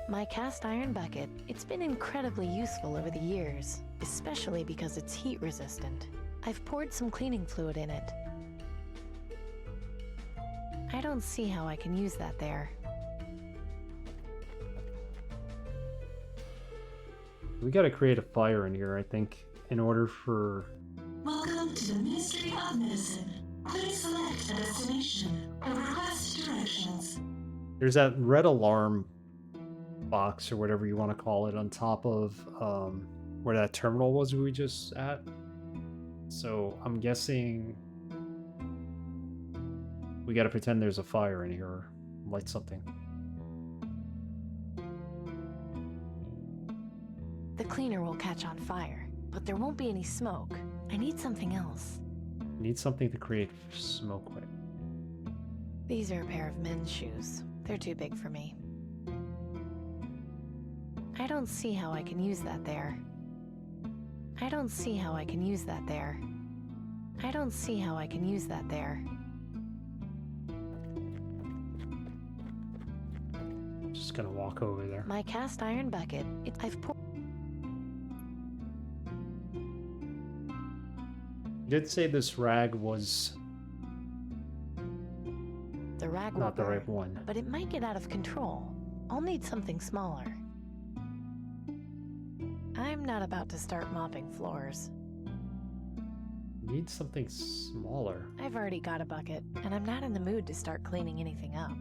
My cast iron bucket, it's been incredibly useful over the years, especially because it's heat resistant. I've poured some cleaning fluid in it. I don't see how I can use that there. We gotta create a fire in here, I think, in order for... Welcome to the Ministry of Medicine. Please select a destination or request directions. There's that red alarm box, or whatever you want to call it, on top of where that terminal was we just at. So I'm guessing we gotta pretend there's a fire in here, or light something. The cleaner will catch on fire, but there won't be any smoke. I need something else. Need something to create smoke with. These are a pair of men's shoes. They're too big for me. I don't see how I can use that there. I don't see how I can use that there. I don't see how I can use that there. Just gonna walk over there. My cast iron bucket, I've poured... You did say this rag was... The rag not the will right burn, one. but it might get out of control. I'll need something smaller. I'm not about to start mopping floors. Need something smaller. I've already got a bucket, and I'm not in the mood to start cleaning anything up.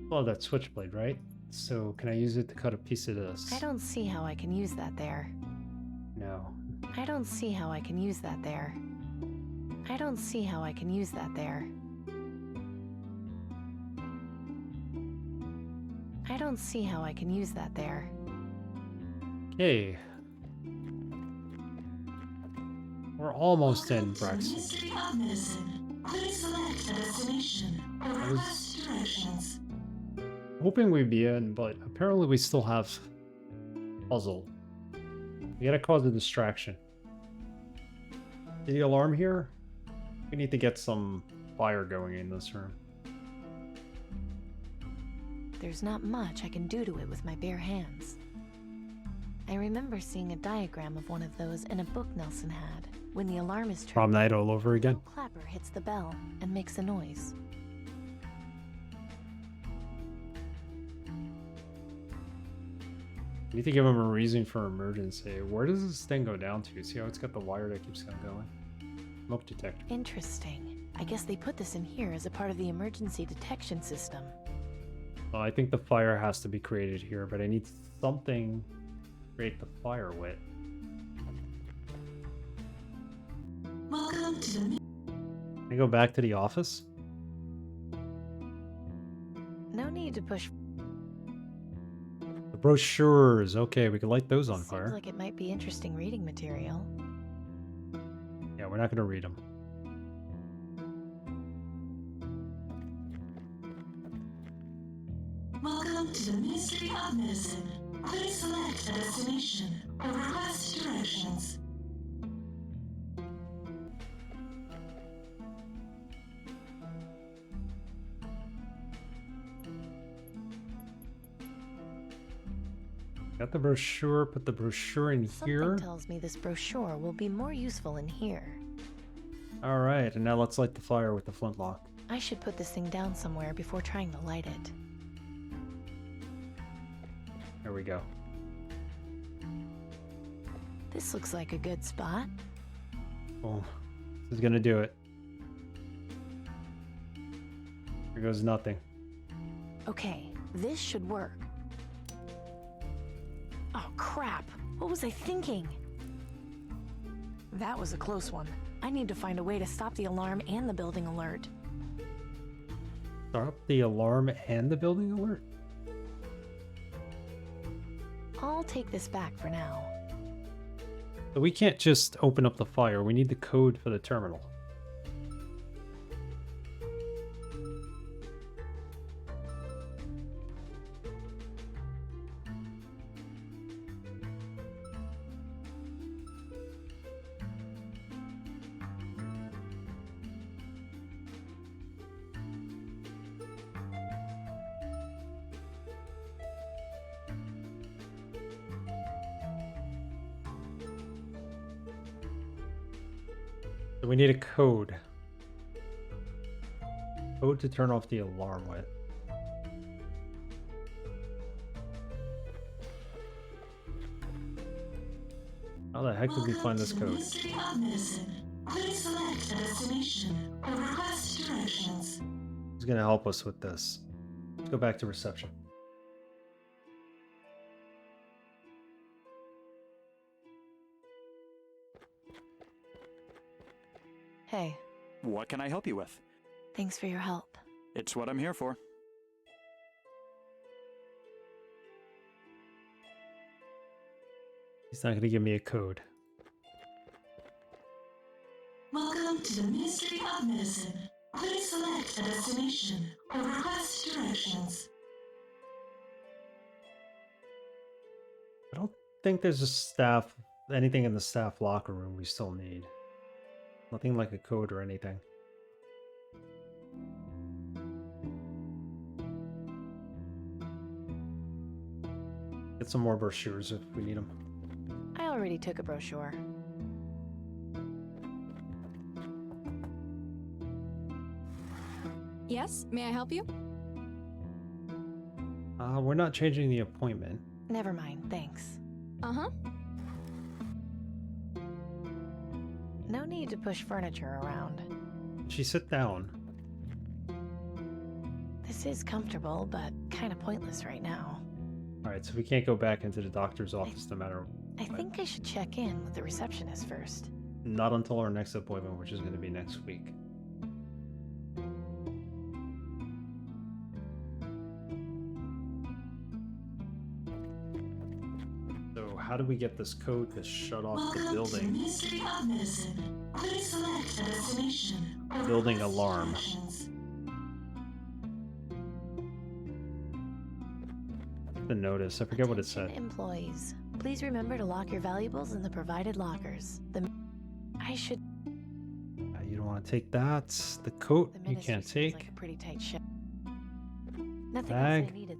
Well, that switchblade, right? So can I use it to cut a piece of this? I don't see how I can use that there. No. I don't see how I can use that there. I don't see how I can use that there. I don't see how I can use that there. Okay. We're almost in, Braxton. Ministry of Medicine. Please select a destination or request directions. Hoping we'd be in, but apparently we still have puzzle. We gotta cause a distraction. The alarm here? We need to get some fire going in this room. There's not much I can do to it with my bare hands. I remember seeing a diagram of one of those in a book Nelson had. When the alarm is Prom night all over again. a clapper hits the bell and makes a noise. We need to give him a reason for emergency. Where does this thing go down to? See how it's got the wire that keeps on going? Smoke detector. Interesting. I guess they put this in here as a part of the emergency detection system. Well, I think the fire has to be created here, but I need something to create the fire with. Welcome to the... Can I go back to the office? No need to push. The brochures. Okay, we can light those on Seems fire. like it might be interesting reading material. Yeah, we're not going to read them. Welcome to the Ministry of Medicine. Please select a destination or request directions. Got the brochure, put the brochure in here. Something tells me this brochure will be more useful in here. Alright, and now let's light the fire with the flintlock. I should put this thing down somewhere before trying to light it. There we go. This looks like a good spot. Boom. This is gonna do it. Here goes nothing. Okay, this should work. Oh crap! What was I thinking? That was a close one. I need to find a way to stop the alarm and the building alert. Start up the alarm and the building alert? I'll take this back for now. So we can't just open up the fire. We need the code for the terminal. So we need a code. Code to turn off the alarm with. How the heck did we find this code? Ministry of Medicine. Please select a destination or request directions. Who's gonna help us with this? Let's go back to reception. Hey, What can I help you with? thanks for your help. It's what I'm here for. He's not gonna give me a code. Welcome to the Ministry of Medicine. Please select a destination or request directions. I don't think there's a staff, anything in the staff locker room we still need. Nothing like a code or anything. Get some more brochures if we need them. I already took a brochure. Yes, may I help you? We're not changing the appointment. Never mind, thanks. Uh-huh. No need to push furniture around. She sit down. This is comfortable, but kind of pointless right now. Alright, so we can't go back into the doctor's office no matter I what. think I should check in with the receptionist first. Not until our next appointment, which is going to be next week. So how do we get this code to shut off the Welcome to the building? Ministry of Medicine. Please select a destination or Building request alarm. directions. The notice. I forget what it said. Employees, please remember to lock your valuables in the provided lockers. I should. You don't want to take that. The coat The you ministry can't seems take. like a pretty tight ship. Nothing Bag. else I needed.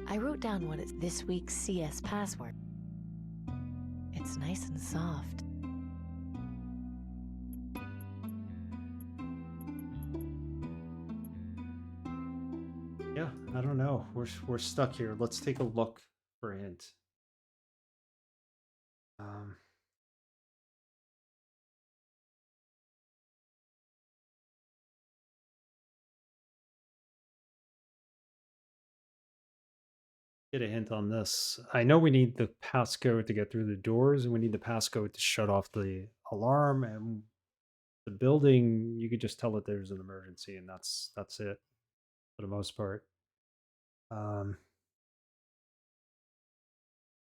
I wrote down what is this week's CS password. It's nice and soft. Yeah, I don't know. We're stuck here. Let's take a look for a hint. Get a hint on this. I know we need the passcode to get through the doors, and we need the passcode to shut off the alarm. And the building, you could just tell that there's an emergency, and that's it for the most part.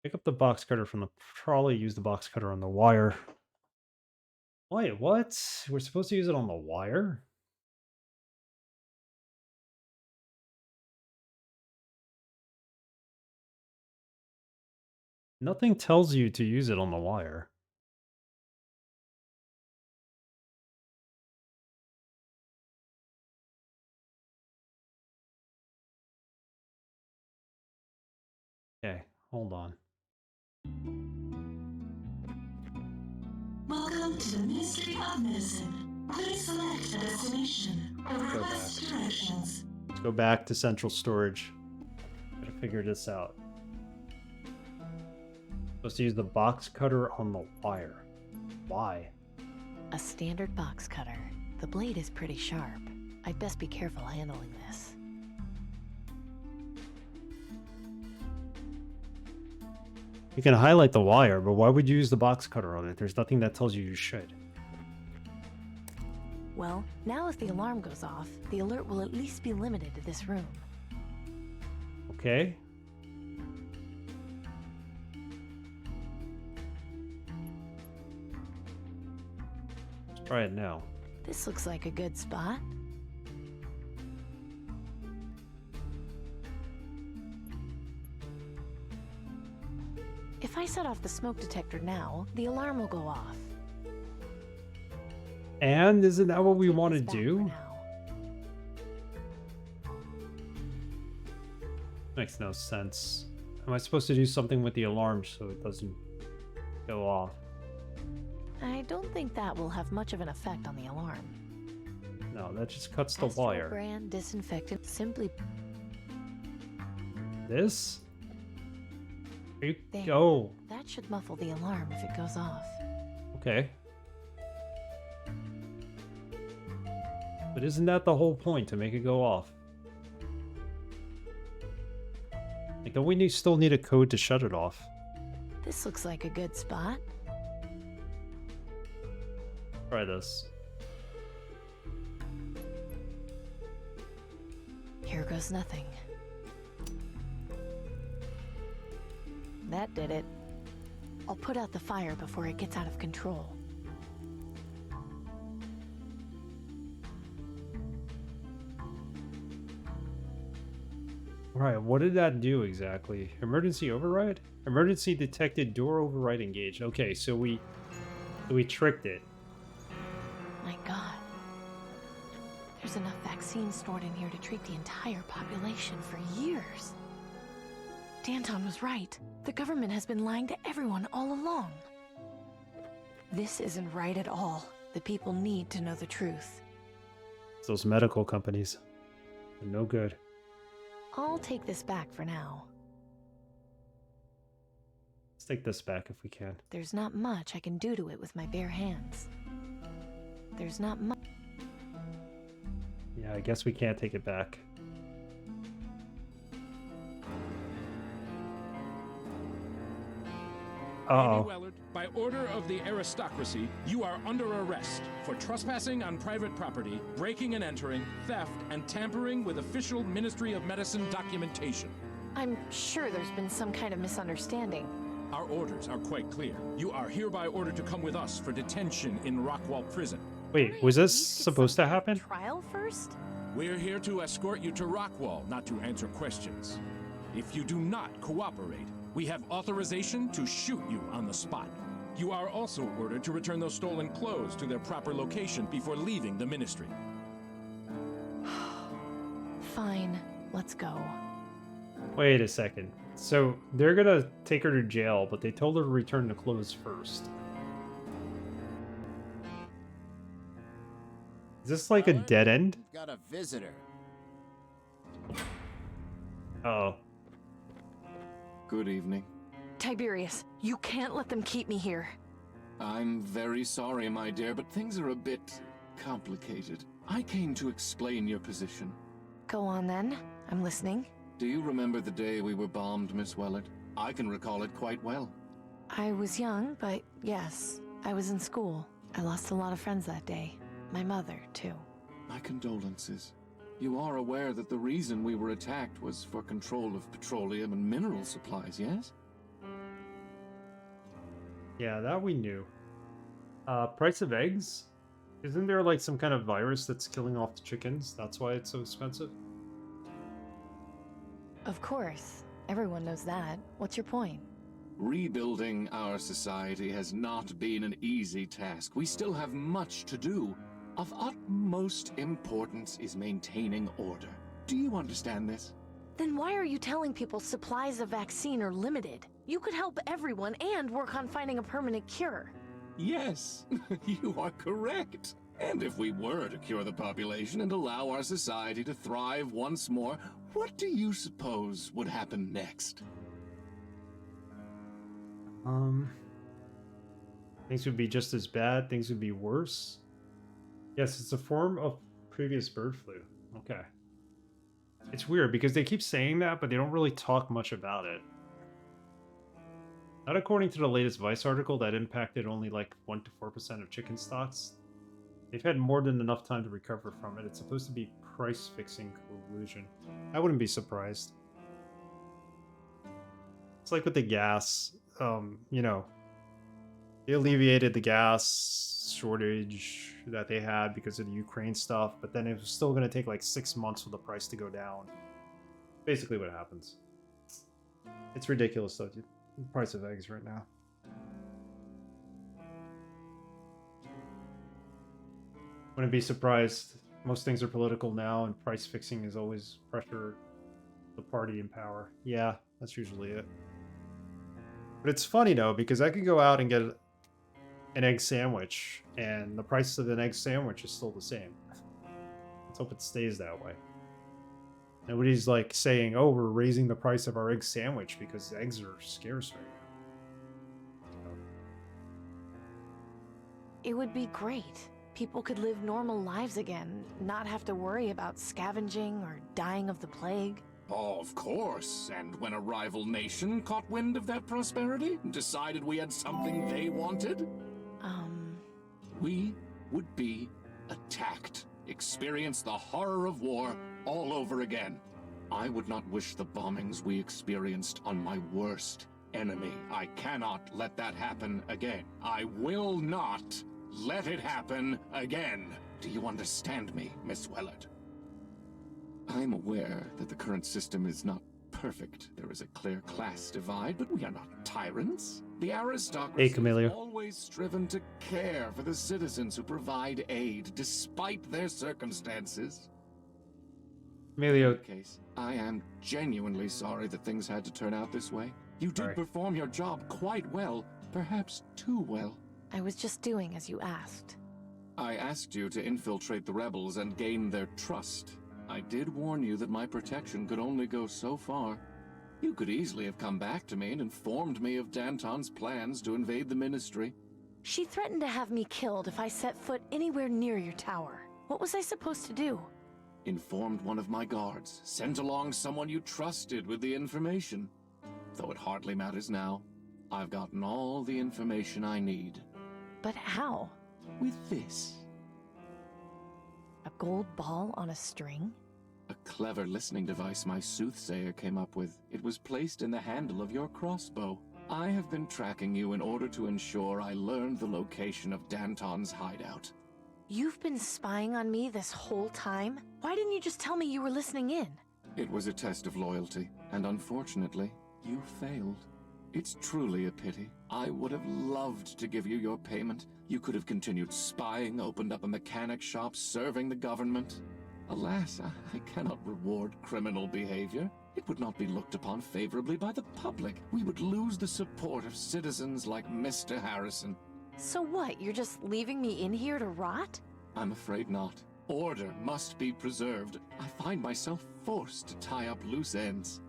Pick up the box cutter from the trolley. Use the box cutter on the wire. Wait, what? We're supposed to use it on the wire? Nothing tells you to use it on the wire. Okay, hold on. Welcome to the Ministry of Medicine. Please select a destination or request directions. Let's go back to central storage. Gotta figure this out. Supposed to use the box cutter on the wire. Why? A standard box cutter. The blade is pretty sharp. I'd best be careful handling this. You can highlight the wire, but why would you use the box cutter on it? There's nothing that tells you should. Well, now if the alarm goes off, the alert will at least be limited to this room. Okay. Let's try it now. This looks like a good spot. If I set off the smoke detector now, the alarm will go off. And isn't that what we want to do? Makes no sense. Am I supposed to do something with the alarm so it doesn't go off? I don't think that will have much of an effect on the alarm. No, that just cuts the Astral wire. brand disinfectant simply. This? Are you There. Oh, That should muffle the alarm if it goes off. okay. But isn't that the whole point, to make it go off? Like, don't we still need a code to shut it off? This looks like a good spot. Try this. Here goes nothing. That did it. I'll put out the fire before it gets out of control. Right, what did that do exactly? Emergency override? Emergency detected, door override engaged. Okay, so we tricked it. My God. There's enough vaccine stored in here to treat the entire population for years. Danton was right. The government has been lying to everyone all along. This isn't right at all. The people need to know the truth. It's those medical companies. They're no good. I'll take this back for now. Let's take this back if we can. There's not much I can do to it with my bare hands. There's not much. Yeah, I guess we can't take it back. Uh-oh. Wellard, by order of the aristocracy, you are under arrest for trespassing on private property, breaking and entering, theft, and tampering with official Ministry of Medicine documentation. I'm sure there's been some kind of misunderstanding. Our orders are quite clear. You are hereby ordered to come with us for detention in Rockwall Prison. Wait, was this supposed to happen? Trial first? We're here to escort you to Rockwall, not to answer questions. If you do not cooperate, we have authorization to shoot you on the spot. You are also ordered to return those stolen clothes to their proper location before leaving the ministry. Fine, let's go. Wait a second. So they're gonna take her to jail, but they told her to return the clothes first. Is this like a dead end? Got a visitor. Uh-oh. Good evening. Tiberius, you can't let them keep me here. I'm very sorry, my dear, but things are a bit complicated. I came to explain your position. Go on then. I'm listening. Do you remember the day we were bombed, Miss Wellard? I can recall it quite well. I was young, but yes, I was in school. I lost a lot of friends that day. My mother, too. My condolences. You are aware that the reason we were attacked was for control of petroleum and mineral supplies, yes? Yeah, that we knew. Price of eggs? Isn't there like some kind of virus that's killing off the chickens? That's why it's so expensive? Of course. Everyone knows that. What's your point? Rebuilding our society has not been an easy task. We still have much to do. Of utmost importance is maintaining order. Do you understand this? Then why are you telling people supplies of vaccine are limited? You could help everyone and work on finding a permanent cure. Yes, you are correct. And if we were to cure the population and allow our society to thrive once more, what do you suppose would happen next? Things would be just as bad, things would be worse. Yes, it's a form of previous bird flu. Okay. It's weird because they keep saying that, but they don't really talk much about it. Not according to the latest Vice article that impacted only like 1 to 4% of chicken stocks. They've had more than enough time to recover from it. It's supposed to be price-fixing collusion. I wouldn't be surprised. It's like with the gas, you know, they alleviated the gas shortage that they had because of the Ukraine stuff, but then it was still going to take like 6 months for the price to go down. Basically what happens. It's ridiculous though, dude. The price of eggs right now. Wouldn't be surprised. Most things are political now, and price fixing is always pressure the party in power. Yeah, that's usually it. But it's funny though, because I could go out and get an egg sandwich, and the price of an egg sandwich is still the same. Let's hope it stays that way. Nobody's like saying, oh, we're raising the price of our egg sandwich because eggs are scarce right now. It would be great. People could live normal lives again, not have to worry about scavenging or dying of the plague. Oh, of course. And when a rival nation caught wind of that prosperity and decided we had something they wanted? We would be attacked. Experience the horror of war all over again. I would not wish the bombings we experienced on my worst enemy. I cannot let that happen again. I will not let it happen again. Do you understand me, Miss Wellard? I'm aware that the current system is not perfect. There is a clear class divide, but we are not tyrants. The aristocracy has always striven to care for the citizens who provide aid, despite their circumstances. Emilio. In any case, I am genuinely sorry that things had to turn out this way. You did perform your job quite well, perhaps too well. I was just doing as you asked. I asked you to infiltrate the rebels and gain their trust. I did warn you that my protection could only go so far. You could easily have come back to me and informed me of Danton's plans to invade the Ministry. She threatened to have me killed if I set foot anywhere near your tower. What was I supposed to do? Informed one of my guards, sent along someone you trusted with the information. Though it hardly matters now. I've gotten all the information I need. But how? With this. A gold ball on a string? A clever listening device my soothsayer came up with. It was placed in the handle of your crossbow. I have been tracking you in order to ensure I learned the location of Danton's hideout. You've been spying on me this whole time? Why didn't you just tell me you were listening in? It was a test of loyalty, and unfortunately, you failed. It's truly a pity. I would have loved to give you your payment. You could have continued spying, opened up a mechanic shop, serving the government. Alas, I cannot reward criminal behavior. It would not be looked upon favorably by the public. We would lose the support of citizens like Mr. Harrison. So what, you're just leaving me in here to rot? I'm afraid not. Order must be preserved. I find myself forced to tie up loose ends.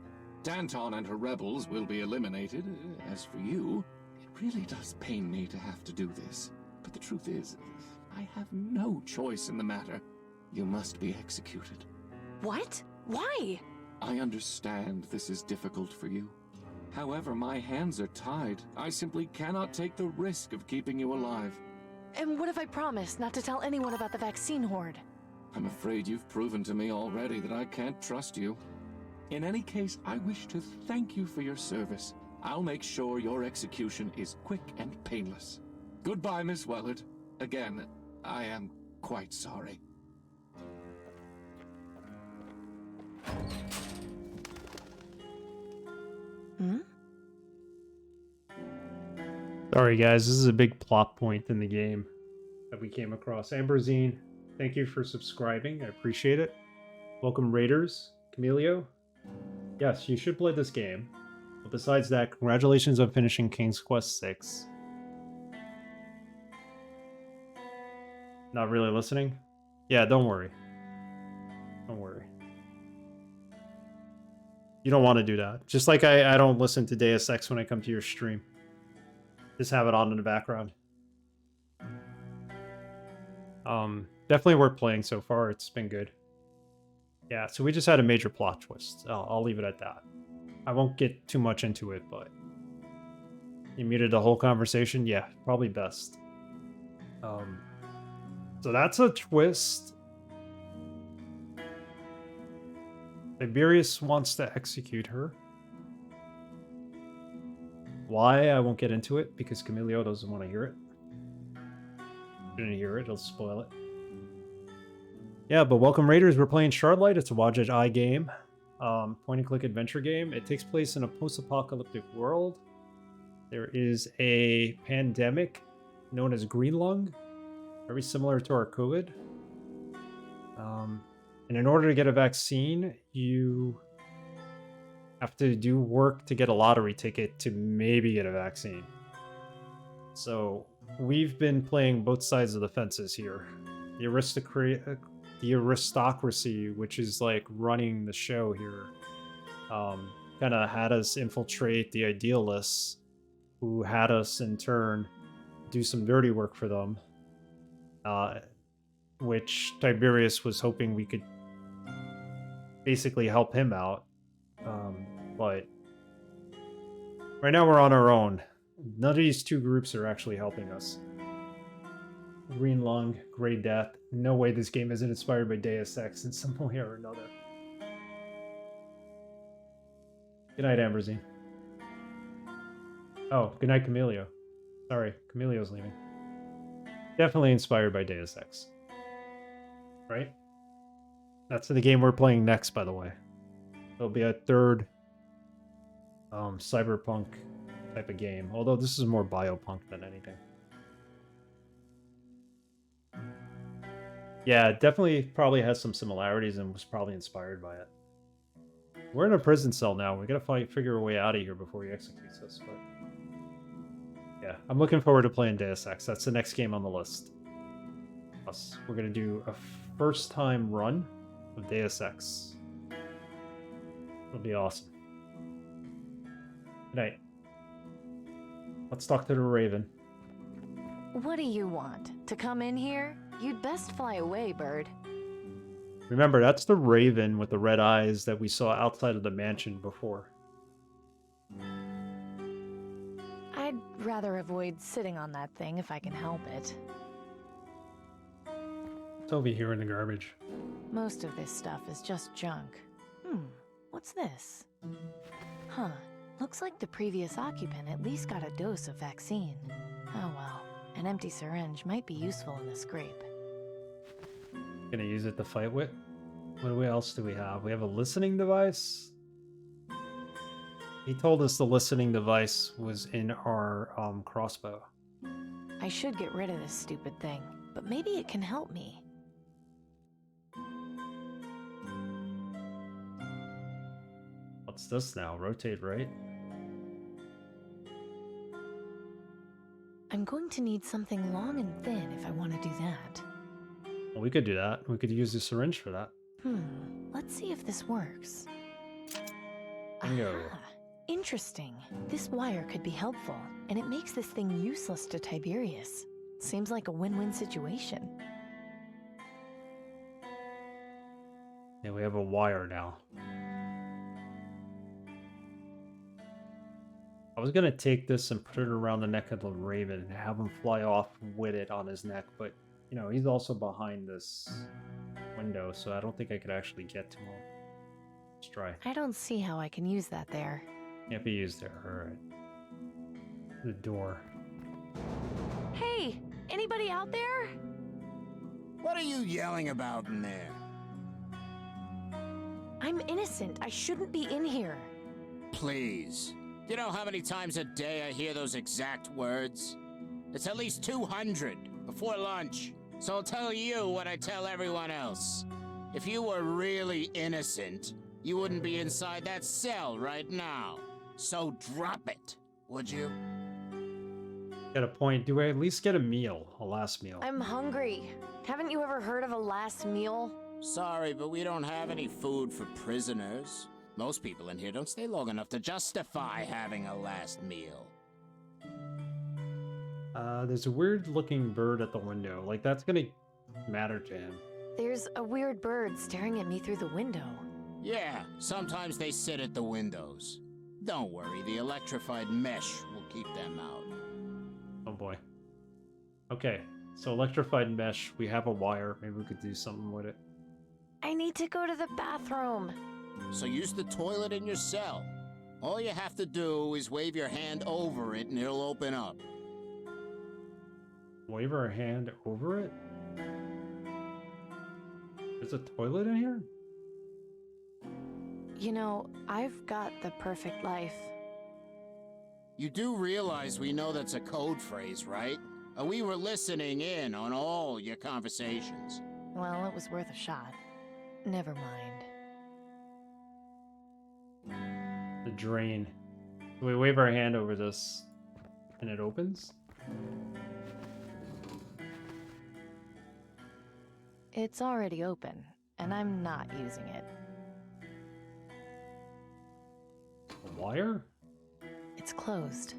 Danton and her rebels will be eliminated. As for you, it really does pain me to have to do this. But the truth is, I have no choice in the matter. You must be executed. What? Why? I understand this is difficult for you. However, my hands are tied. I simply cannot take the risk of keeping you alive. And what if I promise not to tell anyone about the vaccine horde? I'm afraid you've proven to me already that I can't trust you. In any case, I wish to thank you for your service. I'll make sure your execution is quick and painless. Goodbye, Miss Wellard. Again, I am quite sorry. Hmm? Sorry guys, this is a big plot point in the game that we came across. Amberzine, thank you for subscribing. I appreciate it. Welcome Raiders. Camilio. Yes, you should play this game. But besides that, congratulations on finishing King's Quest 6. Not really listening? Yeah, don't worry. Don't worry. You don't want to do that. Just like I don't listen to Deus Ex when I come to your stream. Just have it on in the background. Definitely worth playing so far. It's been good. Yeah, so we just had a major plot twist. I'll leave it at that. I won't get too much into it, but... You muted the whole conversation? Yeah, probably best. So that's a twist. Tiberius wants to execute her. Why? I won't get into it, because Camilio doesn't want to hear it. Didn't hear it, he'll spoil it. Yeah, but welcome Raiders, we're playing Shardlight. It's a watch-as-eye game. Point-and-click adventure game. It takes place in a post-apocalyptic world. There is a pandemic known as Green Lung, very similar to our COVID. And in order to get a vaccine, you have to do work to get a lottery ticket to maybe get a vaccine. So we've been playing both sides of the fences here. The aristocracy, which is like running the show here, kind of had us infiltrate the idealists, who had us in turn do some dirty work for them, which Tiberius was hoping we could basically help him out. But right now we're on our own. None of these two groups are actually helping us. Green Lung, Grey Death. No way this game isn't inspired by Deus Ex in some way or another. Good night, Amberzine. Oh, good night, Camilio. Sorry, Camilio's leaving. Definitely inspired by Deus Ex. Right? That's the game we're playing next, by the way. It'll be a third cyberpunk type of game. Although this is more biopunk than anything. Yeah, it definitely probably has some similarities and was probably inspired by it. We're in a prison cell now. We gotta figure a way out of here before he executes us. But yeah, I'm looking forward to playing Deus Ex. That's the next game on the list. Plus, we're gonna do a first-time run of Deus Ex. It'll be awesome. Good night. Let's talk to the Raven. What do you want? To come in here? You'd best fly away, bird. Remember, that's the Raven with the red eyes that we saw outside of the mansion before. I'd rather avoid sitting on that thing if I can help it. It's over here in the garbage. Most of this stuff is just junk. What's this? Huh. Looks like the previous occupant at least got a dose of vaccine. Oh well. An empty syringe might be useful in a scrape. Gonna use it to fight with? What else do we have? We have a listening device. He told us the listening device was in our crossbow. I should get rid of this stupid thing, but maybe it can help me. What's this now? Rotate right? I'm going to need something long and thin if I want to do that. Well, we could do that. We could use the syringe for that. Let's see if this works. Bingo. Aha. Interesting. This wire could be helpful, and it makes this thing useless to Tiberius. Seems like a win-win situation. Yeah, we have a wire now. I was gonna take this and put it around the neck of the Raven and have him fly off with it on his neck, but you know, he's also behind this window, so I don't think I could actually get to him. Let's try. I don't see how I can use that there. Can't be used there. Alright. The door. Hey! Anybody out there? What are you yelling about in there? I'm innocent. I shouldn't be in here. Please. You know how many times a day I hear those exact words? It's at least 200 before lunch. So I'll tell you what I tell everyone else. If you were really innocent, you wouldn't be inside that cell right now. So drop it, would you? Got a point. Do I at least get a meal? A last meal? I'm hungry. Haven't you ever heard of a last meal? Sorry, but we don't have any food for prisoners. Most people in here don't stay long enough to justify having a last meal. There's a weird-looking bird at the window. Like, that's gonna matter to him. There's a weird bird staring at me through the window. Yeah, sometimes they sit at the windows. Don't worry, the electrified mesh will keep them out. Oh boy. Okay, so electrified mesh. We have a wire. Maybe we could do something with it. I need to go to the bathroom. So use the toilet in your cell. All you have to do is wave your hand over it and it'll open up. Wave our hand over it? There's a toilet in here? You know, I've got the perfect life. You do realize we know that's a code phrase, right? We were listening in on all your conversations. Well, it was worth a shot. Never mind. The drain. We wave our hand over this and it opens? It's already open, and I'm not using it. A wire? It's closed.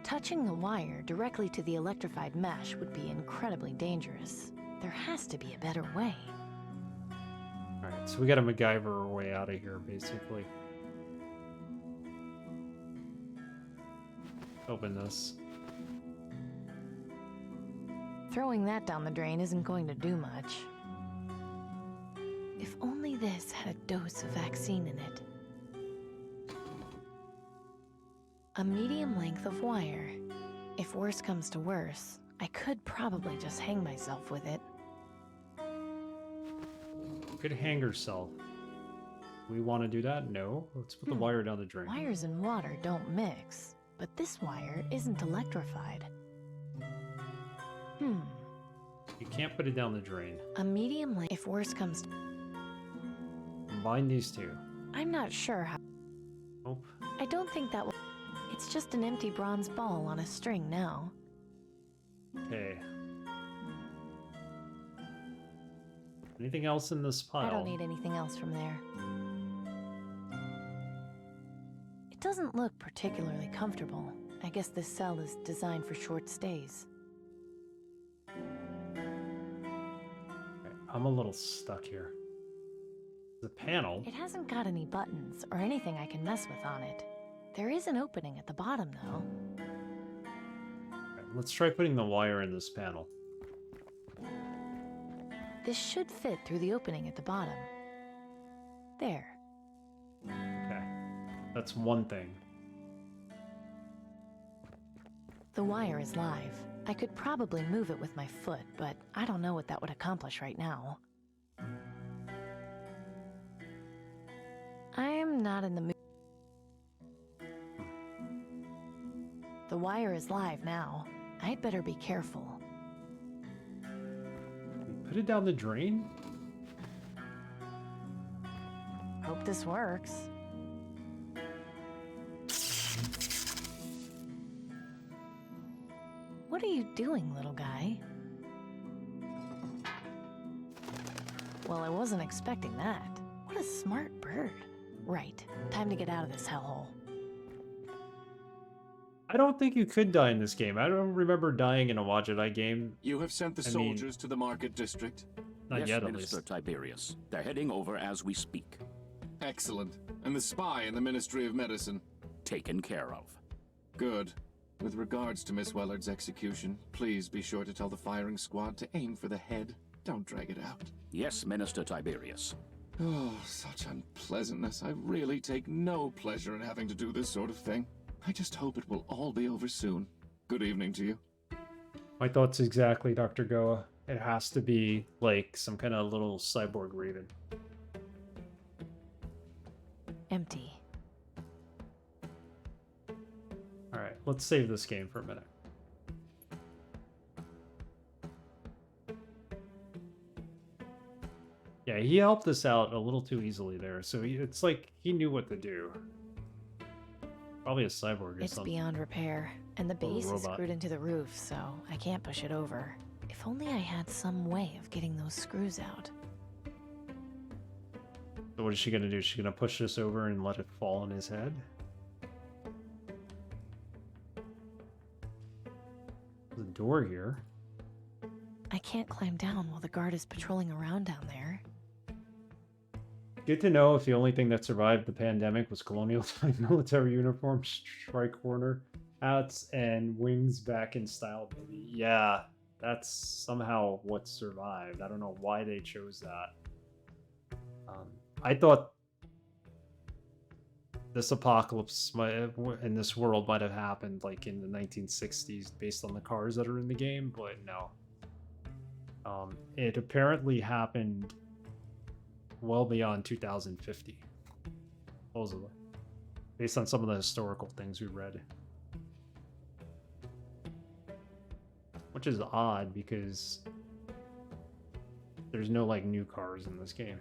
Touching the wire directly to the electrified mesh would be incredibly dangerous. There has to be a better way. Alright, so we gotta MacGyver our way out of here, basically. Open this. Throwing that down the drain isn't going to do much. If only this had a dose of vaccine in it. A medium length of wire. If worse comes to worse, I could probably just hang myself with it. Could hang herself. We want to do that? No. Let's put the wire down the drain. Wires and water don't mix, but this wire isn't electrified. You can't put it down the drain. A medium length. If worse comes to... Combine these two. I'm not sure how... Nope. I don't think that will... It's just an empty bronze ball on a string now. Okay. Anything else in this pile? I don't need anything else from there. It doesn't look particularly comfortable. I guess this cell is designed for short stays. I'm a little stuck here. The panel. It hasn't got any buttons or anything I can mess with on it. There is an opening at the bottom, though. Right, let's try putting the wire in this panel. This should fit through the opening at the bottom. There. Okay. That's one thing. The wire is live. I could probably move it with my foot, but I don't know what that would accomplish right now. I am not in the mood. The wire is live now. I'd better be careful. Put it down the drain? Hope this works. What are you doing, little guy? Well, I wasn't expecting that. What a smart bird. Right, time to get out of this hellhole. I don't think you could die in this game. I don't remember dying in a Wajidai game. You have sent the soldiers to the market district? Not yes, yet, at Minister least. Tiberius. They're heading over as we speak. Excellent. And the spy in the Ministry of Medicine? Taken care of. Good. With regards to Miss Wellard's execution, please be sure to tell the firing squad to aim for the head. Don't drag it out. Yes, Minister Tiberius. Oh, such unpleasantness. I really take no pleasure in having to do this sort of thing. I just hope it will all be over soon. Good evening to you. My thoughts exactly, Dr. Goa. It has to be like some kind of little cyborg raven. Empty. let's save this game for a minute. Yeah, he helped us out a little too easily there, so it's like he knew what to do. Probably a cyborg or It's something. beyond repair, and the Or a base is robot. screwed into the roof, so I can't push it over. If only I had some way of getting those screws out. So what is she gonna do? She's gonna push this over and let it fall on his head? There's a door here. I can't climb down while the guard is patrolling around down there. Good to know if the only thing that survived the pandemic was colonial-time military uniforms, tricorner hats, and wings back in style, baby. Yeah, that's somehow what survived. I don't know why they chose that. I thought this apocalypse in this world might have happened like in the 1960s based on the cars that are in the game, but no. It apparently happened well beyond 2050, supposedly, based on some of the historical things we read. Which is odd because there's no like new cars in this game.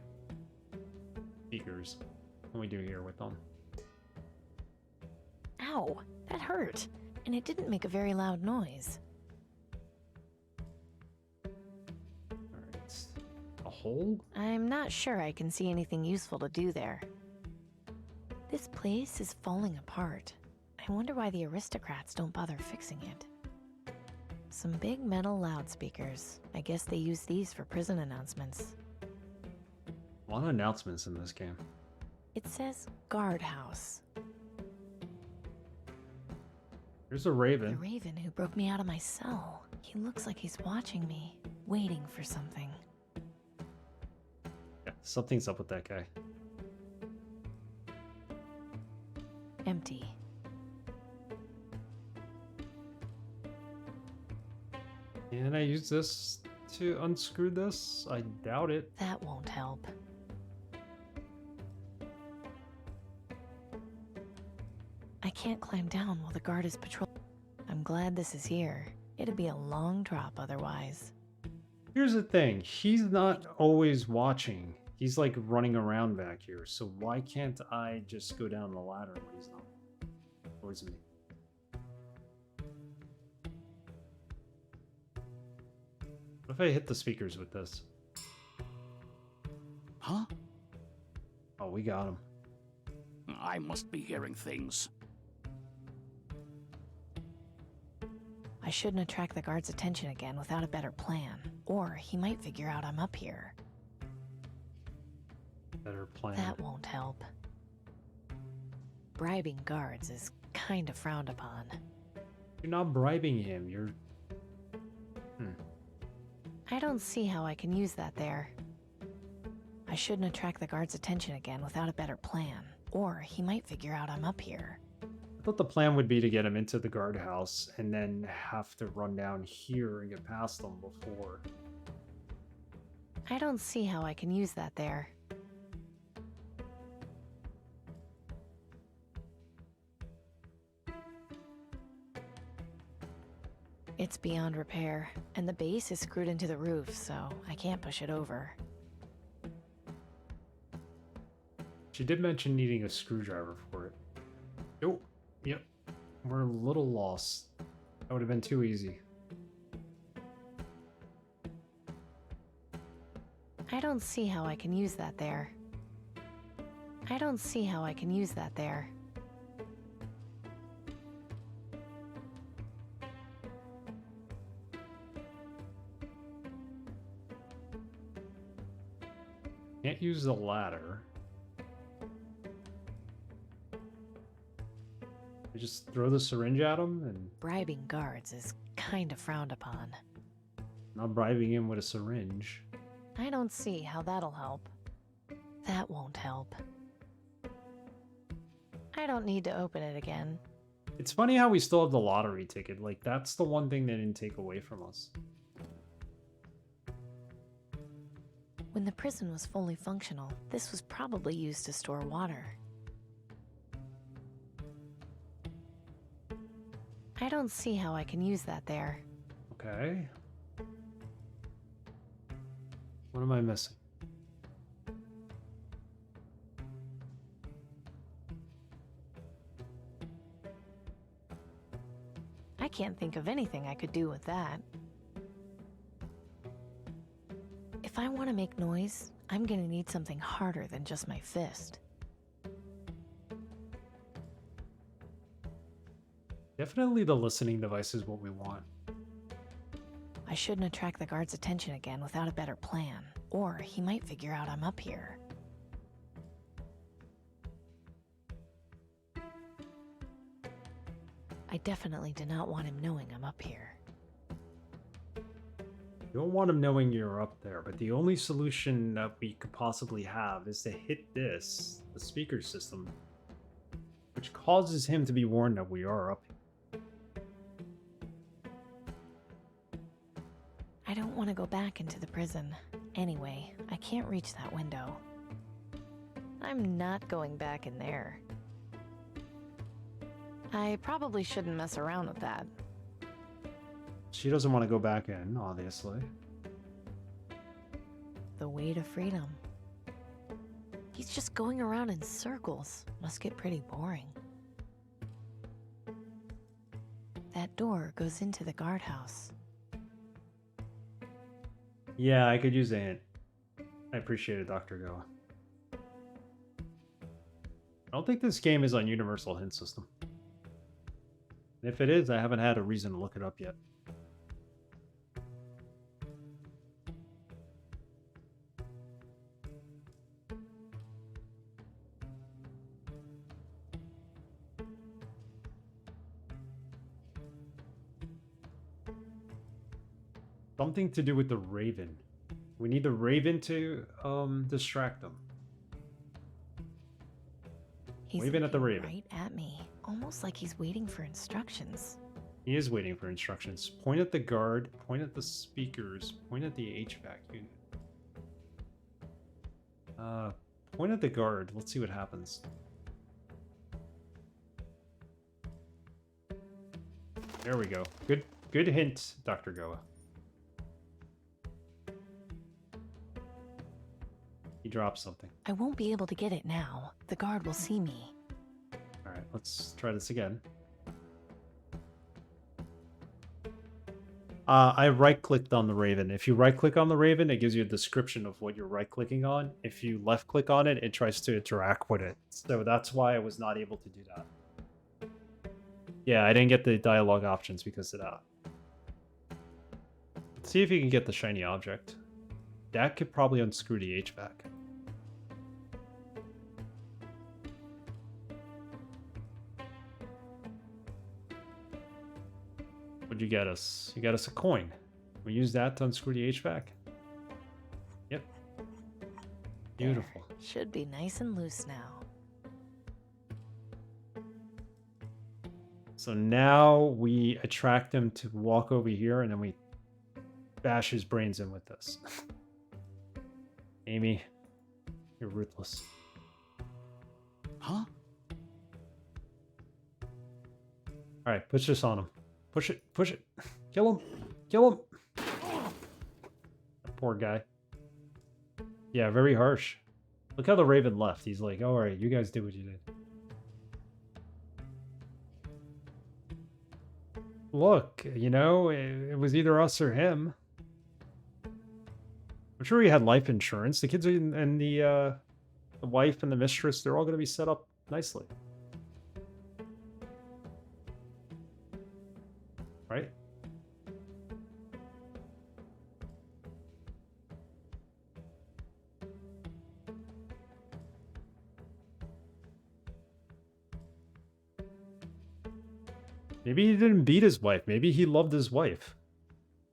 Speakers. What do we do here with them? Ow, that hurt, and it didn't make a very loud noise. Alright. A hole? I'm not sure I can see anything useful to do there. This place is falling apart. I wonder why the aristocrats don't bother fixing it. Some big metal loudspeakers. I guess they use these for prison announcements. A lot of announcements in this game. It says guardhouse. There's a raven. The raven who broke me out of my cell. He looks like he's watching me, waiting for something. Yeah, something's up with that guy. Empty. Can I use this to unscrew this? I doubt it. That won't help. I can't climb down while the guard is patrolling. I'm glad this is here. It'd be a long drop otherwise. Here's the thing. He's not always watching. He's like running around back here. So why can't I just go down the ladder when he's not towards me? What if I hit the speakers with this? Huh? Oh, we got him. I must be hearing things. I shouldn't attract the guard's attention again without a better plan. Or he might figure out I'm up here. Better plan. That won't help. Bribing guards is kind of frowned upon. You're not bribing him. You're... I don't see how I can use that there. I shouldn't attract the guard's attention again without a better plan. Or he might figure out I'm up here. I thought the plan would be to get him into the guardhouse and then have to run down here and get past them before. I don't see how I can use that there. It's beyond repair, and the base is screwed into the roof, so I can't push it over. She did mention needing a screwdriver for it. Oh, yep. We're a little lost. That would have been too easy. I don't see how I can use that there. I don't see how I can use that there. Can't use the ladder. I just throw the syringe at him and... Bribing guards is kind of frowned upon. Not bribing him with a syringe. I don't see how that'll help. That won't help. I don't need to open it again. It's funny how we still have the lottery ticket. Like, that's the one thing they didn't take away from us. When the prison was fully functional, this was probably used to store water. I don't see how I can use that there. Okay. What am I missing? I can't think of anything I could do with that. If I want to make noise, I'm gonna need something harder than just my fist. Definitely the listening device is what we want. I shouldn't attract the guard's attention again without a better plan, or he might figure out I'm up here. I definitely do not want him knowing I'm up here. You don't want him knowing you're up there, but the only solution that we could possibly have is to hit this, the speaker system, which causes him to be warned that we are up here. I don't want to go back into the prison. Anyway, I can't reach that window. I'm not going back in there. I probably shouldn't mess around with that. She doesn't want to go back in, obviously. The way to freedom. He's just going around in circles. Must get pretty boring. That door goes into the guardhouse. Yeah, I could use a hint. I appreciate it, Dr. Goa. I don't think this game is on Universal Hint System. And if it is, I haven't had a reason to look it up yet. Something to do with the Raven. We need the Raven to distract them. He's waving at the looking Raven. right at me, almost like he's waiting for instructions. He is waiting for instructions. Point at the guard, point at the speakers, point at the HVAC unit. Point at the guard. Let's see what happens. There we go. Good hint, Dr. Goa. He dropped something. I won't be able to get it now. The guard will see me. Alright, let's try this again. I right-clicked on the Raven. If you right-click on the Raven, it gives you a description of what you're right-clicking on. If you left-click on it, it tries to interact with it. So that's why I was not able to do that. Yeah, I didn't get the dialogue options because of that. Let's see if you can get the shiny object. That could probably unscrew the HVAC. What'd you get us? You got us a coin. We use that to unscrew the HVAC. Yep. Beautiful. There. Should be nice and loose now. So now we attract him to walk over here and then we bash his brains in with this. Amy, you're ruthless. Huh? Alright, push this on him. Push it, push it. Kill him. Kill him. Poor guy. Yeah, very harsh. Look how the Raven left. He's like, alright, you guys did what you did. Look, you know, it was either us or him. I'm sure he had life insurance. The kids and the wife and the mistress, they're all going to be set up nicely. Right? Maybe he didn't beat his wife. Maybe he loved his wife.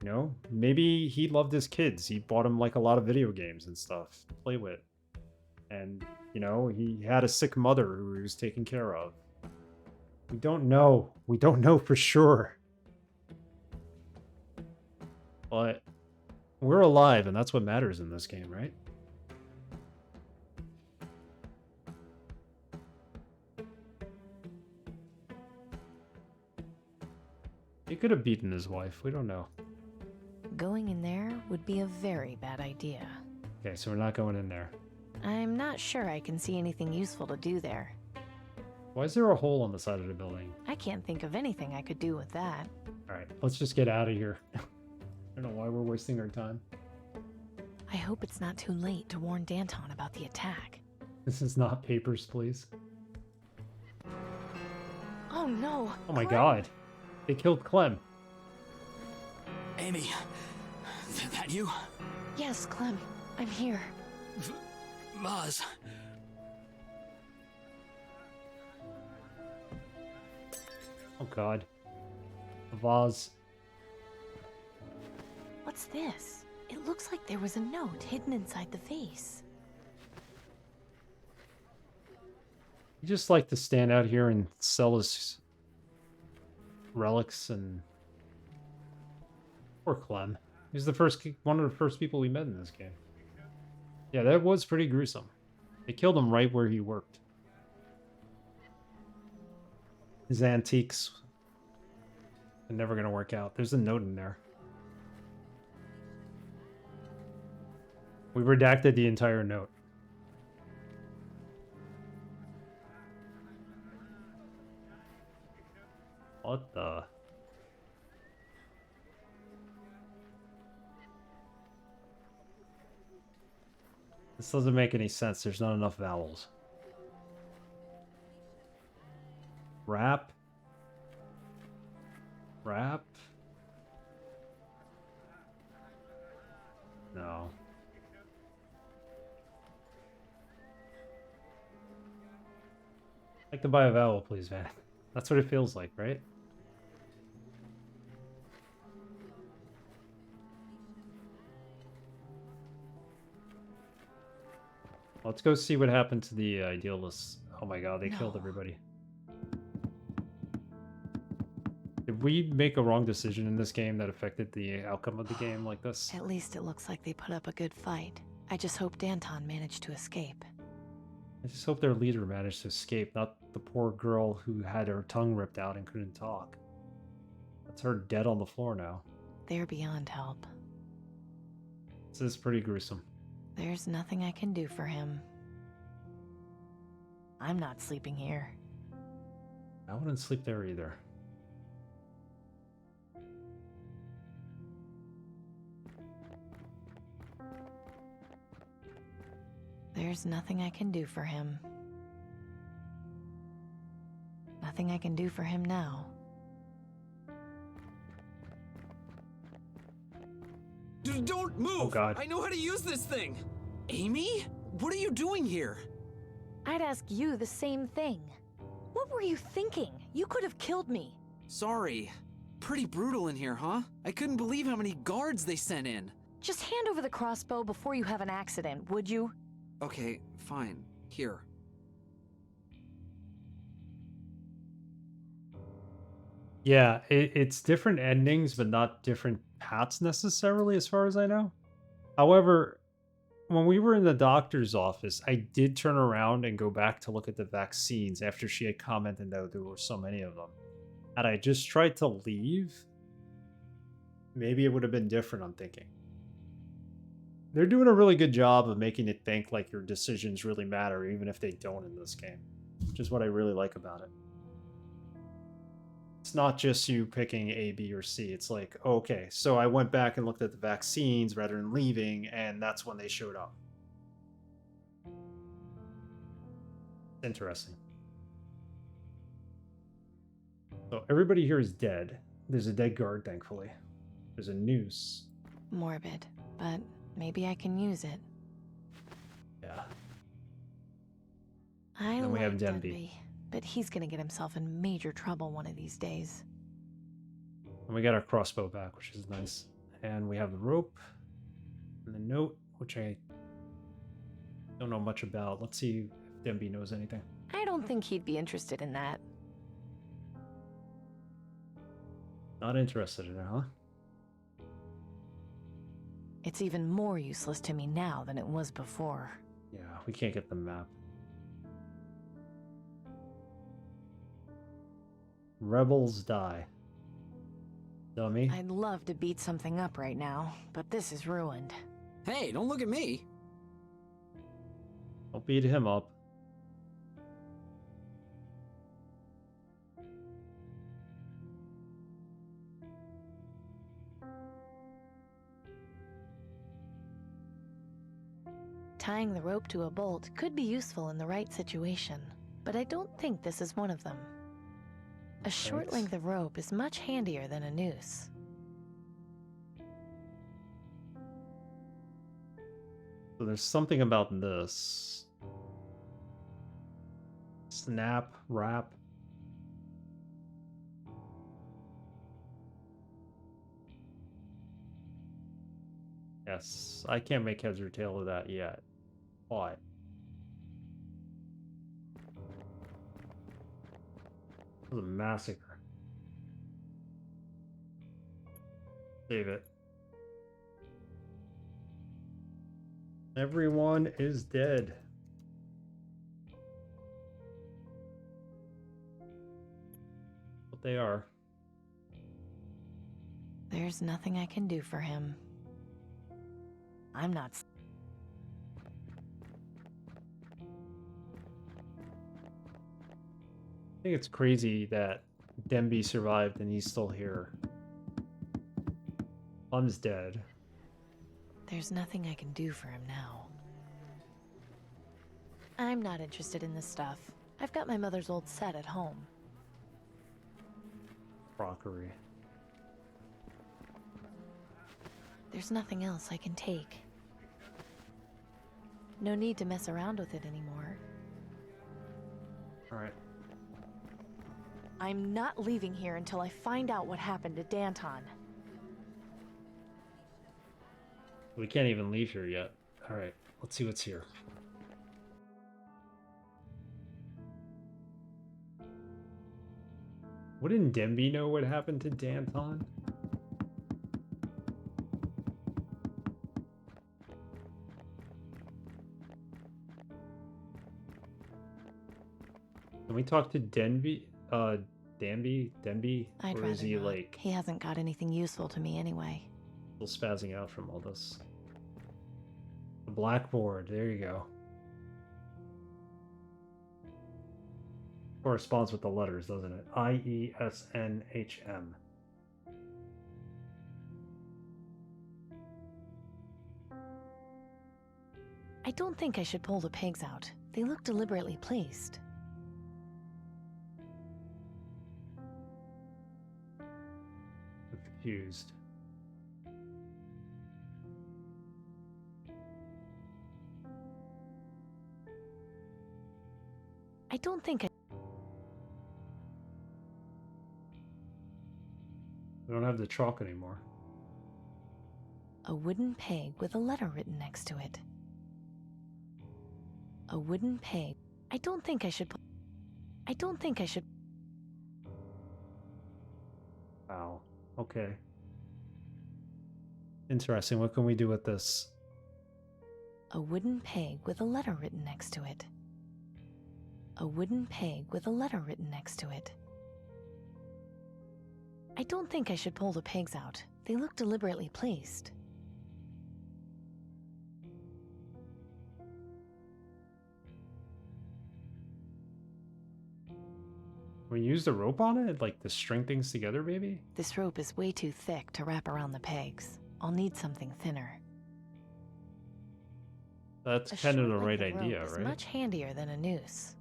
You know? Maybe he loved his kids. He bought him like a lot of video games and stuff to play with. And, you know, he had a sick mother who he was taking care of. We don't know. We don't know for sure. But we're alive, and that's what matters in this game, right? He could have beaten his wife. We don't know. Going in there would be a very bad idea. Okay, so we're not going in there. I'm not sure I can see anything useful to do there. Why is there a hole on the side of the building? I can't think of anything I could do with that. Alright, let's just get out of here. I don't know why we're wasting our time. I hope it's not too late to warn Danton about the attack. This is not Papers, Please. Oh no! Oh my god. They killed Clem. Amy, is that you? Yes, Clem. I'm here. Maz. Oh god. A vase. What's this? It looks like there was a note hidden inside the vase. He just like to stand out here and sell his relics and... Poor Clem. He's the first, one of the first people we met in this game. Yeah, that was pretty gruesome. They killed him right where he worked. His antiques are never gonna work out. There's a note in there. We redacted the entire note. What the? This doesn't make any sense. There's not enough vowels. Rap. Rap. No. I'd like to buy a vowel, please, man. That's what it feels like, right? Let's go see what happened to the idealists. Oh my god, they killed everybody. Did we make a wrong decision in this game that affected the outcome of the game like this? At least it looks like they put up a good fight. I just hope Danton managed to escape. I just hope their leader managed to escape, not the poor girl who had her tongue ripped out and couldn't talk. That's her dead on the floor now. They're beyond help. This is pretty gruesome. There's nothing I can do for him. I'm not sleeping here. I wouldn't sleep there either. There's nothing I can do for him. Nothing I can do for him now. Don't move! Oh god. I know how to use this thing! Amy? What are you doing here? I'd ask you the same thing. What were you thinking? You could have killed me. Sorry. Pretty brutal in here, huh? I couldn't believe how many guards they sent in. Just hand over the crossbow before you have an accident, would you? Okay, fine. Here. Yeah, it's different endings, but not different paths necessarily, as far as I know. However, when we were in the doctor's office, I did turn around and go back to look at the vaccines after she had commented that there were so many of them. Had I just tried to leave, maybe it would have been different, I'm thinking. They're doing a really good job of making it think like your decisions really matter, even if they don't in this game, which is what I really like about it. It's not just you picking A, B, or C. It's like, okay, so I went back and looked at the vaccines rather than leaving, and that's when they showed up. Interesting. So everybody here is dead. There's a dead guard, thankfully. There's a noose. Morbid, but maybe I can use it. Yeah. I Then we have like Denby. But he's gonna get himself in major trouble one of these days. And we got our crossbow back, which is nice. And we have the rope and the note, which I don't know much about. Let's see if Denby knows anything. I don't think he'd be interested in that. Not interested in it, huh? It's even more useless to me now than it was before. Yeah, we can't get the map. Rebels die. Dummy. I'd love to beat something up right now, but this is ruined. Hey, don't look at me. Don't beat him up. Tying the rope to a bolt could be useful in the right situation, but I don't think this is one of them. A short length of rope is much handier than a noose. So there's something about this. Snap, wrap. Yes, I can't make heads or tail of that yet. Why? It was a massacre. Save it. Everyone is dead. But they are. There's nothing I can do for him. I'm not. I think it's crazy that Demby survived and he's still here. Plum's dead. There's nothing I can do for him now. I'm not interested in this stuff. I've got my mother's old set at home. Crockery. There's nothing else I can take. No need to mess around with it anymore. Alright. I'm not leaving here until I find out what happened to Danton. We can't even leave here yet. Alright, let's see what's here. Wouldn't Demby know what happened to Danton? Can we talk to Denby? Denby? I'd Or rather is he not. like He hasn't got anything useful to me anyway. still spazzing out from all this? The blackboard, there you go. Corresponds with the letters, doesn't it? IESNHM. I don't think I should pull the pegs out. They look deliberately placed. Confused. I don't think We don't have the chalk anymore. A wooden peg with a letter written next to it. A wooden peg. I don't think I should. Wow. Okay. Interesting. What can we do with this? A wooden peg with a letter written next to it. A wooden peg with a letter written next to it. I don't think I should pull the pegs out. They look deliberately placed. We use the rope on it, like to string things together, maybe? This rope is way too thick to wrap around the pegs. I'll need something thinner. That's A kind of the short right length of rope idea, is right? much handier than a noose.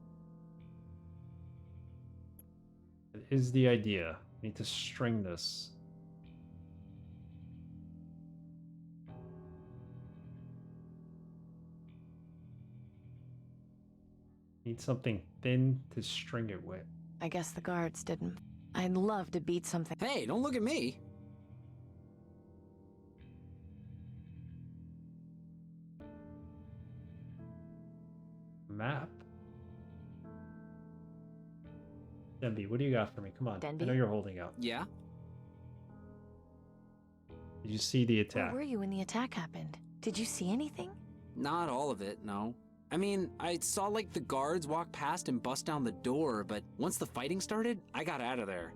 It is the idea. We need to string this. Need something thin to string it with. I guess the guards didn't. I'd love to beat something. Hey, don't look at me. Map? Demby, what do you got for me? Come on. Denby? I know you're holding out. Yeah? Did you see the attack? Where were you when the attack happened? Did you see anything? Not all of it, no. I mean, I saw like the guards walk past and bust down the door, but once the fighting started, I got out of there.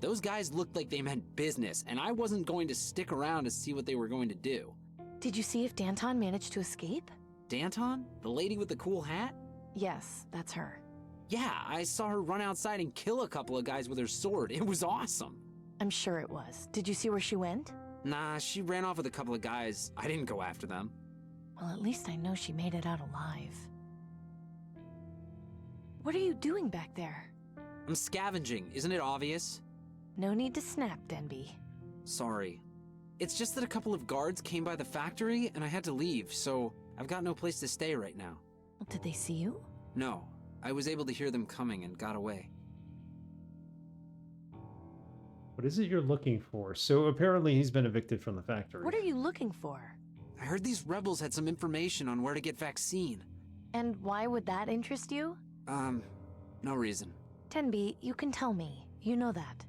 Those guys looked like they meant business, and I wasn't going to stick around to see what they were going to do. Did you see if Danton managed to escape? Danton? The lady with the cool hat? Yes, that's her. Yeah, I saw her run outside and kill a couple of guys with her sword. It was awesome. I'm sure it was. Did you see where she went? Nah, she ran off with a couple of guys. I didn't go after them. Well, at least I know she made it out alive. What are you doing back there? I'm scavenging, isn't it obvious? No need to snap, Denby. Sorry. It's just that a couple of guards came by the factory and I had to leave, so I've got no place to stay right now. Did they see you? No. I was able to hear them coming and got away. What is it you're looking for? So apparently he's been evicted from the factory. What are you looking for? I heard these rebels had some information on where to get vaccine. And why would that interest you? No reason. Tenby, you can tell me. You know that.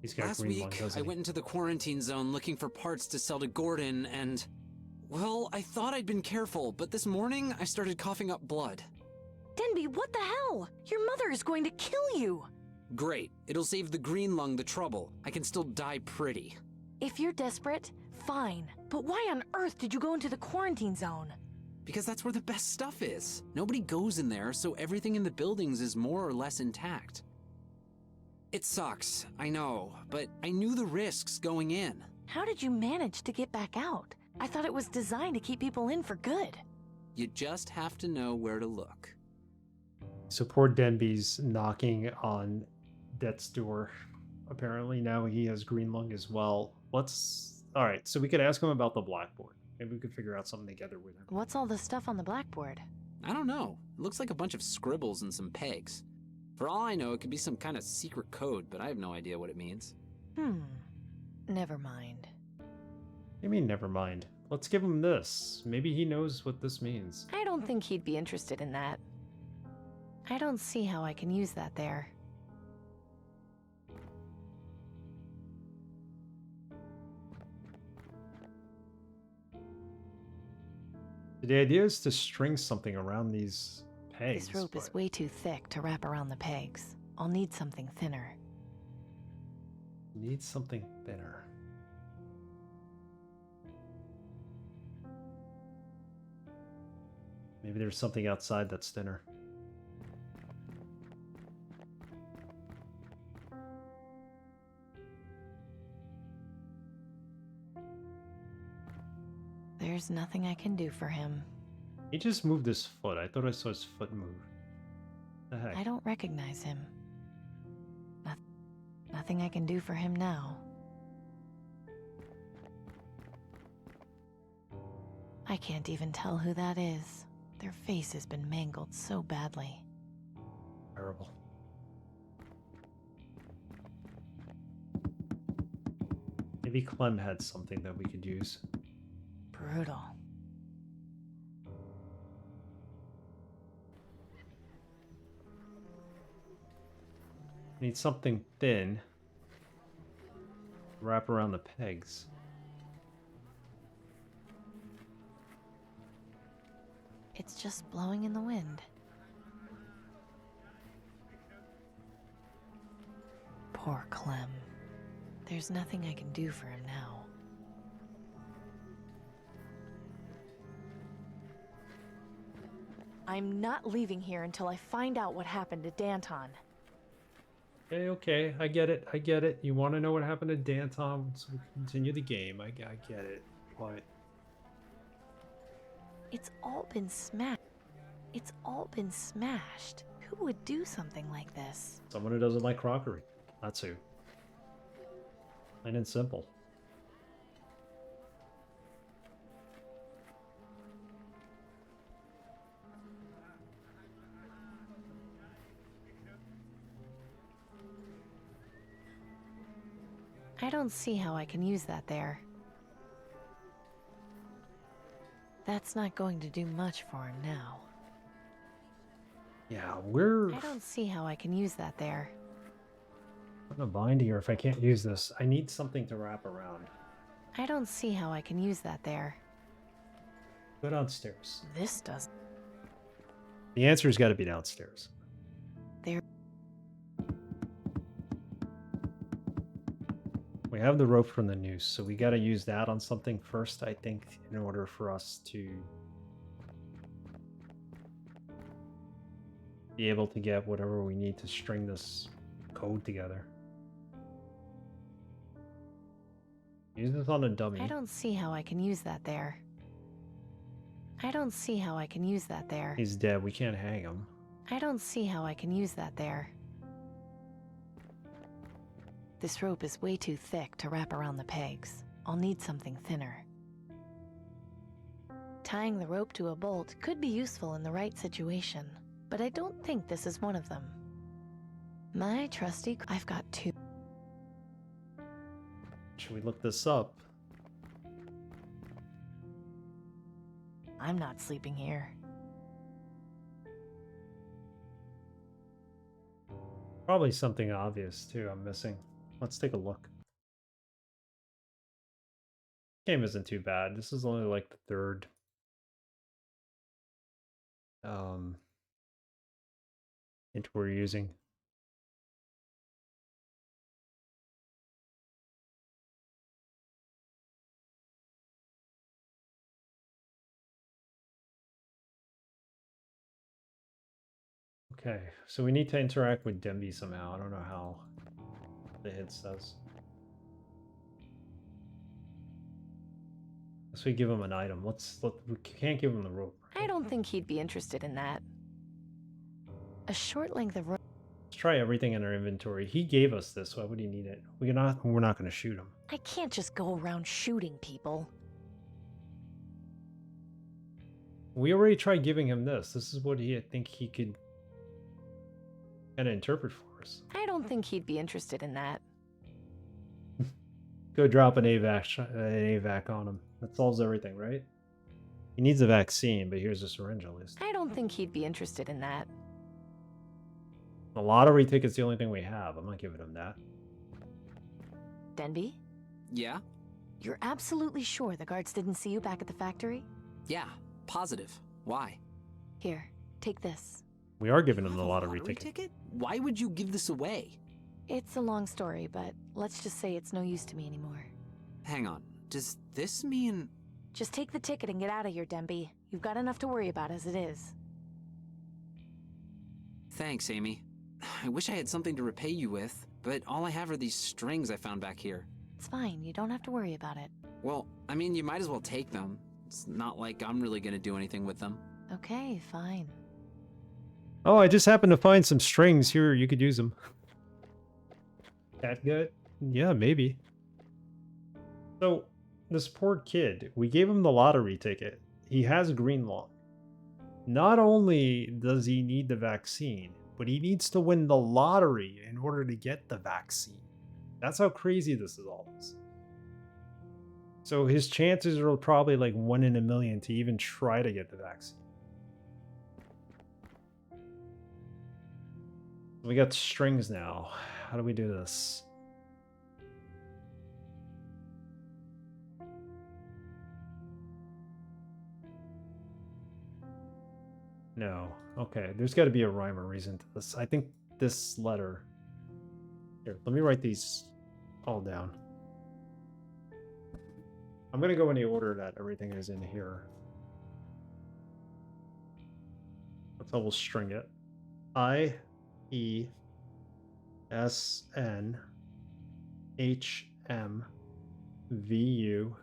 He's got Last green lung, week, doesn't I he? went into the quarantine zone looking for parts to sell to Gordon and... Well, I thought I'd been careful, but this morning I started coughing up blood. Denby, what the hell? Your mother is going to kill you! Great. It'll save the green lung the trouble. I can still die pretty. If you're desperate, fine. But why on earth did you go into the quarantine zone? Because that's where the best stuff is. Nobody goes in there, so everything in the buildings is more or less intact. It sucks, I know, but I knew the risks going in. How did you manage to get back out? I thought it was designed to keep people in for good. You just have to know where to look. So poor Denby's knocking on Death's door. Apparently now he has green lung as well. Alright, so we could ask him about the blackboard. Maybe we could figure out something together with him. What's all the stuff on the blackboard? I don't know. It looks like a bunch of scribbles and some pegs. For all I know, it could be some kind of secret code, but I have no idea what it means. Never mind. What do you mean, never mind? Let's give him this. Maybe he knows what this means. I don't think he'd be interested in that. I don't see how I can use that there. The idea is to string something around these pegs. This rope is way too thick to wrap around the pegs. I'll need something thinner. Need something thinner. Maybe there's something outside that's thinner. There's nothing I can do for him. He just moved his foot. I thought I saw his foot move. The heck? I don't recognize him. Nothing I can do for him now. I can't even tell who that is. Their face has been mangled so badly. Terrible. Maybe Clem had something that we could use. Brutal. Need something thin. Wrap around the pegs. It's just blowing in the wind. Poor Clem. There's nothing I can do for him now. I'm not leaving here until I find out what happened to Danton. Okay, I get it. You want to know what happened to Danton, so we continue the game. I get it. What? It's all been smashed. It's all been smashed. Who would do something like this? Someone who doesn't like crockery. That's who. Plain and simple. I don't see how I can use that there. That's not going to do much for him now. Yeah, I don't see how I can use that there. I'm in a bind here if I can't use this. I need something to wrap around. I don't see how I can use that there. Go downstairs. This doesn't. The answer's got to be downstairs. There. We have the rope from the noose, so we got to use that on something first, I think, in order for us to be able to get whatever we need to string this code together. Use this on a dummy. I don't see how I can use that there. I don't see how I can use that there. He's dead. We can't hang him. I don't see how I can use that there. This rope is way too thick to wrap around the pegs. I'll need something thinner. Tying the rope to a bolt could be useful in the right situation, but I don't think this is one of them. My trusty... I've got two. Should we look this up? I'm not sleeping here. Probably something obvious, too, I'm missing. Let's take a look. Game isn't too bad. This is only like the third hint we're using. Okay, so we need to interact with Demby somehow. I don't know how the hint says. Unless we give him an item. We can't give him the rope. I don't think he'd be interested in that. A short length of rope. Let's try everything in our inventory. He gave us this. Why would he need it? We're not going to shoot him. I can't just go around shooting people. We already tried giving him this. This is what I think he could kind of interpret for us. I don't think he'd be interested in that. Go drop an AVAC on him. That solves everything, right? He needs a vaccine, but here's a syringe at least. I don't think he'd be interested in that. The lottery ticket's the only thing we have. I'm not giving him that. Denby? Yeah? You're absolutely sure the guards didn't see you back at the factory? Yeah, positive. Why? Here, take this. We are giving him the lottery ticket. Why would you give this away? It's a long story, but let's just say it's no use to me anymore. Hang on. Does this mean... Just take the ticket and get out of here, Denby. You've got enough to worry about as it is. Thanks, Amy. I wish I had something to repay you with, but all I have are these strings I found back here. It's fine. You don't have to worry about it. Well, I mean, you might as well take them. It's not like I'm really gonna do anything with them. Okay, fine. Oh, I just happened to find some strings here. You could use them. That good? Yeah, maybe. So, this poor kid, we gave him the lottery ticket. He has green lung. Not only does he need the vaccine, but he needs to win the lottery in order to get the vaccine. That's how crazy this is all is. So his chances are probably like 1 in a million to even try to get the vaccine. We got strings now. How do we do this? No. Okay, there's got to be a rhyme or reason to this. I think this letter... Here, let me write these all down. I'm going to go in the order that everything is in here. That's how we'll string it. I, E, S, N, H, M, V, U,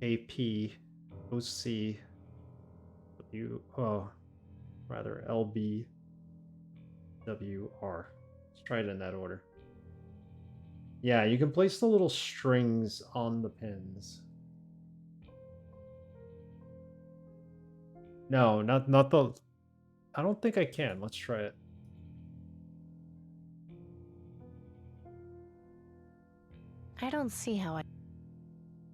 A, P, O, C, L, B, W, R. Let's try it in that order. Yeah, you can place the little strings on the pins. No, not the... I don't think I can. Let's try it. I don't see how I...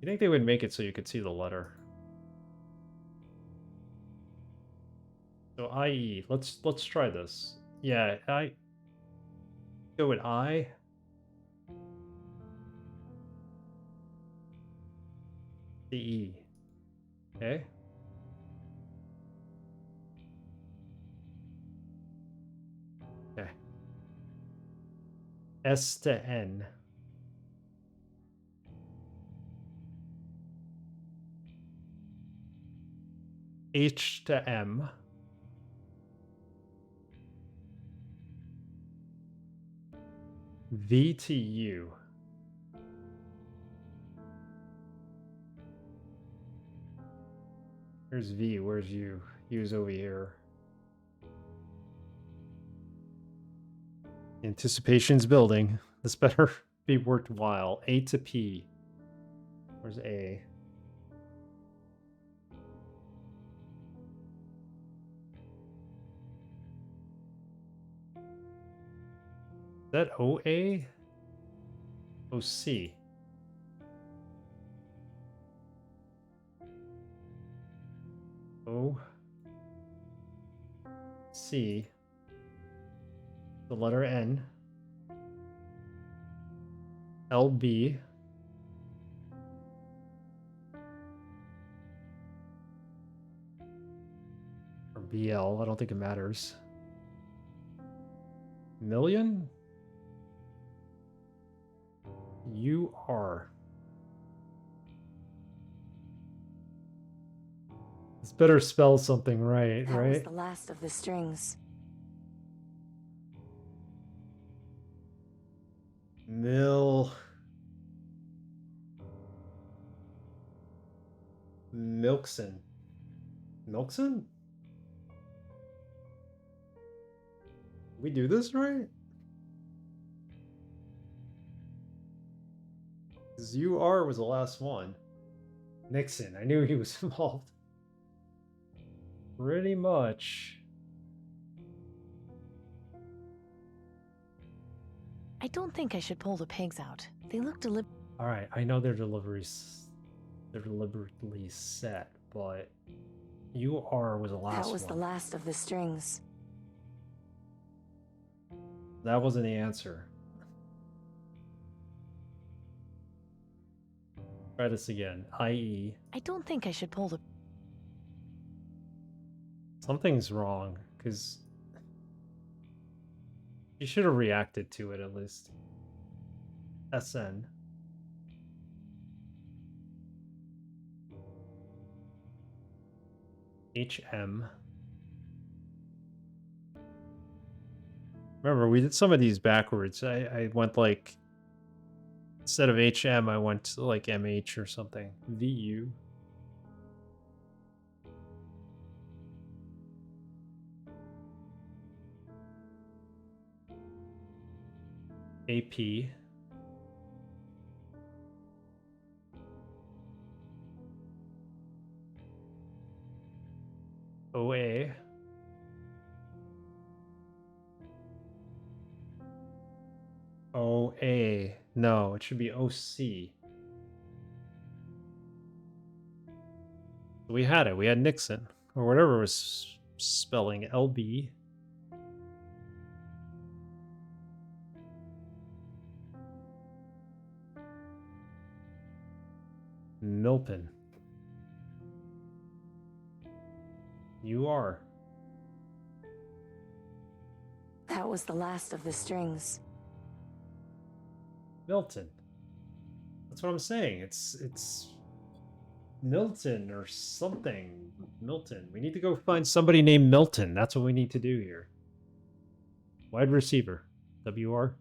You think they would make it so you could see the letter? So IE. Let's try this. Yeah, go with I. The E. Okay. Okay. S to N. H to M. V to U. Here's V, where's U? U's over here. Anticipation's building. This better be worthwhile. A to P. Where's A? Is that OA? OC. O. C. The letter N. LB. Or BL, I don't think it matters. Million? UR. This better spell something right, That right? was the last of the strings. Milkson. Milkson? We do this right? Because UR was the last one. Nixon. I knew he was involved. Pretty much. I don't think I should pull the pigs out. They look deliberate. Alright, I know their deliveries. They're deliberately set, but UR was the last one. That was the last of the strings. That wasn't the answer. Try this again. IE. I don't think I should pull the... Something's wrong, because you should have reacted to it at least. SN. HM. Remember, we did some of these backwards. I went like, instead of HM, I went to like MH or something. VU. AP. OA. OA. No, it should be OC. We had it. We had Nixon. Or whatever was spelling. LB. Milpin. UR. That was the last of the strings. Milton. That's what I'm saying. It's Milton or something. Milton. We need to go find somebody named Milton. That's what we need to do here. Wide receiver. WR.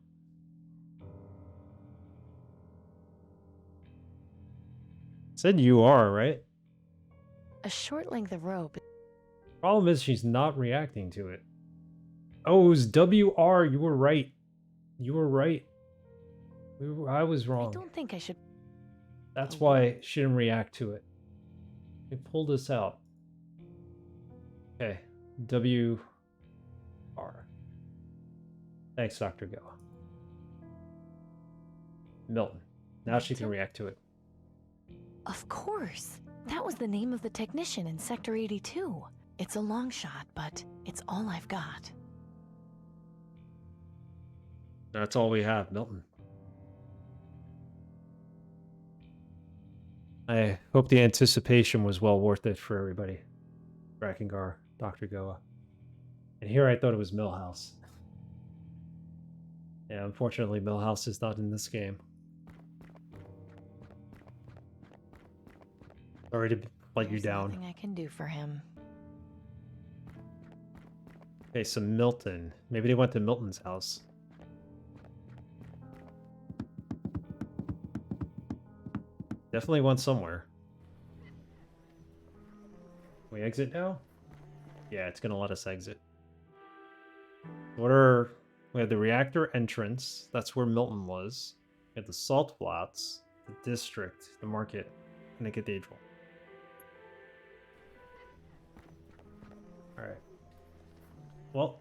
Said UR, right? A short length of rope. Problem is she's not reacting to it. Oh, it was WR. You were right. You were right. I was wrong. I don't think I should... That's why she didn't react to it. Let me pull this out. Okay. WR. Thanks, Dr. Go. Milton. Now she can react to it. Of course. That was the name of the technician in Sector 82. It's a long shot, but it's all I've got. That's all we have, Milton. I hope the anticipation was well worth it for everybody. Drakengard, Dr. Goa. And here I thought it was Millhouse. Yeah, unfortunately, Millhouse is not in this game. Sorry to let you down. Nothing I can do for him. Okay, so Milton. Maybe they went to Milton's house. Definitely went somewhere. Can we exit now? Yeah, it's gonna let us exit. We have the reactor entrance. That's where Milton was. We have the salt flats, the district, the market, and the cathedral. All right. Well,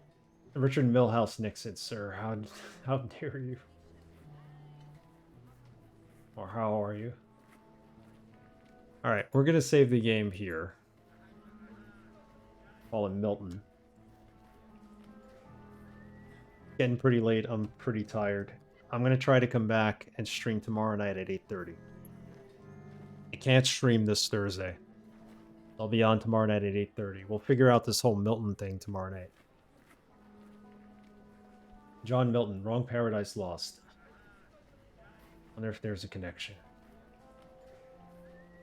Richard Milhouse Nixon, sir. How dare you? Or how are you? All right, we're gonna save the game here. Call him Milton. Getting pretty late. I'm pretty tired. I'm gonna try to come back and stream tomorrow night at 8:30. I can't stream this Thursday. I'll be on tomorrow night at 8:30. We'll figure out this whole Milton thing tomorrow night. John Milton, Wrong Paradise Lost. Wonder if there's a connection.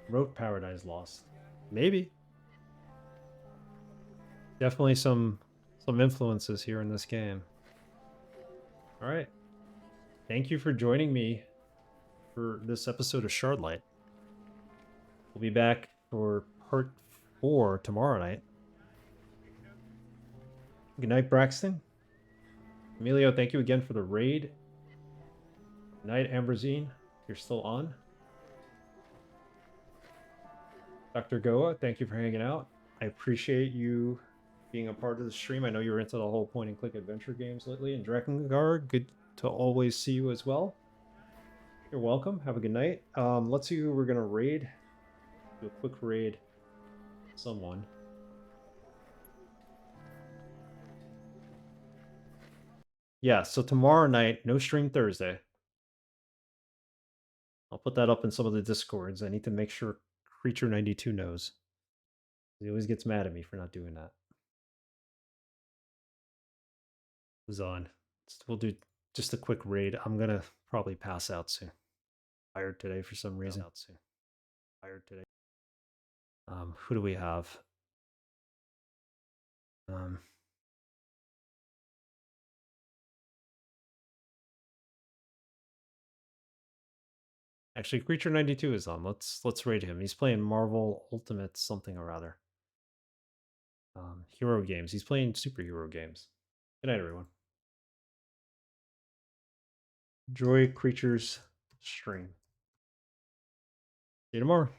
Wrote Paradise Lost. Maybe. Definitely some influences here in this game. All right. Thank you for joining me for this episode of Shardlight. We'll be back for part 4 tomorrow night. Good night, Braxton. Emilio, thank you again for the raid. Good night, Ambrosine. You're still on. Dr. Goa, thank you for hanging out. I appreciate you being a part of the stream. I know you were into the whole point-and-click adventure games lately. And Drakengard, good to always see you as well. You're welcome. Have a good night. Let's see who we're going to raid. Do a quick raid. Someone. Yeah, so tomorrow night, no stream Thursday. I'll put that up in some of the Discords. I need to make sure Creature92 knows. He always gets mad at me for not doing that. Who's on? We'll do just a quick raid. I'm going to probably pass out soon. Tired today for some reason. Tired today. Who do we have? Actually, Creature92 is on. Let's raid him. He's playing Marvel Ultimate something or other. Hero games. He's playing superhero games. Good night, everyone. Enjoy Creature's stream. See you tomorrow.